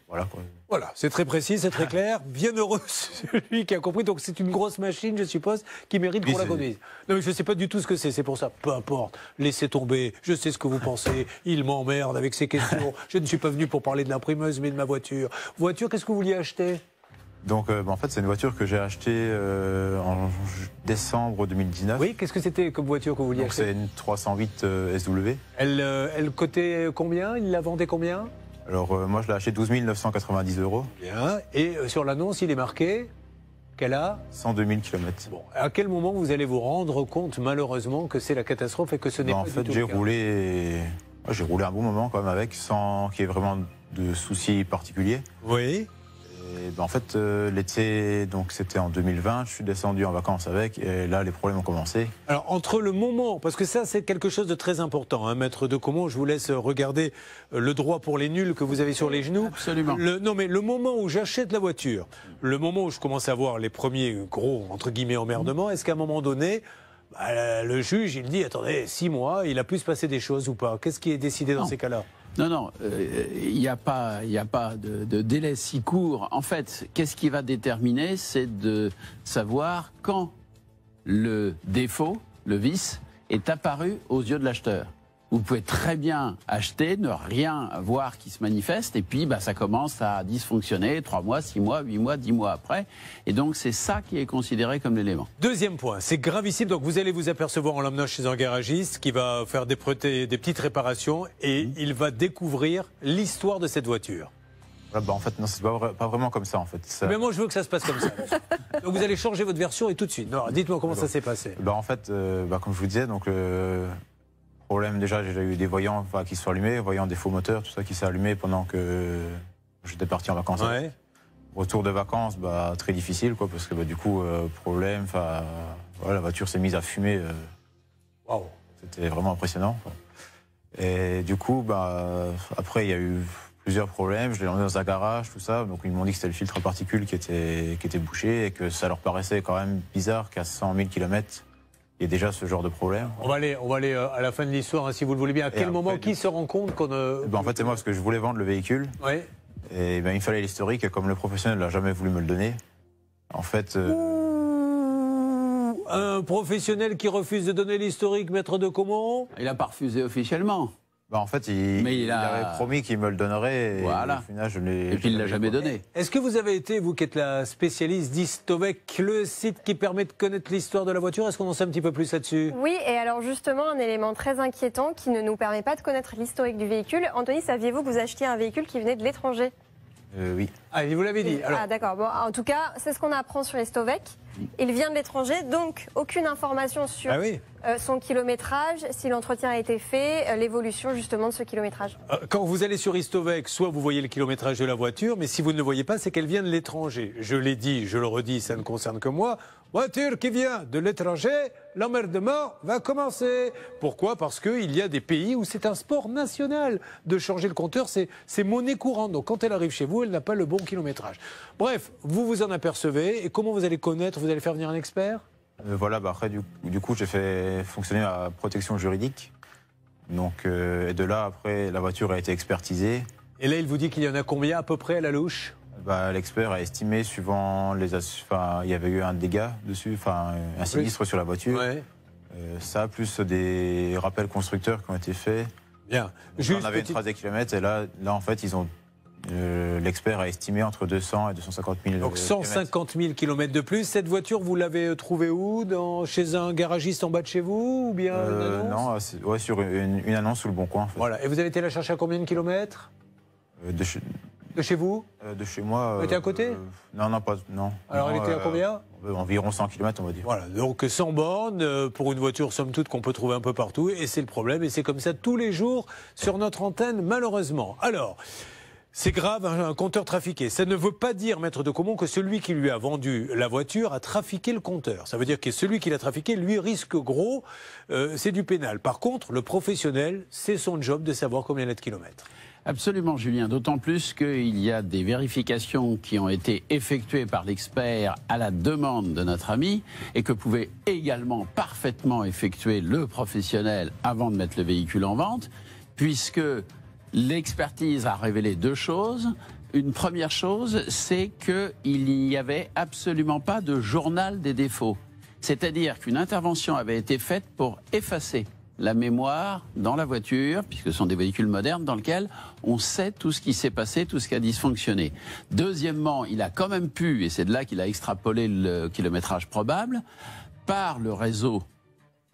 voilà quoi. Voilà, c'est très précis, c'est très clair. Bien heureux celui qui a compris. Donc c'est une grosse machine, je suppose, qui mérite qu'on la conduise. Non, mais je ne sais pas du tout ce que c'est pour ça. Peu importe, laissez tomber. Je sais ce que vous pensez. Il m'emmerde avec ces questions. Je ne suis pas venu pour parler de l'imprimeuse, mais de ma voiture. Voiture, qu'est-ce que vous vouliez acheter? Donc en fait, c'est une voiture que j'ai achetée en décembre 2019. Oui, qu'est-ce que c'était comme voiture que vous vouliez acheter? C'est une 308 SW. Elle coûtait combien? Il la vendait combien? Alors moi je l'ai acheté 12 990 €. Bien. Et sur l'annonce, il est marqué qu'elle a 102 000 km. Bon. À quel moment vous allez vous rendre compte malheureusement que c'est la catastrophe et que ce n'est pas du tout le cas? En fait, j'ai roulé un bon moment quand même avec, sans qu'il y ait vraiment de soucis particuliers. Oui. Et en fait, l'été, donc c'était en 2020, je suis descendu en vacances avec, et là, les problèmes ont commencé. Alors, entre le moment, parce que ça, c'est quelque chose de très important, hein, maître de Caumont, je vous laisse regarder le droit pour les nuls que vous avez sur les genoux. Absolument. Non, mais le moment où j'achète la voiture, le moment où je commence à voir les premiers gros, entre guillemets, emmerdements, est-ce qu'à un moment donné, le juge, il dit, attendez, 6 mois, il a pu se passer des choses ou pas? Qu'est-ce qui est décidé dans ces cas-là? Non, il n'y a pas de délai si court. En fait, qu'est-ce qui va déterminer, c'est de savoir quand le défaut, le vice, est apparu aux yeux de l'acheteur. Vous pouvez très bien acheter, ne rien voir qui se manifeste, et puis ça commence à dysfonctionner 3 mois, 6 mois, 8 mois, 10 mois après. Et donc, c'est ça qui est considéré comme l'élément. Deuxième point, c'est gravissime. Donc, vous allez vous apercevoir en l'emmenant chez un garagiste qui va faire des petites réparations et il va découvrir l'histoire de cette voiture. En fait, non, c'est pas vraiment comme ça, en fait. Mais moi, je veux que ça se passe comme ça. Donc, vous allez changer votre version et tout de suite. Dites-moi comment ça s'est passé. En fait, comme je vous disais, donc... problème, déjà, j'ai eu des voyants qui se sont allumés, voyants des faux moteurs, tout ça qui s'est allumé pendant que j'étais parti en vacances. Ouais. Retour de vacances, très difficile, quoi, parce que du coup, problème, la voiture s'est mise à fumer. Wow. C'était vraiment impressionnant, quoi. Et du coup, après, il y a eu plusieurs problèmes. Je l'ai emmené dans un garage, tout ça. Donc, ils m'ont dit que c'était le filtre à particules qui était bouché et que ça leur paraissait quand même bizarre qu'à 100 000 km, il y a déjà ce genre de problème. On va aller à la fin de l'histoire, hein, si vous le voulez bien. À quel moment, qui se rend compte qu'on... En fait, c'est moi, parce que je voulais vendre le véhicule. Oui. Et il fallait l'historique, et comme le professionnel n'a jamais voulu me le donner, en fait... Un professionnel qui refuse de donner l'historique, maître de Caumont? Il n'a pas refusé officiellement. En fait, il avait promis qu'il me le donnerait. Voilà. Et au final, et puis il ne l'a jamais donné. Est-ce que vous avez été, vous qui êtes la spécialiste d'Histovec, le site qui permet de connaître l'histoire de la voiture? Est-ce qu'on en sait un petit peu plus là-dessus? Oui, et alors justement, un élément très inquiétant qui ne nous permet pas de connaître l'historique du véhicule. Anthony, saviez-vous que vous achetiez un véhicule qui venait de l'étranger? Oui. Ah, vous l'avez dit. Alors... Ah, d'accord. Bon, en tout cas, c'est ce qu'on apprend sur Histovec. Il vient de l'étranger, donc aucune information sur son kilométrage, si l'entretien a été fait, l'évolution justement de ce kilométrage. Quand vous allez sur Istovec, soit vous voyez le kilométrage de la voiture, mais si vous ne le voyez pas, c'est qu'elle vient de l'étranger. Je l'ai dit, je le redis, ça ne concerne que moi. Voiture qui vient de l'étranger, l'emmerdement va commencer. Pourquoi? Parce qu'il y a des pays où c'est un sport national de changer le compteur, c'est monnaie courante. Donc quand elle arrive chez vous, elle n'a pas le bon kilométrage. Bref, vous vous en apercevez. Et comment vous allez connaître? Vous allez faire venir un expert? Voilà, après du coup j'ai fait fonctionner la protection juridique. Donc et de là après la voiture a été expertisée. Et là il vous dit qu'il y en a combien à peu près à la louche? L'expert a estimé suivant les... il y avait eu un dégât dessus, un sinistre sur la voiture. Ça, plus des rappels constructeurs qui ont été faits. Bien. On avait une trace des kilomètres et là en fait, ils ont... l'expert a estimé entre 200 et 250 000 Donc 150 000 kilomètres de plus. Cette voiture, vous l'avez trouvée où? Chez un garagiste en bas de chez vous ou bien une annonce? Non, sur une annonce sous le Bon Coin. En fait. Voilà. Et vous avez été la chercher à combien de kilomètres? De chez vous? De chez moi. Elle était à côté? Non, pas. Non. Alors elle était à combien? Environ 100 km, on va dire. Voilà, donc 100 bornes pour une voiture, somme toute, qu'on peut trouver un peu partout. Et c'est le problème. Et c'est comme ça tous les jours sur notre antenne, malheureusement. Alors, c'est grave, un compteur trafiqué. Ça ne veut pas dire, maître de Caumont, que celui qui lui a vendu la voiture a trafiqué le compteur. Ça veut dire que celui qui l'a trafiqué, lui, risque gros. C'est du pénal. Par contre, le professionnel, c'est son job de savoir combien il y a de kilomètres. Absolument, Julien. D'autant plus qu'il y a des vérifications qui ont été effectuées par l'expert à la demande de notre ami et que pouvait également parfaitement effectuer le professionnel avant de mettre le véhicule en vente, puisque l'expertise a révélé deux choses. Une première chose, c'est qu'il n'y avait absolument pas de journal des défauts. C'est-à-dire qu'une intervention avait été faite pour effacer la mémoire dans la voiture, puisque ce sont des véhicules modernes dans lesquels on sait tout ce qui s'est passé, tout ce qui a dysfonctionné. Deuxièmement, il a quand même pu, et c'est de là qu'il a extrapolé le kilométrage probable, par le réseau,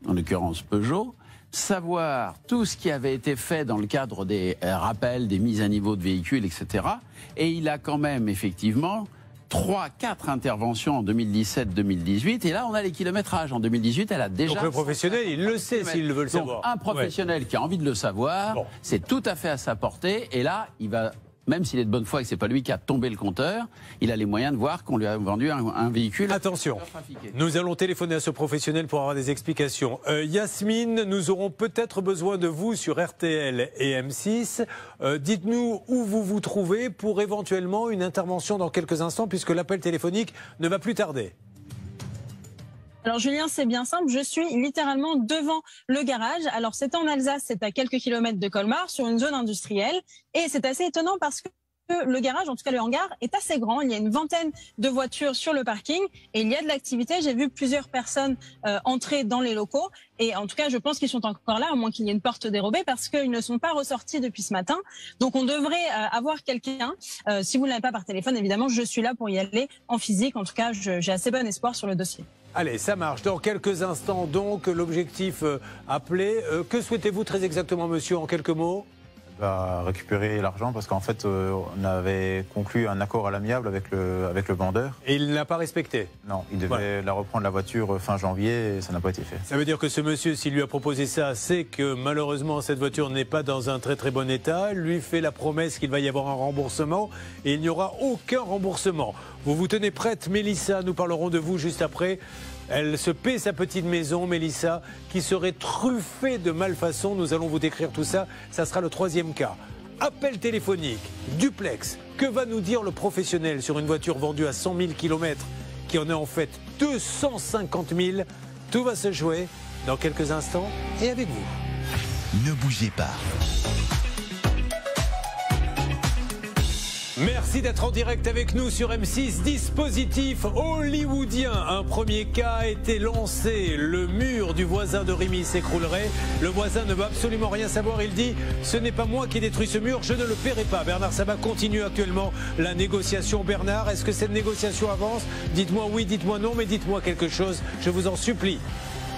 en l'occurrence Peugeot, savoir tout ce qui avait été fait dans le cadre des rappels, des mises à niveau de véhicules, etc. Et il a quand même effectivement 3-4 interventions en 2017-2018, et là on a les kilométrages. En 2018, elle a déjà... Donc le professionnel, il le sait s'il veut le savoir. Un professionnel qui a envie de le savoir, c'est tout à fait à sa portée, et là, il va... Même s'il est de bonne foi et que ce n'est pas lui qui a tombé le compteur, il a les moyens de voir qu'on lui a vendu un véhicule. Attention, nous allons téléphoner à ce professionnel pour avoir des explications. Yasmine, nous aurons peut-être besoin de vous sur RTL et M6. Dites-nous où vous vous trouvez pour éventuellement une intervention dans quelques instants, puisque l'appel téléphonique ne va plus tarder. Alors Julien, c'est bien simple, je suis littéralement devant le garage. Alors c'est en Alsace, c'est à quelques kilomètres de Colmar, sur une zone industrielle. Et c'est assez étonnant parce que le garage, en tout cas le hangar, est assez grand. Il y a une vingtaine de voitures sur le parking et il y a de l'activité. J'ai vu plusieurs personnes entrer dans les locaux. Et en tout cas, je pense qu'ils sont encore là, à moins qu'il y ait une porte dérobée, parce qu'ils ne sont pas ressortis depuis ce matin. Donc on devrait avoir quelqu'un. Si vous ne l'avez pas par téléphone, évidemment, je suis là pour y aller en physique. En tout cas, j'ai assez bon espoir sur le dossier. Allez, ça marche. Dans quelques instants, donc, l'objectif appelé. Que souhaitez-vous très exactement, monsieur, en quelques mots? Récupérer l'argent, parce qu'en fait, on avait conclu un accord à l'amiable avec le vendeur. Et il n'a pas respecté? Non, il devait la reprendre la voiture fin janvier et ça n'a pas été fait. Ça veut dire que ce monsieur, s'il lui a proposé ça, c'est que malheureusement cette voiture n'est pas dans un très très bon état, lui fait la promesse qu'il va y avoir un remboursement et il n'y aura aucun remboursement. Vous vous tenez prête, Mélissa? Nous parlerons de vous juste après. Elle se paie sa petite maison, Mélissa, qui serait truffée de malfaçons. Nous allons vous décrire tout ça. Ça sera le troisième cas. Appel téléphonique, duplex. Que va nous dire le professionnel sur une voiture vendue à 100 000 km, qui en est en fait 250 000? Tout va se jouer dans quelques instants et avec vous. Ne bougez pas. Merci d'être en direct avec nous sur M6. Dispositif hollywoodien. Un premier cas a été lancé. Le mur du voisin de Rémi s'écroulerait. Le voisin ne veut absolument rien savoir. Il dit « Ce n'est pas moi qui ai détruit ce mur, je ne le paierai pas ». Bernard Sabat continue actuellement la négociation. Bernard, est-ce que cette négociation avance? Dites-moi oui, dites-moi non, mais dites-moi quelque chose, je vous en supplie.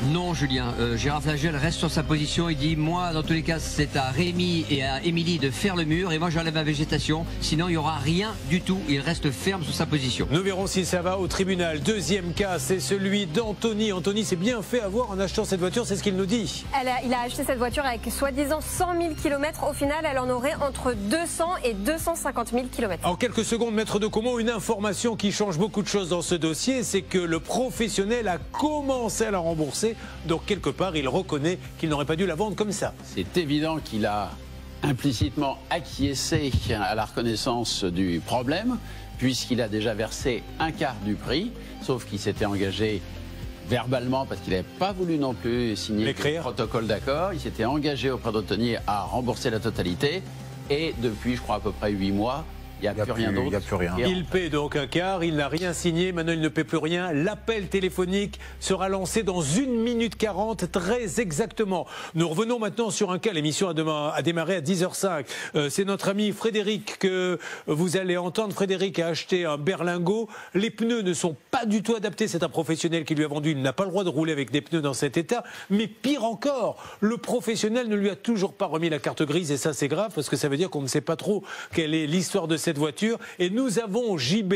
Non, Julien. Gérard Flagel reste sur sa position. Il dit, moi, dans tous les cas, c'est à Rémi et à Émilie de faire le mur. Et moi, j'enlève ma végétation. Sinon, il n'y aura rien du tout. Il reste ferme sur sa position. Nous verrons si ça va au tribunal. Deuxième cas, c'est celui d'Anthony. Anthony s'est bien fait avoir en achetant cette voiture, c'est ce qu'il nous dit. Il a acheté cette voiture avec soi-disant 100 000 km. Au final, elle en aurait entre 200 et 250 000 km. En quelques secondes, maître de Comont, une information qui change beaucoup de choses dans ce dossier, c'est que le professionnel a commencé à la rembourser. Donc quelque part, il reconnaît qu'il n'aurait pas dû la vendre comme ça. C'est évident qu'il a implicitement acquiescé à la reconnaissance du problème, puisqu'il a déjà versé un quart du prix, sauf qu'il s'était engagé verbalement, parce qu'il n'avait pas voulu non plus signer le protocole d'accord. Il s'était engagé auprès d'Anthony à rembourser la totalité. Et depuis, je crois, à peu près 8 mois, il n'y a plus rien d'autre. Il n'y a plus rien. Il paie donc un quart, il n'a rien signé, maintenant il ne paie plus rien. L'appel téléphonique sera lancé dans 1 minute 40, très exactement. Nous revenons maintenant sur un cas, l'émission a démarré à 10h05. C'est notre ami Frédéric que vous allez entendre. Frédéric a acheté un berlingot. Les pneus ne sont pas du tout adaptés, c'est un professionnel qui lui a vendu. Il n'a pas le droit de rouler avec des pneus dans cet état. Mais pire encore, le professionnel ne lui a toujours pas remis la carte grise et ça c'est grave parce que ça veut dire qu'on ne sait pas trop quelle est l'histoire de cette voiture. Et nous avons JB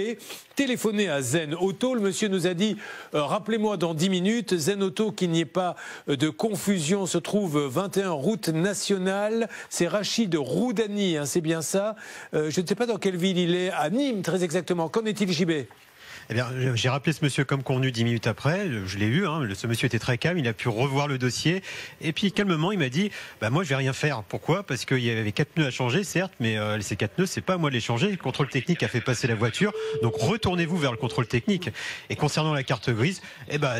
téléphoné à Zen Auto. Le monsieur nous a dit rappelez-moi dans 10 minutes. Zen Auto, qu'il n'y ait pas de confusion, se trouve 21 route nationale. C'est Rachid Roudani, hein, c'est bien ça. Je ne sais pas dans quelle ville il est, à Nîmes très exactement. Qu'en est-il, JB ? Eh bien, j'ai rappelé ce monsieur comme convenu 10 minutes après. Je l'ai eu. Ce monsieur était très calme. Il a pu revoir le dossier. Et puis, calmement, il m'a dit moi, je vais rien faire. Pourquoi ? Parce qu'il y avait 4 pneus à changer, certes, mais ces 4 pneus, c'est pas à moi de les changer. Le contrôle technique a fait passer la voiture. Donc, retournez-vous vers le contrôle technique. Et concernant la carte grise,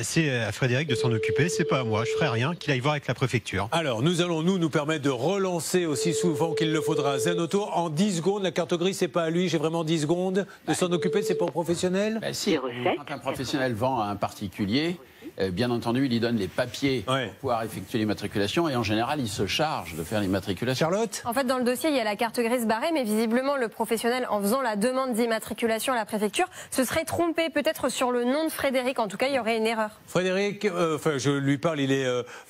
c'est à Frédéric de s'en occuper. C'est pas à moi. Je ferai rien. Qu'il aille voir avec la préfecture. Alors, nous allons nous permettre de relancer aussi souvent qu'il le faudra Zen Auto en 10 secondes. La carte grise, c'est pas à lui. J'ai vraiment 10 secondes de s'en occuper. C'est pas au professionnel. Si, quand un professionnel vend à un particulier, bien entendu, il lui donne les papiers pour pouvoir effectuer l'immatriculation et en général, il se charge de faire l'immatriculation. Charlotte ? En fait, dans le dossier, il y a la carte grise barrée, mais visiblement, le professionnel, en faisant la demande d'immatriculation à la préfecture, se serait trompé peut-être sur le nom de Frédéric. En tout cas, il y aurait une erreur. Frédéric, je lui parle,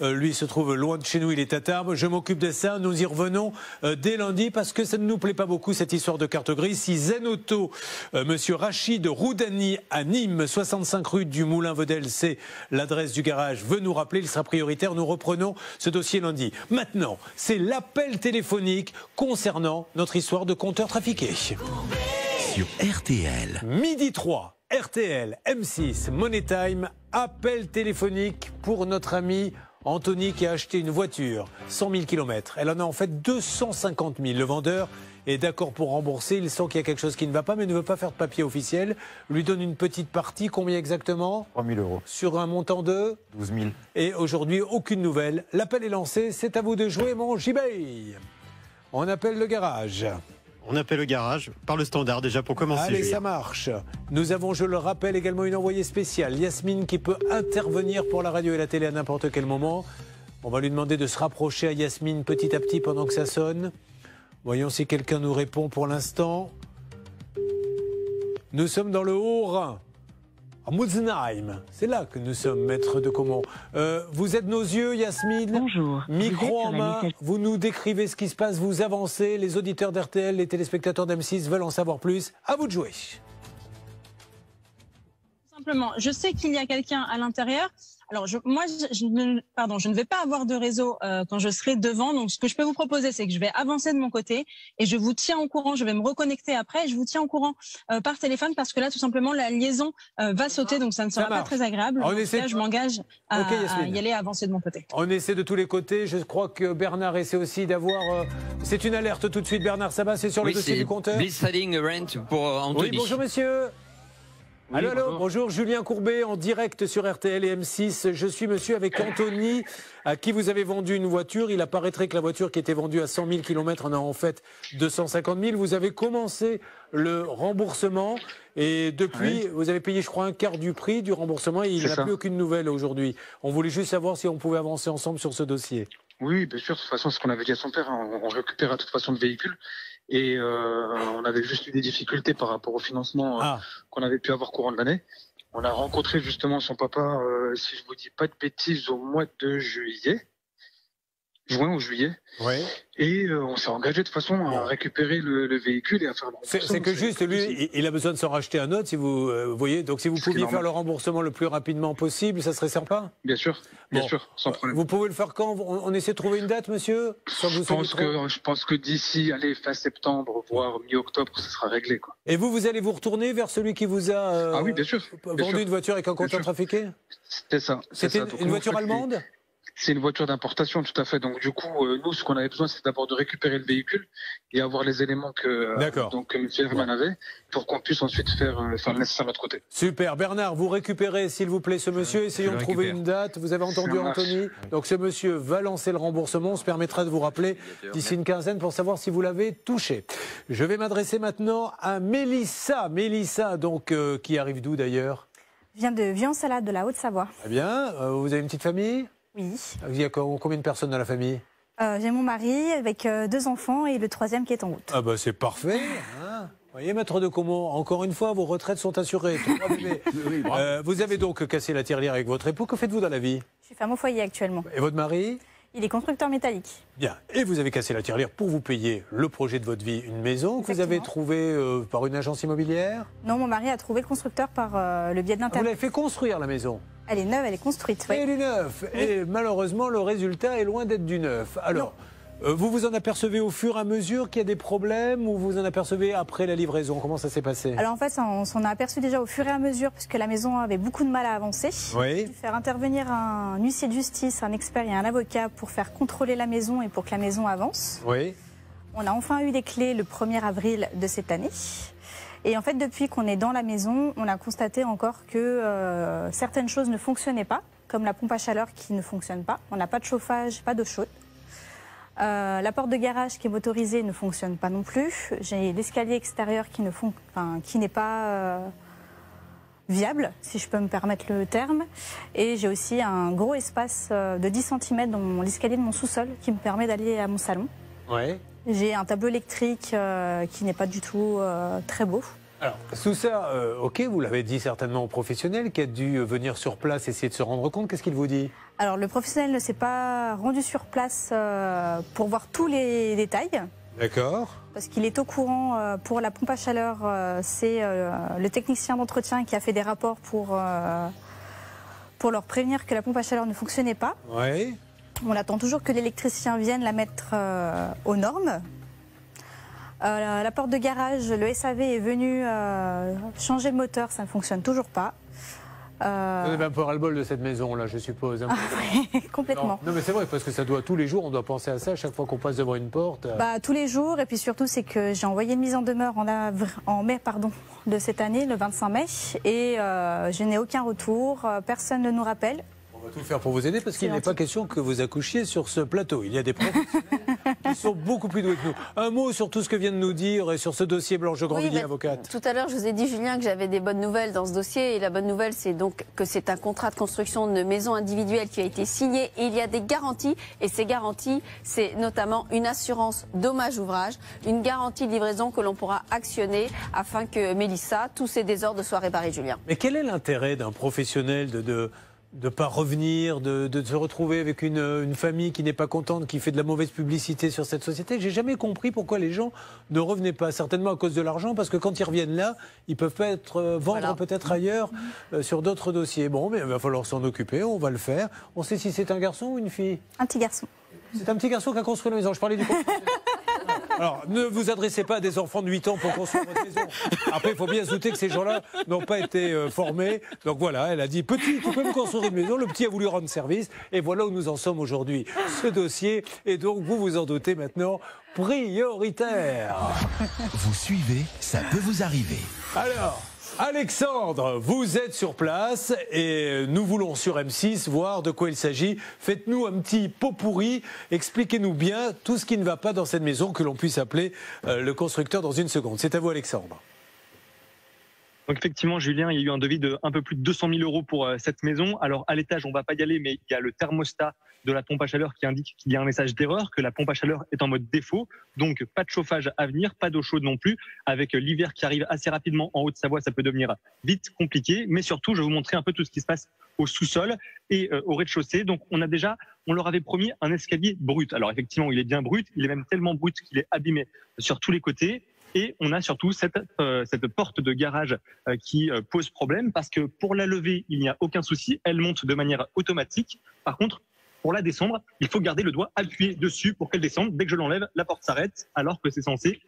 lui se trouve loin de chez nous, il est à Tarbes. Je m'occupe de ça, nous y revenons dès lundi parce que ça ne nous plaît pas beaucoup cette histoire de carte grise. Si Zen Auto, monsieur Rachid Roudani à Nîmes, 65 rue du Moulin-Vedel, c'est l'adresse du garage, veut nous rappeler, il sera prioritaire. Nous reprenons ce dossier lundi. Maintenant, c'est l'appel téléphonique concernant notre histoire de compteur trafiqué. Sur RTL. Midi 3, RTL, M6, Money Time, appel téléphonique pour notre ami Anthony qui a acheté une voiture, 100 000 km. Elle en a en fait 250 000. Le vendeur est d'accord pour rembourser. Il sent qu'il y a quelque chose qui ne va pas, mais ne veut pas faire de papier officiel. Lui donne une petite partie. Combien exactement ? 3 000 euros. Sur un montant de 12 000. Et aujourd'hui, aucune nouvelle. L'appel est lancé. C'est à vous de jouer, mon JB. On appelle le garage. On appelle le garage par le standard déjà pour commencer. Allez, Julien. ça marche. Nous avons, je le rappelle, également une envoyée spéciale, Yasmine, qui peut intervenir pour la radio et la télé à n'importe quel moment. On va lui demander de se rapprocher à Yasmine petit à petit pendant que ça sonne. Voyons si quelqu'un nous répond pour l'instant. Nous sommes dans le Haut-Rhin, à Mutzenheim. C'est là que nous sommes, maître de Comont. Vous êtes nos yeux, Yasmine. Bonjour. Micro en main, vous nous décrivez ce qui se passe, vous avancez. Les auditeurs d'RTL, les téléspectateurs d'M6 veulent en savoir plus. À vous de jouer. Simplement, je sais qu'il y a quelqu'un à l'intérieur. Alors, je ne vais pas avoir de réseau quand je serai devant. Donc, ce que je peux vous proposer, c'est que je vais avancer de mon côté et je vous tiens au courant. Je vais me reconnecter après et je vous tiens au courant par téléphone parce que là, tout simplement, la liaison va sauter. Donc, ça ne sera pas très agréable. On Donc, essaie là, je m'engage à Yasmine. y aller, à avancer de mon côté. On essaie de tous les côtés. Je crois que Bernard essaie aussi d'avoir... C'est une alerte tout de suite, Bernard. Ça va, c'est sur le dossier du compteur. Blitzading rent pour Anthony. Oui, bonjour monsieur. Oui, allô, bonjour, Julien Courbet en direct sur RTL et M6. Je suis monsieur avec Anthony, à qui vous avez vendu une voiture. Il apparaîtrait que la voiture qui était vendue à 100 000 km en a en fait 250 000. Vous avez commencé le remboursement et depuis, vous avez payé, je crois, un quart du prix du remboursement et il n'a plus aucune nouvelle aujourd'hui. On voulait juste savoir si on pouvait avancer ensemble sur ce dossier. Oui, bien sûr. De toute façon, c'est ce qu'on avait dit à son père. On récupère de toute façon le véhicule. Et on avait juste eu des difficultés par rapport au financement qu'on avait pu avoir courant de l'année. On a rencontré justement son papa, si je vous dis pas de bêtises, au mois de juillet. Juin ou juillet. Ouais. Et on s'est engagé de toute façon à récupérer le véhicule et à faire le remboursement. C'est que juste, lui, il a besoin de s'en racheter un autre, si vous voyez. Donc si vous pouviez faire le remboursement le plus rapidement possible, ça serait sympa? Bien sûr, sans problème. Vous pouvez le faire quand? On essaie de trouver une date, monsieur? Je pense que d'ici, allez, fin septembre, voire mi-octobre, ça sera réglé, quoi. Et vous allez vous retourner vers celui qui vous a ah oui, bien sûr, vendu une voiture avec un compteur trafiqué? C'est ça. C'était une voiture allemande? C'est une voiture d'importation, tout à fait. Donc, du coup, nous, ce qu'on avait besoin, c'est d'abord de récupérer le véhicule et avoir les éléments que M. Herman avait pour qu'on puisse ensuite faire le nécessaire de notre côté. Super. Bernard, vous récupérez, s'il vous plaît, ce monsieur. Essayons de trouver une date. Vous avez entendu Anthony. Donc, ce monsieur va lancer le remboursement. On se permettra de vous rappeler d'ici une quinzaine pour savoir si vous l'avez touché. Je vais m'adresser maintenant à Mélissa. Mélissa, donc, qui arrive d'où d'ailleurs? Je viens de Vian-Salade, de la Haute-Savoie. Très bien. Vous avez une petite famille? Oui. Il y a combien de personnes dans la famille? J'ai mon mari avec 2 enfants et le 3e qui est en route. Ah bah c'est parfait. Hein. Vous voyez, maître de Comont, encore une fois, vos retraites sont assurées. Vous avez donc cassé la tirelire avec votre époux. Que faites-vous dans la vie? Je suis femme au foyer actuellement. Et votre mari? Il est constructeur métallique. Bien. Et vous avez cassé la tirelire pour vous payer le projet de votre vie, une maison que vous avez trouvée par une agence immobilière? Non, mon mari a trouvé le constructeur par le biais de l'Internet. Vous l'avez fait construire la maison? Elle est neuve, elle est construite. Oui. Elle est neuve. Oui. Et malheureusement, le résultat est loin d'être du neuf. Alors, vous vous en apercevez au fur et à mesure qu'il y a des problèmes ou vous en apercevez après la livraison? Comment ça s'est passé? Alors en fait, on s'en a aperçu déjà au fur et à mesure puisque la maison avait beaucoup de mal à avancer. Oui. J'ai dû faire intervenir un huissier de justice, un expert et un avocat pour faire contrôler la maison et pour que la maison avance. Oui. On a enfin eu les clés le 1er avril de cette année. Et en fait, depuis qu'on est dans la maison, on a constaté encore que certaines choses ne fonctionnaient pas, comme la pompe à chaleur qui ne fonctionne pas. On n'a pas de chauffage, pas d'eau chaude. La porte de garage qui est motorisée ne fonctionne pas non plus. J'ai l'escalier extérieur qui n'est pas viable, si je peux me permettre le terme. Et j'ai aussi un gros espace de 10 cm dans l'escalier de mon sous-sol qui me permet d'aller à mon salon. Ouais. J'ai un tableau électrique qui n'est pas du tout très beau. Alors, tout ça, ok, vous l'avez dit certainement au professionnel qui a dû venir sur place essayer de se rendre compte. Qu'est-ce qu'il vous dit? Alors, le professionnel ne s'est pas rendu sur place pour voir tous les détails. D'accord. Parce qu'il est au courant pour la pompe à chaleur. C'est le technicien d'entretien qui a fait des rapports pour leur prévenir que la pompe à chaleur ne fonctionnait pas. Oui. On attend toujours que l'électricien vienne la mettre aux normes. La porte de garage, le SAV est venu changer le moteur, ça ne fonctionne toujours pas. Vous avez un peu ras-le-bol de cette maison-là, je suppose. Hein. Oui, complètement. Non, mais c'est vrai, parce que ça doit, tous les jours, on doit penser à ça à chaque fois qu'on passe devant une porte. Tous les jours, et puis surtout, c'est que j'ai envoyé une mise en demeure en mai de cette année, le 25 mai, et je n'ai aucun retour, personne ne nous rappelle. On va tout faire pour vous aider parce qu'il n'est pas question que vous accouchiez sur ce plateau. Il y a des professionnels qui sont beaucoup plus doués que nous. Un mot sur tout ce que vient de nous dire et sur ce dossier, Blanche de Grandvilliers, avocate. Tout à l'heure, je vous ai dit, Julien, que j'avais des bonnes nouvelles dans ce dossier. Et la bonne nouvelle, c'est donc que c'est un contrat de construction de maison individuelle qui a été signé. Et il y a des garanties. Et ces garanties, c'est notamment une assurance dommage-ouvrage, une garantie de livraison que l'on pourra actionner afin que Mélissa, tous ses désordres soient réparés, Julien. Mais quel est l'intérêt d'un professionnel de ne pas revenir, de se retrouver avec une famille qui n'est pas contente, qui fait de la mauvaise publicité sur cette société? J'ai jamais compris pourquoi les gens ne revenaient pas. Certainement à cause de l'argent, parce que quand ils reviennent là, ils peuvent pas vendre peut-être ailleurs sur d'autres dossiers. Bon, mais il va falloir s'en occuper, on va le faire. On sait si c'est un garçon ou une fille? Un petit garçon. C'est un petit garçon qui a construit la maison. Je parlais du Alors, ne vous adressez pas à des enfants de 8 ans pour construire votre maison. Après, il faut bien se douter que ces gens-là n'ont pas été formés. Donc voilà, elle a dit, petit, tu peux me construire une maison. Le petit a voulu rendre service. Et voilà où nous en sommes aujourd'hui. Ce dossier est donc, vous vous en doutez maintenant, prioritaire. Vous suivez, ça peut vous arriver. Alors, Alexandre, vous êtes sur place et nous voulons sur M6 voir de quoi il s'agit. Faites-nous un petit pot pourri, expliquez-nous bien tout ce qui ne va pas dans cette maison, que l'on puisse appeler le constructeur dans une seconde. C'est à vous, Alexandre. Donc effectivement, Julien, il y a eu un devis de un peu plus de 200 000 € pour cette maison. Alors à l'étage, on ne va pas y aller, mais il y a le thermostat de la pompe à chaleur qui indique qu'il y a un message d'erreur, que la pompe à chaleur est en mode défaut. Donc, pas de chauffage à venir, pas d'eau chaude non plus. Avec l'hiver qui arrive assez rapidement en Haute-Savoie, ça peut devenir vite compliqué. Mais surtout, je vais vous montrer un peu tout ce qui se passe au sous-sol et au rez-de-chaussée. Donc, on leur avait promis un escalier brut. Alors, effectivement, il est bien brut. Il est même tellement brut qu'il est abîmé sur tous les côtés. Et on a surtout cette porte de garage qui pose problème parce que pour la lever, il n'y a aucun souci. Elle monte de manière automatique. Par contre, pour la descendre, il faut garder le doigt appuyé dessus pour qu'elle descende. Dès que je l'enlève, la porte s'arrête alors que c'est censé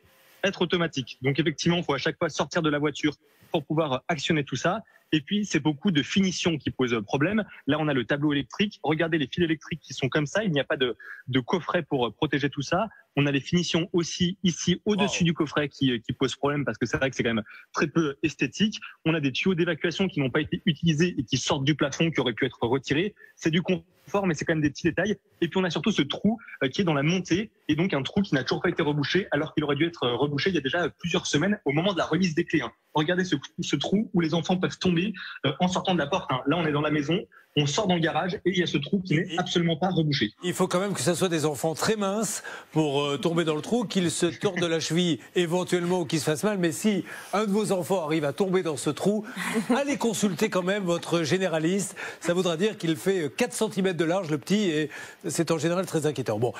être automatique. Donc effectivement, il faut à chaque fois sortir de la voiture pour pouvoir actionner tout ça. Et puis, c'est beaucoup de finition qui pose problème. Là, on a le tableau électrique. Regardez les fils électriques qui sont comme ça. Il n'y a pas de coffret pour protéger tout ça. On a les finitions aussi ici au-dessus du coffret qui posent problème parce que c'est vrai que c'est quand même très peu esthétique. On a des tuyaux d'évacuation qui n'ont pas été utilisés et qui sortent du plafond, qui auraient pu être retirés. C'est du confort, mais c'est quand même des petits détails. Et puis on a surtout ce trou qui est dans la montée et donc un trou qui n'a toujours pas été rebouché alors qu'il aurait dû être rebouché il y a déjà plusieurs semaines au moment de la remise des clés. Regardez ce trou où les enfants peuvent tomber en sortant de la porte. Là, on est dans la maison. On sort dans le garage et il y a ce trou qui n'est absolument pas rebouché. Il faut quand même que ce soit des enfants très minces pour tomber dans le trou, qu'ils se tordent la cheville éventuellement ou qu'ils se fassent mal. Mais si un de vos enfants arrive à tomber dans ce trou, allez consulter quand même votre généraliste. Ça voudra dire qu'il fait 4 cm de large, le petit, et c'est en général très inquiétant. Bon,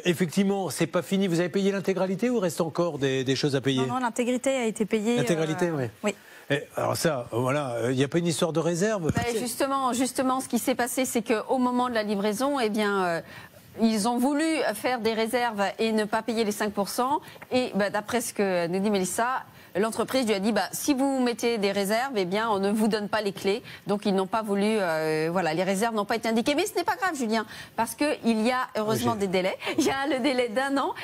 effectivement, c'est pas fini. Vous avez payé l'intégralité ou il reste encore des choses à payer? Non, l'intégralité a été payée. L'intégralité, oui. Oui. Alors ça, voilà, il n'y a pas une histoire de réserve? Justement, ce qui s'est passé, c'est qu'au moment de la livraison, eh bien, ils ont voulu faire des réserves et ne pas payer les 5%. Et d'après ce que nous dit Mélissa, l'entreprise lui a dit si vous mettez des réserves, eh bien, on ne vous donne pas les clés. Donc, ils n'ont pas voulu. Voilà, les réserves n'ont pas été indiquées. Mais ce n'est pas grave, Julien, parce qu'il y a heureusement des délais. Il y a le délai d'1 an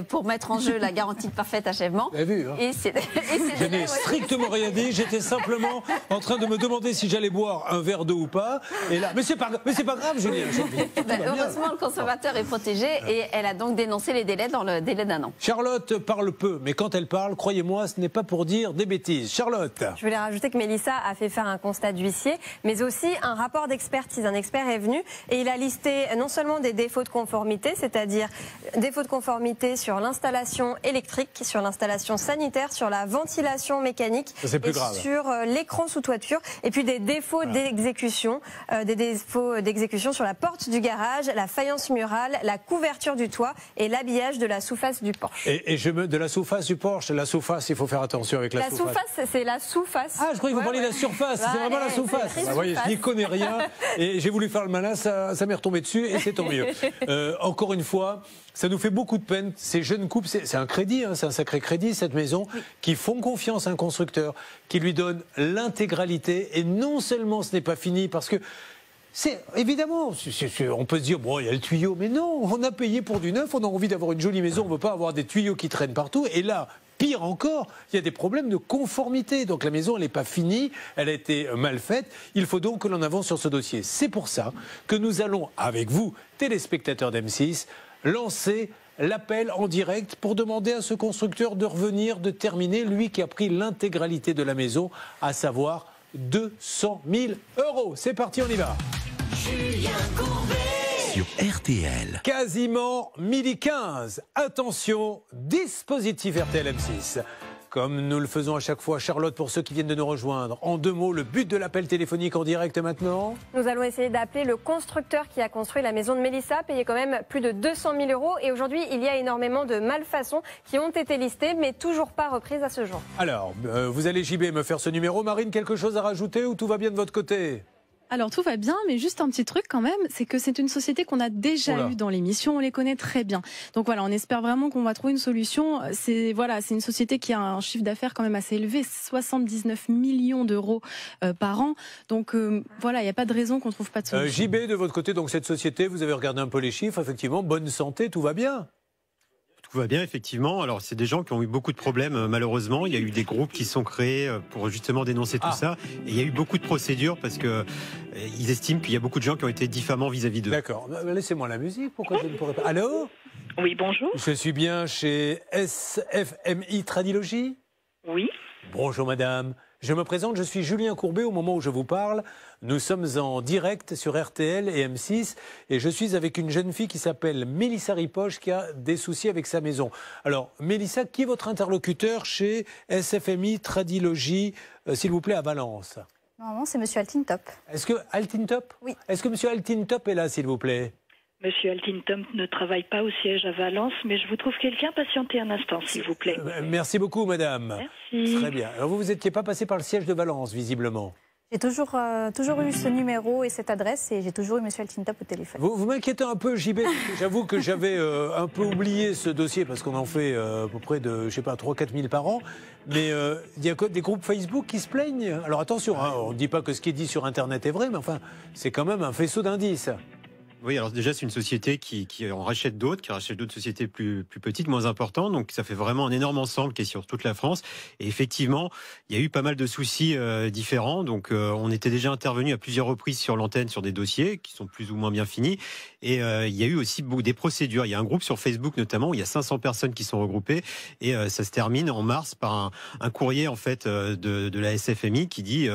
pour mettre en jeu la garantie de parfait achèvement. Vous avez vu, hein. Je n'ai strictement rien dit. J'étais simplement en train de me demander si j'allais boire un verre d'eau ou pas. Et là, mais c'est pas grave, Julien. Heureusement, le consommateur est protégé et elle a donc dénoncé les délais dans le délai d'1 an. Charlotte parle peu, mais quand elle parle, croyez-moi, ce n'est pas pour dire des bêtises. Charlotte. Je voulais rajouter que Mélissa a fait faire un constat d'huissier, mais aussi un rapport d'expertise. Un expert est venu et il a listé non seulement des défauts de conformité, c'est-à-dire défauts de conformité sur l'installation électrique, sur l'installation sanitaire, sur la ventilation mécanique et sur l'écran sous toiture, et puis des défauts d'exécution, sur la porte du garage, la faïence murale, la couverture du toit et l'habillage de la sous-face du Porsche. De la sous-face du Porsche, la sous-face, il faut faire attention avec la sous-face. La sous-face, c'est la sous-face. Ah, je croyais que vous parliez de la surface, c'est vraiment la sous-face. Vous voyez, je n'y connais rien et j'ai voulu faire le malin, ça m'est retombé dessus et c'est tant mieux. Encore une fois, ça nous fait beaucoup de peine. Ces jeunes couples, c'est un crédit, c'est un sacré crédit, cette maison, qui font confiance à un constructeur, qui lui donne l'intégralité. Et non seulement ce n'est pas fini, parce que évidemment, on peut se dire, bon, il y a le tuyau, mais non, on a payé pour du neuf, on a envie d'avoir une jolie maison, on ne veut pas avoir des tuyaux qui traînent partout. Et là, pire encore, il y a des problèmes de conformité. Donc la maison, elle n'est pas finie, elle a été mal faite. Il faut donc que l'on avance sur ce dossier. C'est pour ça que nous allons, avec vous, téléspectateurs d'M6, lancer l'appel en direct pour demander à ce constructeur de revenir, de terminer, lui qui a pris l'intégralité de la maison, à savoir 200 000 €. C'est parti, on y va. Julien Courbet sur RTL. Quasiment 12h15. Attention, dispositif RTL M6. Comme nous le faisons à chaque fois, Charlotte, pour ceux qui viennent de nous rejoindre, en 2 mots, le but de l'appel téléphonique en direct maintenant? Nous allons essayer d'appeler le constructeur qui a construit la maison de Mélissa, payé quand même plus de 200 000 €. Et aujourd'hui, il y a énormément de malfaçons qui ont été listées, mais toujours pas reprises à ce jour. Alors, vous allez, JB, me faire ce numéro. Marine, quelque chose à rajouter ou tout va bien de votre côté? Alors tout va bien, mais juste un petit truc quand même, c'est que c'est une société qu'on a déjà eue dans l'émission, on les connaît très bien. Donc voilà, on espère vraiment qu'on va trouver une solution. C'est une société qui a un chiffre d'affaires quand même assez élevé, 79 millions d'euros par an. Donc voilà, il n'y a pas de raison qu'on ne trouve pas de solution. JB, de votre côté, donc cette société, vous avez regardé un peu les chiffres, effectivement, bonne santé, tout va bien? Tout va bien, effectivement. Alors, c'est des gens qui ont eu beaucoup de problèmes, malheureusement. Il y a eu des groupes qui sont créés pour justement dénoncer tout ça. Et il y a eu beaucoup de procédures parce que ils estiment qu'il y a beaucoup de gens qui ont été diffamants vis-à-vis d'eux. D'accord. Laissez-moi la musique. Pourquoi je ne pourrais pas... Allô? Oui, bonjour. Je suis bien chez SFMI Tradilogie? Oui. Bonjour, madame. Je me présente, je suis Julien Courbet. Au moment où je vous parle, nous sommes en direct sur RTL et M6 et je suis avec une jeune fille qui s'appelle Mélissa Ripoche qui a des soucis avec sa maison. Alors, Mélissa, qui est votre interlocuteur chez SFMI Tradilogie, s'il vous plaît, à Valence? Normalement, c'est Monsieur Altintop. Est-ce que Altintop? Oui. Est-ce que Monsieur Altintop est là, s'il vous plaît? Monsieur Altintop ne travaille pas au siège à Valence, mais je vous trouve quelqu'un. Patientez un instant, s'il vous plaît. Merci beaucoup, madame. Merci. Très bien. Alors, vous n'étiez pas passé par le siège de Valence, visiblement. J'ai toujours eu ce numéro et cette adresse et j'ai toujours eu Monsieur Altintop au téléphone. Vous m'inquiétez un peu, JB, j'avoue que j'avais un peu oublié ce dossier parce qu'on en fait à peu près de, je sais pas, 3 000 à 4 000 par an. Mais il y a des groupes Facebook qui se plaignent. Alors attention, hein, on ne dit pas que ce qui est dit sur Internet est vrai, mais enfin, c'est quand même un faisceau d'indices. Oui, alors déjà, c'est une société qui en rachète d'autres, qui rachète d'autres sociétés plus petites, moins importantes. Donc, ça fait vraiment un énorme ensemble qui est sur toute la France. Et effectivement, il y a eu pas mal de soucis différents. Donc, on était déjà intervenu à plusieurs reprises sur l'antenne sur des dossiers qui sont plus ou moins bien finis. Et il y a eu aussi des procédures. Il y a un groupe sur Facebook notamment où il y a 500 personnes qui sont regroupées. Et ça se termine en mars par un courrier en fait de la SFMI qui dit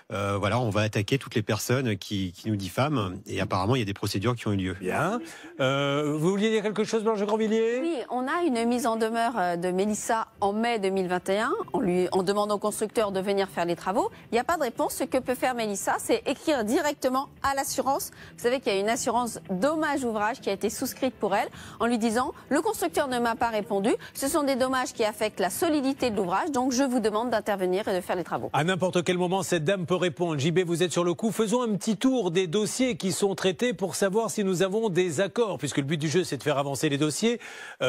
voilà, on va attaquer toutes les personnes qui nous diffament. Et apparemment, il y a des procédures qui ont eu lieu. Bien. Vous vouliez dire quelque chose, Blanche Grandvilliers? Oui, on a une mise en demeure de Mélissa en mai 2021, en demandant au constructeur de venir faire les travaux. Il n'y a pas de réponse. Ce que peut faire Mélissa, c'est écrire directement à l'assurance. Vous savez qu'il y a une assurance dommage ouvrage qui a été souscrite pour elle, en lui disant « Le constructeur ne m'a pas répondu. Ce sont des dommages qui affectent la solidité de l'ouvrage, donc je vous demande d'intervenir et de faire les travaux. » À n'importe quel moment, cette dame peut répondre. JB, vous êtes sur le coup. Faisons un petit tour des dossiers qui sont traités pour savoir si nous avons des accords, puisque le but du jeu, c'est de faire avancer les dossiers.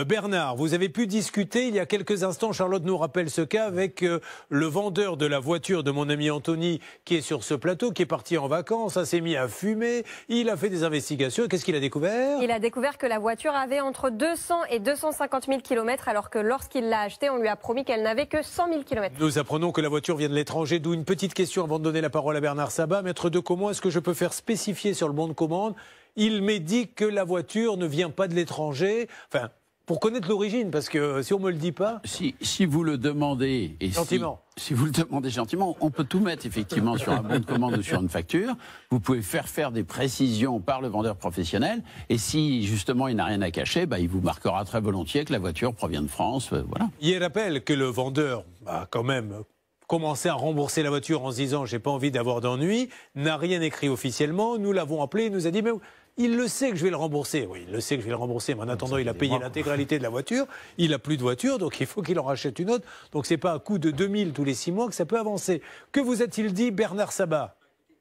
Bernard, vous avez pu discuter il y a quelques instants, Charlotte nous rappelle ce cas, avec le vendeur de la voiture de mon ami Anthony, qui est sur ce plateau, qui est parti en vacances, ça s'est mis à fumer, il a fait des investigations, et qu'est-ce qu'il a découvert? Il a découvert que la voiture avait entre 200 et 250 000 km, alors que lorsqu'il l'a achetée, on lui a promis qu'elle n'avait que 100 000 km. Nous apprenons que la voiture vient de l'étranger, d'où une petite question avant de donner la parole à Bernard Sabat. Maître de comment est-ce que je peux faire spécifier sur le bon de commande? Il m'est dit que la voiture ne vient pas de l'étranger. Enfin, pour connaître l'origine, parce que si on ne me le dit pas... Si vous le demandez... Et gentiment. Si vous le demandez gentiment, on peut tout mettre effectivement sur un bon de commande ou sur une facture. Vous pouvez faire des précisions par le vendeur professionnel. Et si justement il n'a rien à cacher, il vous marquera très volontiers que la voiture provient de France. Voilà. Il rappelle que le vendeur a quand même commencé à rembourser la voiture en se disant « j'ai pas envie d'avoir d'ennui », n'a rien écrit officiellement. Nous l'avons appelé, il nous a dit « mais il le sait que je vais le rembourser ». Oui, il le sait que je vais le rembourser, mais en attendant, il a payé l'intégralité de la voiture. Il n'a plus de voiture, donc il faut qu'il en rachète une autre. Donc c'est pas à coût de 2000 tous les 6 mois que ça peut avancer. Que vous a-t-il dit Bernard Sabat?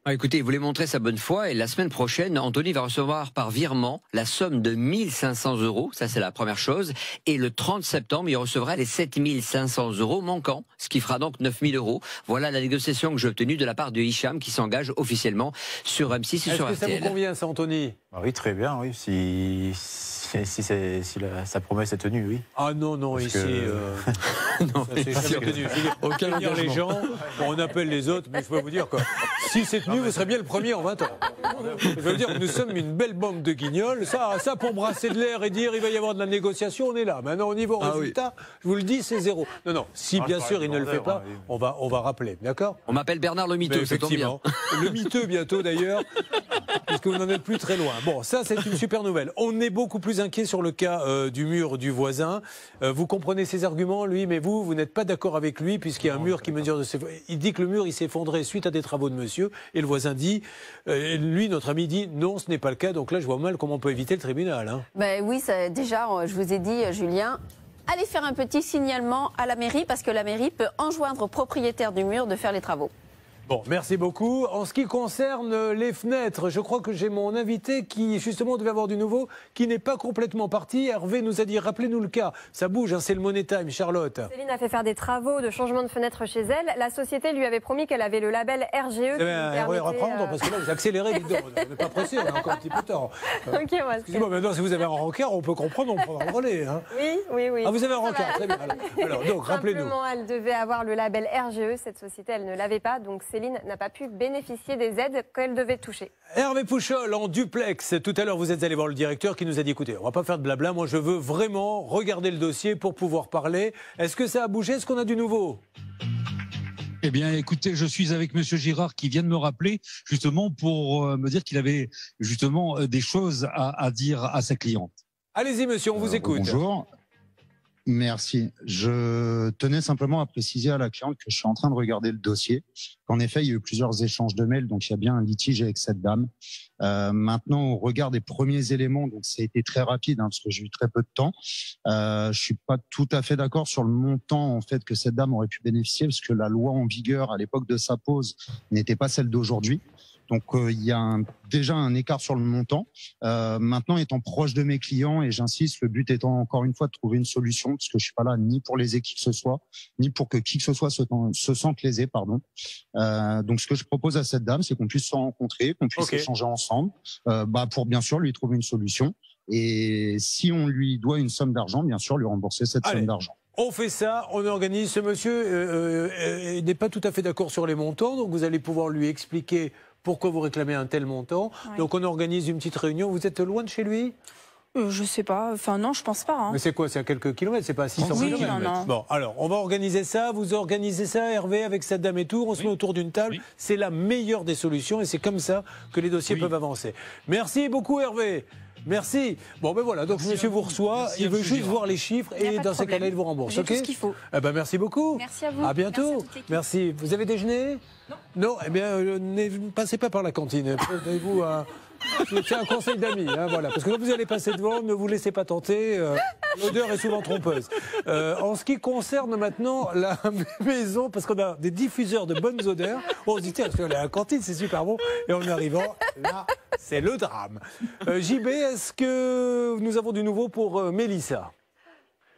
Écoutez, il voulait montrer sa bonne foi et la semaine prochaine, Anthony va recevoir par virement la somme de 1 500 €. Ça, c'est la première chose. Et le 30 septembre, il recevra les 7 500 € manquants, ce qui fera donc 9 000 €. Voilà la négociation que j'ai obtenue de la part de Hicham qui s'engage officiellement sur M6 et sur RTL. Est-ce que ça vous convient, ça, Anthony? Oui, très bien, oui. Si sa promesse est tenue, oui. Ah non, non, parce ici... non, c'est jamais tenu. Aucun dire les gens, on appelle les autres, mais je peux vous dire quoi. Si c'est tenu, vous serez bien le premier en 20 ans. Je veux dire que nous sommes une belle bande de guignols. Ça pour brasser de l'air et dire il va y avoir de la négociation, on est là. Maintenant, au niveau résultat, je vous le dis, c'est 0. Non, non, si bien sûr il ne le fait pas, on va rappeler, d'accord? On m'appelle Bernard le Miteux, c'est bien. Le Miteux bientôt d'ailleurs, puisque vous n'en êtes plus très loin. Bon, ça c'est une super nouvelle. On est beaucoup plus inquiet sur le cas du mur du voisin. Vous comprenez ses arguments, lui, mais vous n'êtes pas d'accord avec lui, puisqu'il y a un mur qui mesure de ses... Il dit que le mur il s'est effondré suite à des travaux de monsieur, et le voisin dit, lui, notre ami dit, non, ce n'est pas le cas, donc là je vois mal comment on peut éviter le tribunal. Hein. Oui, déjà, je vous ai dit, Julien, allez faire un petit signalement à la mairie, parce que la mairie peut enjoindre au propriétaire du mur de faire les travaux. Bon, merci beaucoup. En ce qui concerne les fenêtres, je crois que j'ai mon invité qui, justement, devait avoir du nouveau, qui n'est pas complètement parti. Hervé nous a dit, rappelez-nous le cas. Ça bouge, hein, c'est le Money Time, Charlotte. Céline a fait faire des travaux de changement de fenêtre chez elle. La société lui avait promis qu'elle avait le label RGE. Reprendre, parce que là, vous accélérez, dites donc. Vous n'êtes pas pressé, on a encore un petit peu de temps. Excusez-moi, maintenant, si vous avez un rencard, on peut comprendre, on prendra le relais. Hein. Oui. Ah, vous avez un rencard, très bien. Alors donc, rappelez-nous. Simplement, elle devait avoir le label RGE. Cette société, elle ne l'avait pas, donc Céline n'a pas pu bénéficier des aides qu'elle devait toucher. Hervé Pouchol en duplex. Tout à l'heure, vous êtes allé voir le directeur qui nous a dit, écoutez, on va pas faire de blabla, moi je veux vraiment regarder le dossier pour pouvoir parler. Est-ce que ça a bougé? Est-ce qu'on a du nouveau? Eh bien, écoutez, je suis avec Monsieur Girard qui vient de me rappeler justement pour me dire qu'il avait justement des choses à dire à sa cliente. Allez-y, monsieur, on vous écoute. Bonjour. Merci. Je tenais simplement à préciser à la cliente que je suis en train de regarder le dossier. En effet, il y a eu plusieurs échanges de mails, donc il y a bien un litige avec cette dame. Maintenant, au regard des premiers éléments, donc ça a été très rapide parce que j'ai eu très peu de temps. Je suis pas tout à fait d'accord sur le montant en fait que cette dame aurait pu bénéficier, parce que la loi en vigueur à l'époque de sa pose n'était pas celle d'aujourd'hui. Donc il y a déjà un écart sur le montant. Maintenant, étant proche de mes clients, et j'insiste, le but étant encore une fois de trouver une solution, parce que je suis pas là ni pour léser qui que ce soit, ni pour que qui que ce soit se sente lésé, pardon. Donc ce que je propose à cette dame, c'est qu'on puisse se rencontrer, qu'on puisse échanger ensemble, pour bien sûr lui trouver une solution. Et si on lui doit une somme d'argent, bien sûr lui rembourser cette somme d'argent. On fait ça, on organise. Ce monsieur n'est pas tout à fait d'accord sur les montants, donc vous allez pouvoir lui expliquer pourquoi vous réclamez un tel montant. Oui. Donc on organise une petite réunion. Vous êtes loin de chez lui ? Je sais pas. Enfin non, je pense pas. Hein. Mais c'est quoi? C'est à quelques kilomètres, c'est pas à 600 kilomètres. Non. Bon, alors on va organiser ça. Vous organisez ça, Hervé, avec cette dame et tout. On se met autour d'une table. C'est la meilleure des solutions et c'est comme ça que les dossiers peuvent avancer. Merci beaucoup, Hervé. Merci. Bon, ben voilà, donc monsieur vous reçoit, il veut juste voir les chiffres et dans ces cas-là, il vous rembourse. Tout ce qu'il faut. Eh ben, merci beaucoup. Merci à vous. À bientôt. Merci. Vous avez déjeuné? Non. Eh bien, ne passez pas par la cantine. Prenez-vous un... C'est un conseil d'amis, hein, voilà. Parce que quand vous allez passer devant, ne vous laissez pas tenter. L'odeur est souvent trompeuse. En ce qui concerne maintenant la maison, parce qu'on a des diffuseurs de bonnes odeurs, on se dit, tiens, parce qu'on est à la cantine, c'est super bon. Et en arrivant, là, c'est le drame. JB, est-ce que nous avons du nouveau pour Mélissa?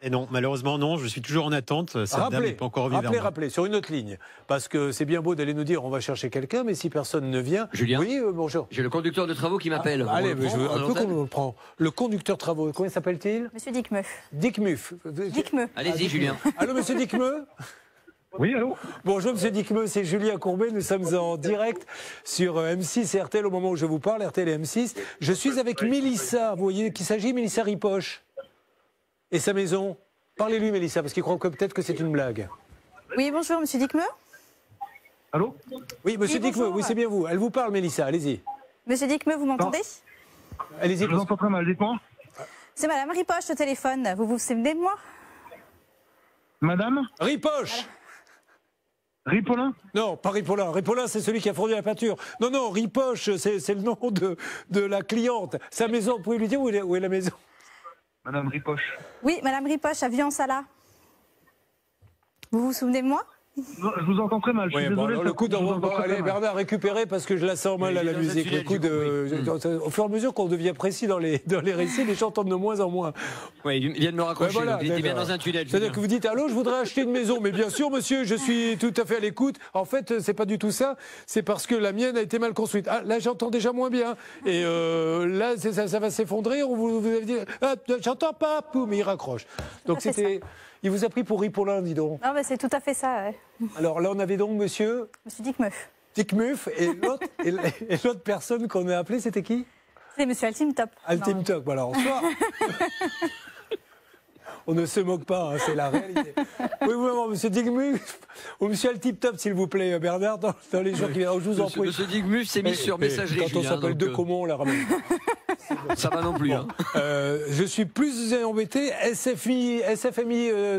Et non, malheureusement non, je suis toujours en attente. Cette dame n'est pas encore revenue vers moi. Rappelez, sur une autre ligne. Parce que c'est bien beau d'aller nous dire on va chercher quelqu'un, mais si personne ne vient... Julien, oui, bonjour. J'ai le conducteur de travaux qui m'appelle. Allez, mais je veux un peu qu'on le prend. Le conducteur de travaux, comment s'appelle-t-il? Monsieur Dickmeuf. Dickmeuf. Dickmeuf. Allez-y, Julien. Allô, monsieur Dickmeuf? Oui, allô? Bonjour, monsieur Dickmeuf, c'est Julien Courbet. Nous sommes en direct sur M6 et RTL au moment où je vous parle, RTL et M6. Je suis avec Mélissa, vous voyez qu'il s'agit, Mélissa Ripoche. Et sa maison. Parlez-lui, Mélissa, parce qu'il croit que peut-être que c'est une blague. Oui, bonjour, monsieur Dickmeuf. Allô? Oui, monsieur Dickmeuf, oui, c'est bien vous. Elle vous parle, Mélissa, allez-y. Monsieur Dickmeuf, vous m'entendez? Allez-y. Je vous entends très mal, dites-moi. C'est madame Ripoche au téléphone. Vous vous souvenez de moi? Madame Ripoche. Ripollin? Non, pas Ripollin. Ripollin, c'est celui qui a fourni la peinture. Non, Ripoche, c'est le nom de la cliente. Sa maison, vous pouvez lui dire où est la maison? Madame Ripoche. Oui, madame Ripoche, à Vian-Sala. Vous vous souvenez de moi? Non, je vous entends très mal. Je suis désolé. Le coup allez, Bernard, récupérez parce que je la sens mal à la musique. Le coup au fur et à mesure qu'on devient précis dans les récits, les gens tombent de moins en moins. Oui, il vient de me raccrocher. Voilà, il était bien dans un tunnel. C'est-à-dire que vous dites allô, je voudrais acheter une maison. Mais bien sûr, monsieur, je suis tout à fait à l'écoute. En fait, c'est pas du tout ça. C'est parce que la mienne a été mal construite. Ah, là, j'entends déjà moins bien. Et là, ça va s'effondrer. Vous avez dit, ah, j'entends pas. Poum, il raccroche. Donc c'était. Il vous a pris pour Ripollin, dis donc. Non, mais c'est tout à fait ça. Ouais. Alors là, on avait donc monsieur Dickmeuf. Dickmeuf, et l'autre personne qu'on a appelée, c'était qui? C'est monsieur Altimtop. Altimtop, voilà. En soi, on ne se moque pas, hein, c'est la réalité. Oui, vraiment, monsieur Dickmeuf, ou monsieur Altimtop, s'il vous plaît, Bernard, dans les jours qui viennent. Je vous en prie. Monsieur Dickmeuf s'est mis sur messagerie. Quand on s'appelle deux communs, on la ramène. Ça va non plus. Bon, je suis plus embêté. SFMI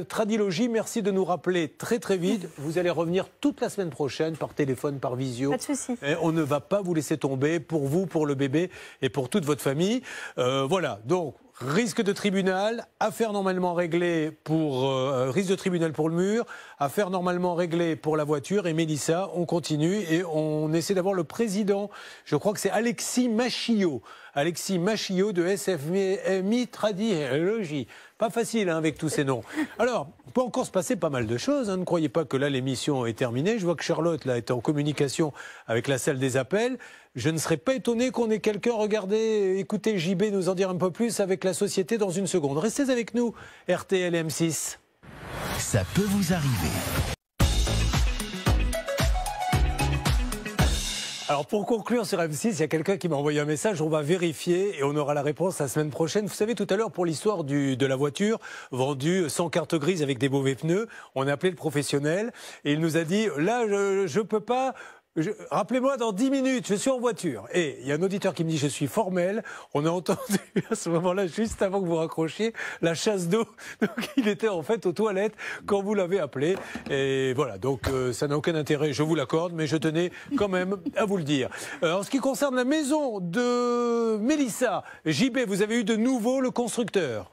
Tradilogie, merci de nous rappeler très très vite. Vous allez revenir toute la semaine prochaine par téléphone, par visio. Pas de souci. On ne va pas vous laisser tomber pour vous, pour le bébé et pour toute votre famille. Voilà, donc risque de tribunal, affaire normalement réglée pour risque de tribunal pour le mur, affaire normalement réglée pour la voiture. Et Mélissa, on continue et on essaie d'avoir le président. Je crois que c'est Alexis Machillot. Alexis Machillot de SFMI Tradilogie. Pas facile hein, avec tous ces noms. Alors, il peut encore se passer pas mal de choses. Hein. Ne croyez pas que là l'émission est terminée. Je vois que Charlotte là est en communication avec la salle des appels. Je ne serais pas étonné qu'on ait quelqu'un regarder, écouter JB nous en dire un peu plus avec la société dans une seconde. Restez avec nous, RTL M6. Ça peut vous arriver. Alors pour conclure sur M6, il y a quelqu'un qui m'a envoyé un message, on va vérifier et on aura la réponse la semaine prochaine. Vous savez, tout à l'heure, pour l'histoire de la voiture vendue sans carte grise avec des mauvais pneus, on a appelé le professionnel et il nous a dit, là, je peux pas... Rappelez-moi dans 10 minutes, je suis en voiture. Et il y a un auditeur qui me dit, je suis formel. On a entendu à ce moment-là, juste avant que vous raccrochiez, la chasse d'eau. Donc il était en fait aux toilettes quand vous l'avez appelé. Et voilà, donc ça n'a aucun intérêt, je vous l'accorde, mais je tenais quand même à vous le dire. En ce qui concerne la maison de Mélissa, JB, vous avez eu de nouveau le constructeur.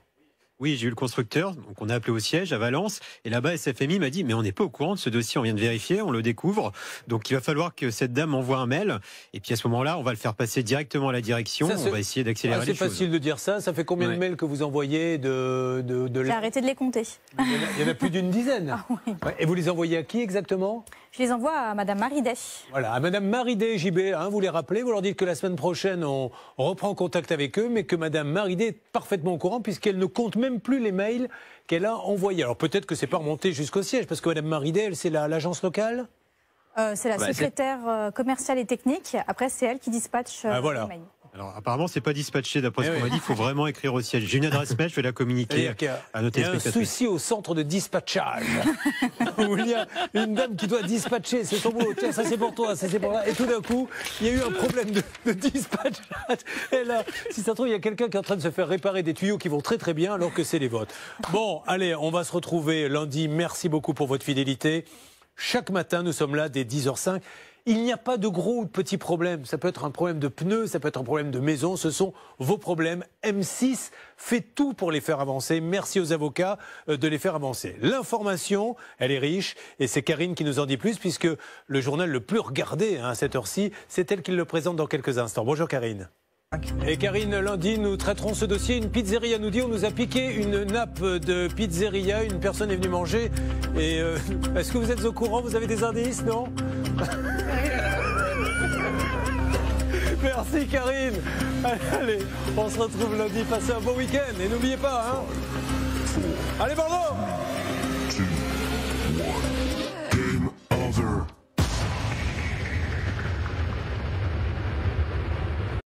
Oui, j'ai eu le constructeur, donc on a appelé au siège à Valence, et là-bas SFMI m'a dit mais on n'est pas au courant de ce dossier, on vient de vérifier, on le découvre, donc il va falloir que cette dame envoie un mail, et puis à ce moment-là, on va le faire passer directement à la direction, on va essayer d'accélérer les choses. C'est facile de dire ça, ça fait combien de mails que vous envoyez J'ai arrêté de les compter. Il y en a plus d'une dizaine. Ah, oui. Et vous les envoyez à qui exactement? Je les envoie à Madame Maridet. Voilà, à Madame Maridet, JB, vous les rappelez, vous leur dites que la semaine prochaine, on reprend contact avec eux, mais que Madame Maridet est parfaitement au courant, puisqu'elle ne compte même plus les mails qu'elle a envoyés. Alors peut-être que c'est pas remonté jusqu'au siège, parce que Madame Maridet, elle, c'est l'agence locale? C'est la secrétaire commerciale et technique. Après, c'est elle qui dispatche les mails. Alors apparemment, c'est pas dispatché d'après ce qu'on m'a dit. Il faut vraiment écrire au siège. J'ai une adresse mail, je vais la communiquer à nos téléspectateurs. Il y a un souci au centre de dispatchage où il y a une dame qui doit dispatcher. C'est son boulot. Tiens, ça c'est pour toi, ça c'est pour là. Et tout d'un coup, il y a eu un problème de dispatchage. Et là, si ça se trouve, il y a quelqu'un qui est en train de se faire réparer des tuyaux qui vont très très bien, alors que c'est les vôtres. Bon, allez, on va se retrouver lundi. Merci beaucoup pour votre fidélité. Chaque matin, nous sommes là dès 10h05. Il n'y a pas de gros ou de petits problèmes. Ça peut être un problème de pneus, ça peut être un problème de maison. Ce sont vos problèmes. M6 fait tout pour les faire avancer. Merci aux avocats de les faire avancer. L'information, elle est riche. Et c'est Karine qui nous en dit plus, puisque le journal le plus regardé à cette heure-ci, c'est elle qui le présente dans quelques instants. Bonjour Karine. Et Karine, lundi, nous traiterons ce dossier. Une pizzeria nous dit on nous a piqué une nappe de pizzeria. Une personne est venue manger. Et est-ce que vous êtes au courant? Vous avez des indices, non? Merci Karine. Allez, on se retrouve lundi. Passez un bon week-end. Et n'oubliez pas, Allez, Bordeaux! 3, 2, 1, game over.